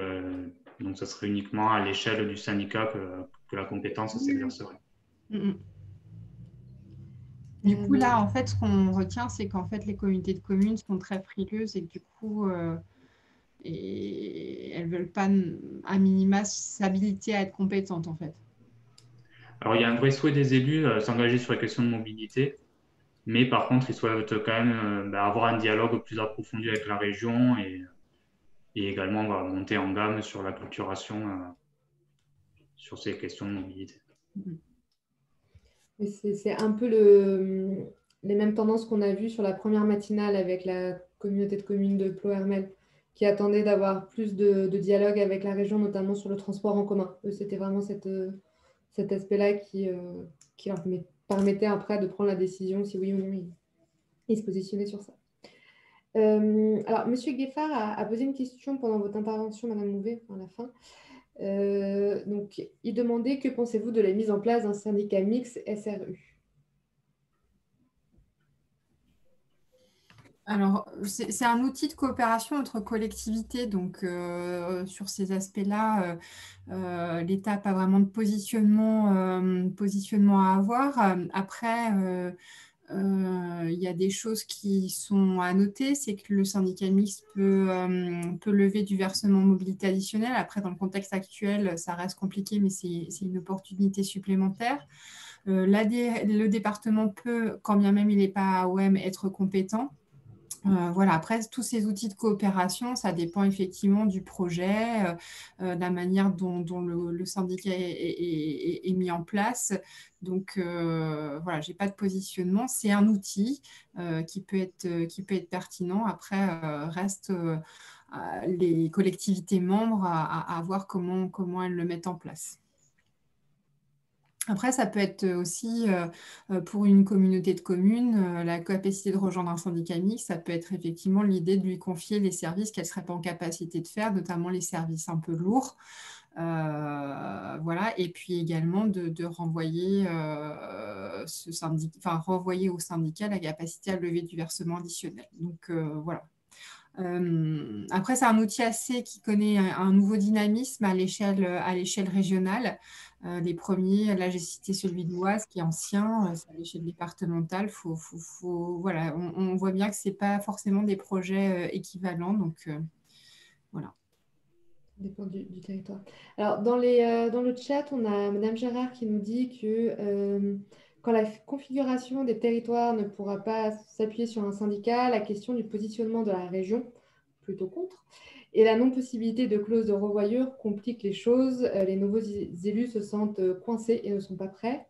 ça serait uniquement à l'échelle du syndicat que la compétence s'exercerait. Du coup, là, en fait, ce qu'on retient, c'est qu'en fait, les comités de communes sont très frileuses et que du coup, elles ne veulent pas, à minima, s'habiliter à être compétentes, en fait. Alors, il y a un vrai souhait des élus s'engager sur les questions de mobilité, mais par contre, ils souhaitent quand même avoir un dialogue plus approfondi avec la région et également monter en gamme sur la culturation sur ces questions de mobilité. C'est un peu les mêmes tendances qu'on a vues sur la première matinale avec la communauté de communes de Ploërmel, qui attendait d'avoir plus de dialogue avec la région, notamment sur le transport en commun. C'était vraiment cet aspect-là qui leur permettait après de prendre la décision si oui ou non ils se positionnaient sur ça. Alors, Monsieur Gueffard a posé une question pendant votre intervention, Madame Mouvet, à la fin. Donc, il demandait que pensez-vous de la mise en place d'un syndicat mixte SRU? Alors, c'est un outil de coopération entre collectivités, donc sur ces aspects-là, l'État n'a pas vraiment de positionnement à avoir. Après, il y a des choses qui sont à noter, c'est que le syndicat mixte peut lever du versement mobilité additionnel. Après, dans le contexte actuel, ça reste compliqué, mais c'est une opportunité supplémentaire. Le département peut, quand bien même il n'est pas AOM, être compétent. Voilà. Après, tous ces outils de coopération, ça dépend effectivement du projet, de la manière dont le syndicat est mis en place. Donc, voilà, je n'ai pas de positionnement. C'est un outil qui peut être pertinent. Après, reste les collectivités membres à voir comment elles le mettent en place. Après, ça peut être aussi pour une communauté de communes, la capacité de rejoindre un syndicat mixte, ça peut être effectivement l'idée de lui confier les services qu'elle ne serait pas en capacité de faire, notamment les services un peu lourds. Voilà. Et puis également de renvoyer, renvoyer au syndicat la capacité à lever du versement additionnel. Donc voilà. Après, c'est un outil qui connaît un nouveau dynamisme à l'échelle régionale. Les premiers, là j'ai cité celui de l'Oise qui est ancien, c'est à l'échelle départementale. Voilà, on voit bien que ce n'est pas forcément des projets équivalents. Donc voilà. Ça dépend du territoire. Alors, dans le chat, on a Madame Gérard qui nous dit que quand la configuration des territoires ne pourra pas s'appuyer sur un syndicat, la question du positionnement de la région, plutôt contre, et la non-possibilité de clause de revoyure complique les choses. Les nouveaux élus se sentent coincés et ne sont pas prêts.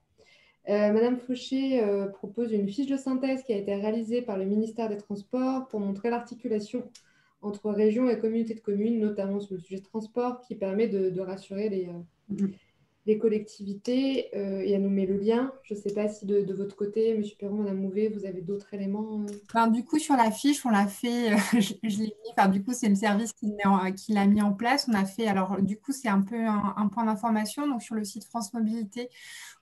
Madame Fauché propose une fiche de synthèse qui a été réalisée par le ministère des Transports pour montrer l'articulation entre régions et communautés de communes, notamment sur le sujet de transport, qui permet de rassurer les collectivités. Et elle nous met le lien. Je ne sais pas si de votre côté, M. Perron, Mme Mouvet, vous avez d'autres éléments. Du coup, sur la fiche, on l'a fait, je l'ai mis, du coup, c'est le service qui l'a mis en place. On a fait, alors du coup, c'est un peu un point d'information. Donc, sur le site France Mobilité,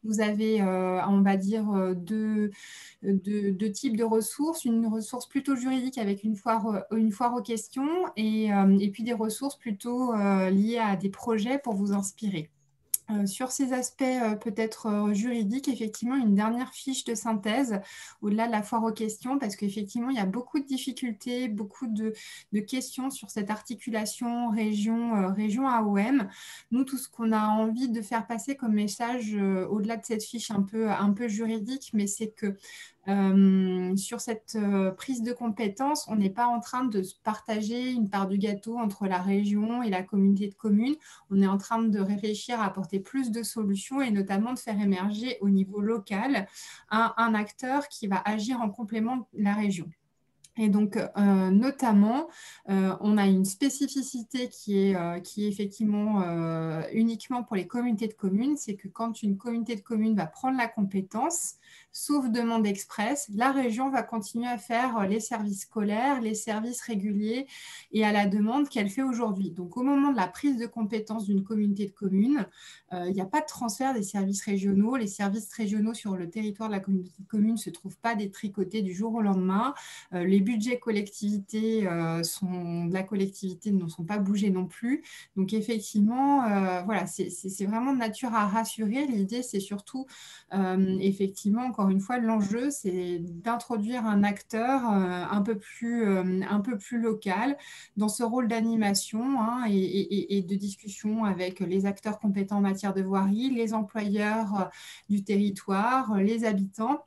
vous avez, on va dire, deux types de ressources. Une ressource plutôt juridique avec une foire aux questions et puis des ressources plutôt liées à des projets pour vous inspirer. Sur ces aspects peut-être juridiques, effectivement, une dernière fiche de synthèse au-delà de la foire aux questions, parce qu'effectivement, il y a beaucoup de difficultés, beaucoup de questions sur cette articulation région AOM. Nous, tout ce qu'on a envie de faire passer comme message au-delà de cette fiche un peu juridique, mais c'est que sur cette prise de compétences, on n'est pas en train de se partager une part du gâteau entre la région et la communauté de communes. On est en train de réfléchir à apporter plus de solutions et notamment de faire émerger au niveau local un acteur qui va agir en complément de la région. Et donc, notamment, on a une spécificité qui est effectivement uniquement pour les communautés de communes, c'est que quand une communauté de communes va prendre la compétence, sauf demande express, la région va continuer à faire les services scolaires, les services réguliers et à la demande qu'elle fait aujourd'hui. Donc, au moment de la prise de compétence d'une communauté de communes, il n'y a pas de transfert des services régionaux. Les services régionaux sur le territoire de la communauté de communes ne se trouvent pas détricotés du jour au lendemain. Les budgets de la collectivité ne sont pas bougés non plus. Donc, effectivement, voilà, c'est vraiment de nature à rassurer. L'idée, c'est surtout, effectivement, effectivement, encore une fois, l'enjeu, c'est d'introduire un acteur un peu plus local dans ce rôle d'animation hein, et de discussion avec les acteurs compétents en matière de voirie, les employeurs du territoire, les habitants,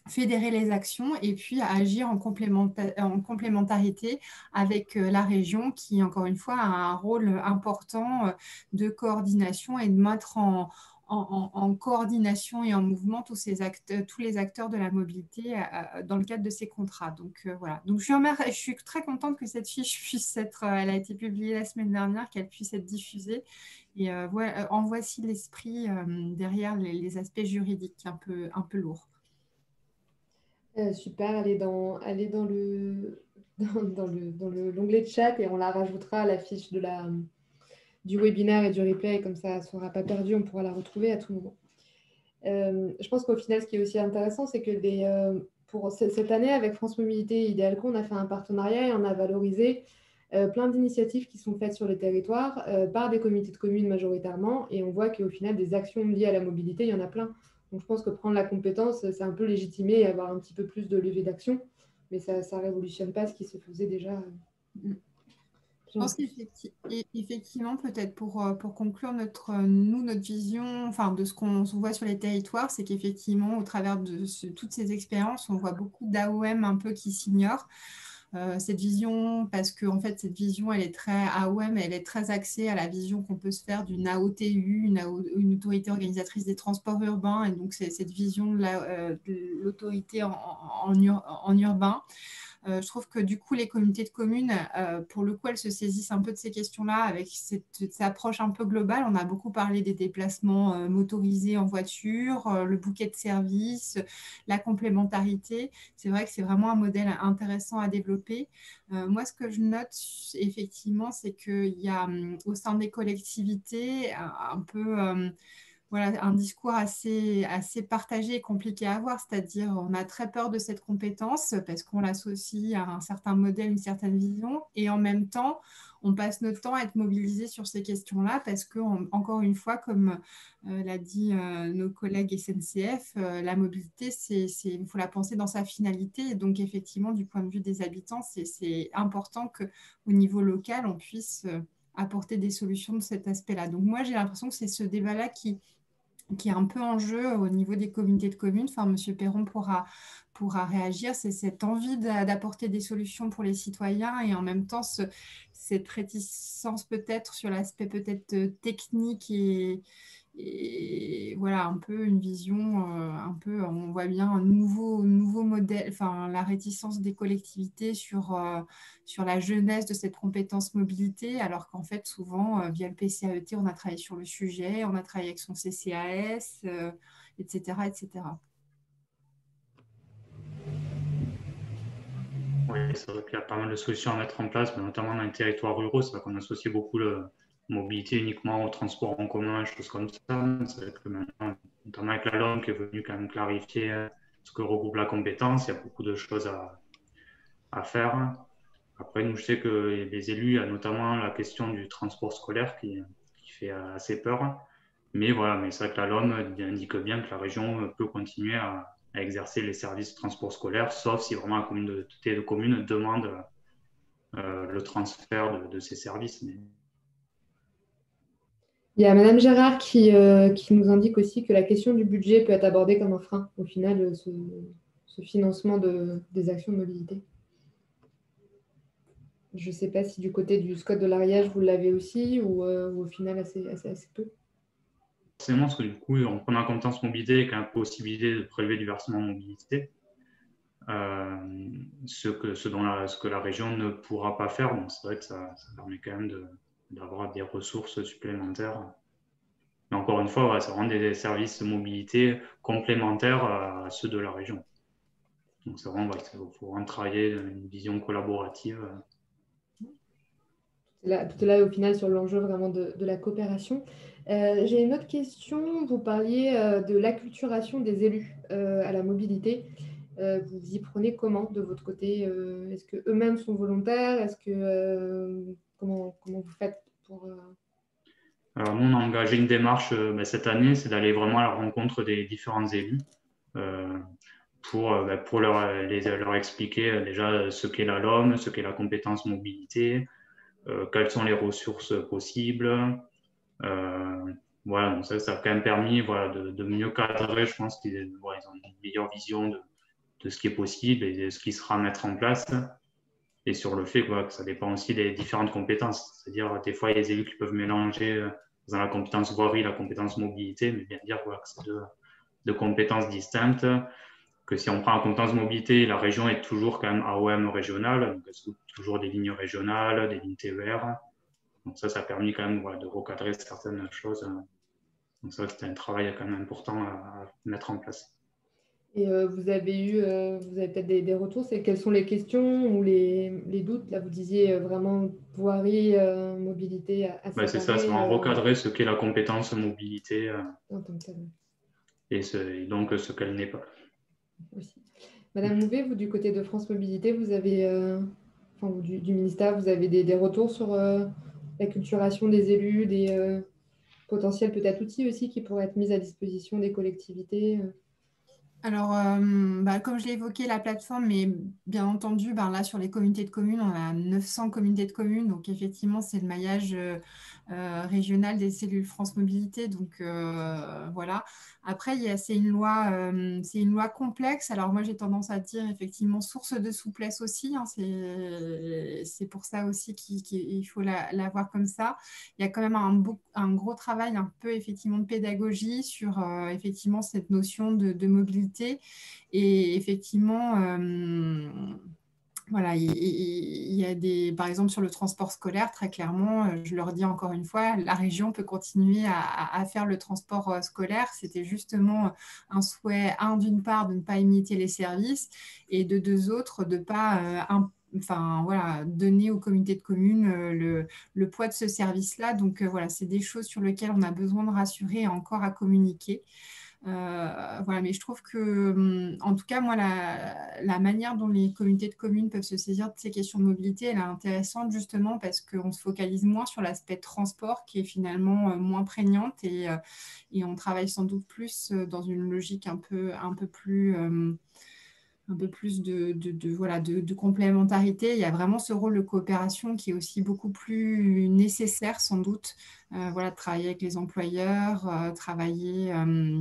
fédérer les actions et puis agir en complémentarité avec la région qui, encore une fois, a un rôle important de coordination et de mettre en coordination et en mouvement tous les acteurs de la mobilité dans le cadre de ces contrats. Donc voilà. Donc je suis très contente que cette fiche puisse être, elle a été publiée la semaine dernière, qu'elle puisse être diffusée. Et en voici l'esprit derrière les aspects juridiques un peu lourds. Super, elle est dans l'onglet de chat et on la rajoutera à la fiche du webinaire et du replay, comme ça elle ne sera pas perdue, on pourra la retrouver à tout moment. Je pense qu'au final, ce qui est aussi intéressant, c'est que pour cette année, avec France Mobilité et Idealco, on a fait un partenariat et on a valorisé plein d'initiatives qui sont faites sur les territoires par des comités de communes majoritairement, et on voit qu'au final, des actions liées à la mobilité, il y en a plein. Donc je pense que prendre la compétence, c'est un peu légitimer et avoir un petit peu plus de levée d'action, mais ça ne révolutionne pas ce qui se faisait déjà. Je pense qu'effectivement, peut-être pour conclure notre vision, enfin, de ce qu'on voit sur les territoires, c'est qu'effectivement, au travers de toutes ces expériences, on voit beaucoup d'AOM un peu qui s'ignorent. Cette vision, parce que en fait, cette vision, elle est très AOM, elle est très axée à la vision qu'on peut se faire d'une AOTU, une autorité organisatrice des transports urbains, et donc c'est cette vision de l'autorité en urbain. Je trouve que du coup, les communautés de communes, pour le coup, elles se saisissent un peu de ces questions-là avec cette approche un peu globale. On a beaucoup parlé des déplacements motorisés en voiture, le bouquet de services, la complémentarité. C'est vrai que c'est vraiment un modèle intéressant à développer. Moi, ce que je note effectivement, c'est qu'il y a au sein des collectivités un peu... voilà, un discours assez partagé et compliqué à avoir, c'est-à-dire on a très peur de cette compétence parce qu'on l'associe à un certain modèle, une certaine vision, et en même temps, on passe notre temps à être mobilisé sur ces questions-là parce que, encore une fois, comme l'a dit nos collègues SNCF, la mobilité, il faut la penser dans sa finalité. Et donc, effectivement, du point de vue des habitants, c'est important qu'au niveau local, on puisse apporter des solutions de cet aspect-là. Donc, moi, j'ai l'impression que c'est ce débat-là qui est un peu en jeu au niveau des communautés de communes. Enfin, M. Perron pourra réagir. C'est cette envie d'apporter des solutions pour les citoyens et en même temps cette réticence peut-être sur l'aspect peut-être technique et voilà, un peu une vision, un peu, on voit bien un nouveau modèle, enfin la réticence des collectivités sur la jeunesse de cette compétence mobilité, alors qu'en fait, souvent, via le PCAET, on a travaillé sur le sujet, on a travaillé avec son CCAS, etc., etc. Oui, c'est vrai qu'il y a pas mal de solutions à mettre en place, mais notamment dans les territoires ruraux. C'est vrai qu'on associe beaucoup la mobilité uniquement au transport en commun, choses comme ça. C'est vrai que maintenant, notamment avec la LOM qui est venue quand même clarifier ce que regroupe la compétence, il y a beaucoup de choses à faire. Après, nous, je sais que les élus, il y a notamment la question du transport scolaire qui fait assez peur. Mais voilà, mais c'est vrai que la LOM indique bien que la région peut continuer à exercer les services de transport scolaire, sauf si vraiment la communauté de communes demande le transfert de ces services. Mais... Il y a Madame Gérard qui nous indique aussi que la question du budget peut être abordée comme un frein, au final, ce financement des actions de mobilité. Je ne sais pas si du côté du SCOT de l'Ariège, vous l'avez aussi, ou au final assez peu. Forcément, parce que du coup, en prenant en compétence mobilité avec la possibilité de prélever du versement mobilité, ce que la région ne pourra pas faire. Donc, c'est vrai que ça permet quand même d'avoir des ressources supplémentaires. Mais encore une fois, ouais, ça rend des services de mobilité complémentaires à ceux de la région. Donc, c'est vraiment, il faut vraiment travailler une vision collaborative. Tout là, au final, sur l'enjeu vraiment de la coopération. J'ai une autre question. Vous parliez de l'acculturation des élus à la mobilité. Vous y prenez comment de votre côté? Est-ce qu'eux-mêmes sont volontaires? Comment vous faites pour... Alors, nous, on a engagé une démarche cette année, c'est d'aller vraiment à la rencontre des différents élus pour leur expliquer déjà ce qu'est la LOM, ce qu'est la compétence mobilité, quelles sont les ressources possibles. Voilà, donc ça a quand même permis de mieux cadrer. Je pense qu'ils ont une meilleure vision de ce qui est possible et de ce qui sera à mettre en place. Et sur le fait que ça dépend aussi des différentes compétences. C'est-à-dire, des fois, il y a des élus qui peuvent mélanger dans la compétence voirie, la compétence mobilité, mais bien dire que c'est deux compétences distinctes. Que si on prend la compétence mobilité, la région est toujours quand même AOM régionale, donc toujours des lignes régionales, des lignes TER. Donc ça a permis quand même de recadrer certaines choses. Donc ça, c'était un travail quand même important à mettre en place. Et vous avez peut-être des retours, quelles sont les questions ou les doutes? Là, vous disiez vraiment voirie, mobilité à séparer. C'est ça, c'est vraiment recadrer ce qu'est la compétence mobilité et donc ce qu'elle n'est pas. Aussi. Madame Louvet, vous, du côté de France Mobilité, vous avez, du ministère, vous avez des retours sur la culturation des élus, des potentiels peut-être outils aussi qui pourraient être mis à disposition des collectivités? Alors, comme je l'ai évoqué, la plateforme, mais bien entendu, là, sur les communautés de communes, on a 900 communautés de communes. Donc, effectivement, c'est le maillage régional des cellules France Mobilité. Donc, voilà. Après, c'est une loi complexe. Alors, moi, j'ai tendance à dire, effectivement, source de souplesse aussi. Hein. C'est pour ça aussi qu'il faut la voir comme ça. Il y a quand même un gros travail, un peu, effectivement, de pédagogie sur, effectivement, cette notion de mobilité. Et effectivement, voilà, il y a par exemple sur le transport scolaire, très clairement, je leur dis encore une fois, la région peut continuer à faire le transport scolaire. C'était justement un souhait, d'une part, de ne pas imiter les services et de deux autres, de ne pas donner aux communautés de communes le poids de ce service-là. Donc voilà, c'est des choses sur lesquelles on a besoin de rassurer et encore à communiquer. Voilà, mais je trouve que, en tout cas, moi, la manière dont les communautés de communes peuvent se saisir de ces questions de mobilité, elle est intéressante justement parce qu'on se focalise moins sur l'aspect transport qui est finalement moins prégnante et on travaille sans doute plus dans une logique un peu plus de complémentarité. Il y a vraiment ce rôle de coopération qui est aussi beaucoup plus nécessaire sans doute. De travailler avec les employeurs, travailler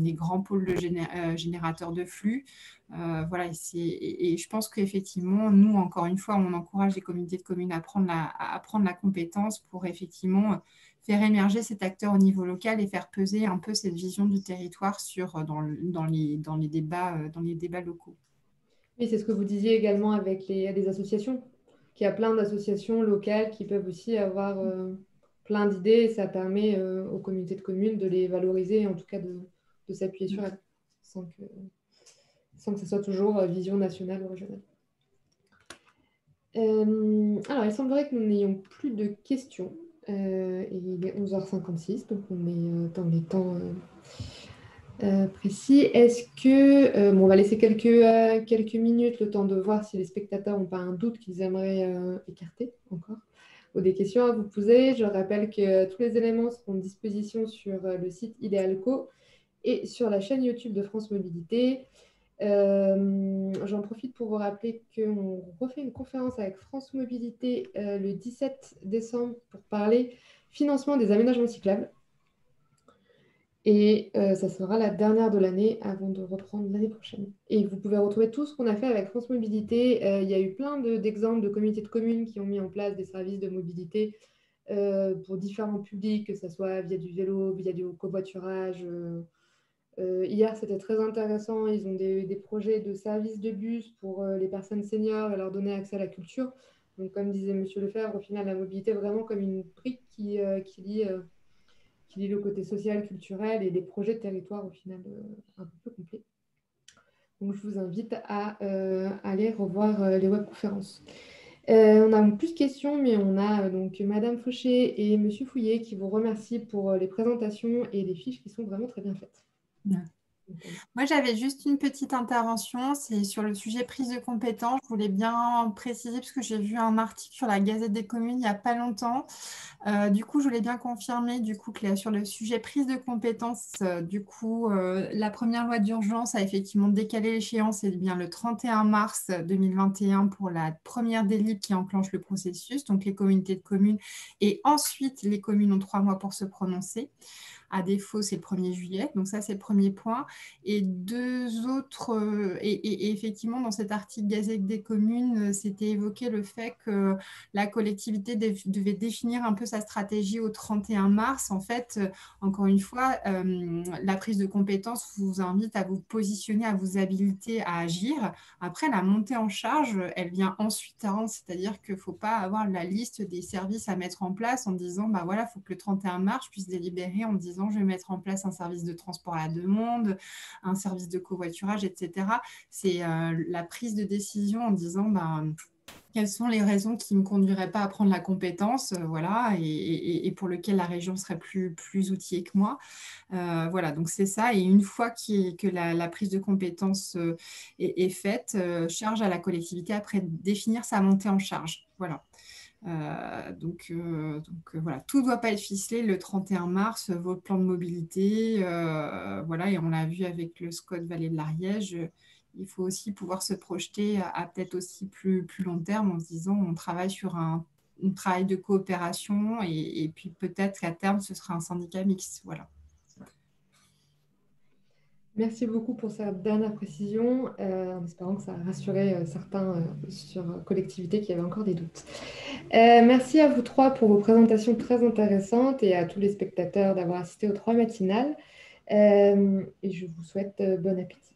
les grands pôles de générateurs de flux. Et je pense qu'effectivement, nous, encore une fois, on encourage les communautés de communes à prendre la compétence pour effectivement faire émerger cet acteur au niveau local et faire peser un peu cette vision du territoire dans les débats locaux. Oui, c'est ce que vous disiez également avec des associations, qu'il y a plein d'associations locales qui peuvent aussi avoir plein d'idées et ça permet aux communautés de communes de les valoriser et en tout cas de s'appuyer sur elles sans que ce soit toujours vision nationale ou régionale. Alors, il semblerait que nous n'ayons plus de questions. Et il est 11h56, donc on est dans les temps précis. Est-ce que, on va laisser quelques minutes, le temps de voir si les spectateurs n'ont pas un doute qu'ils aimeraient écarter encore, ou des questions à vous poser. Je rappelle que tous les éléments seront à disposition sur le site Idealco et sur la chaîne YouTube de France Mobilité. J'en profite pour vous rappeler qu'on refait une conférence avec France Mobilité le 17 décembre pour parler financement des aménagements cyclables. Et ça sera la dernière de l'année avant de reprendre l'année prochaine. Et vous pouvez retrouver tout ce qu'on a fait avec France Mobilité. Il y a eu plein d'exemples de communautés de communes qui ont mis en place des services de mobilité pour différents publics, que ce soit via du vélo, via du covoiturage. Hier, c'était très intéressant. Ils ont des projets de services de bus pour les personnes seniors et leur donner accès à la culture. Donc, comme disait M. Lefebvre, au final, la mobilité vraiment comme une brique qui lie le côté social, culturel et les projets de territoire au final un peu plus complets. Donc, je vous invite à aller revoir les webconférences. On a plus de questions, mais on a donc Madame Fauché et Monsieur Fouillet qui vous remercient pour les présentations et les fiches qui sont vraiment très bien faites. Ouais. Moi, j'avais juste une petite intervention, c'est sur le sujet prise de compétence. Je voulais bien préciser, parce que j'ai vu un article sur la Gazette des communes il n'y a pas longtemps. Du coup, je voulais bien confirmer que sur le sujet prise de compétence, la première loi d'urgence a effectivement décalé l'échéance, c'est bien le 31 mars 2021 pour la première délib qui enclenche le processus, donc les communautés de communes, et ensuite les communes ont 3 mois pour se prononcer. À défaut, c'est le 1er juillet. Donc ça, c'est le premier point. Et et effectivement, dans cet article Gazette des communes, c'était évoqué le fait que la collectivité devait définir un peu sa stratégie au 31 mars. En fait, encore une fois, la prise de compétence vous invite à vous positionner, à vous habiliter à agir. Après, la montée en charge, elle vient ensuite, hein, c'est-à-dire qu'il ne faut pas avoir la liste des services à mettre en place en disant, bah voilà, il faut que le 31 mars, je puisse délibérer en disant, je vais mettre en place un service de transport à la demande, un service de covoiturage, etc. C'est la prise de décision en disant, quelles sont les raisons qui ne me conduiraient pas à prendre la compétence, voilà, et pour lequel la région serait plus outillée que moi. Voilà, donc c'est ça. Et une fois que la prise de compétence est faite, charge à la collectivité après de définir sa montée en charge. Voilà. Voilà, tout ne doit pas être ficelé le 31 mars, votre plan de mobilité, voilà, et on l'a vu avec le SCOT Vallée de l'Ariège, il faut aussi pouvoir se projeter à peut-être aussi plus long terme en se disant on travaille sur un travail de coopération et puis peut-être qu'à terme ce sera un syndicat mixte, voilà. Merci beaucoup pour cette dernière précision, en espérant que ça a rassuré certains sur collectivité qui avaient encore des doutes. Merci à vous trois pour vos présentations très intéressantes et à tous les spectateurs d'avoir assisté aux 3 matinales. Et je vous souhaite bon appétit.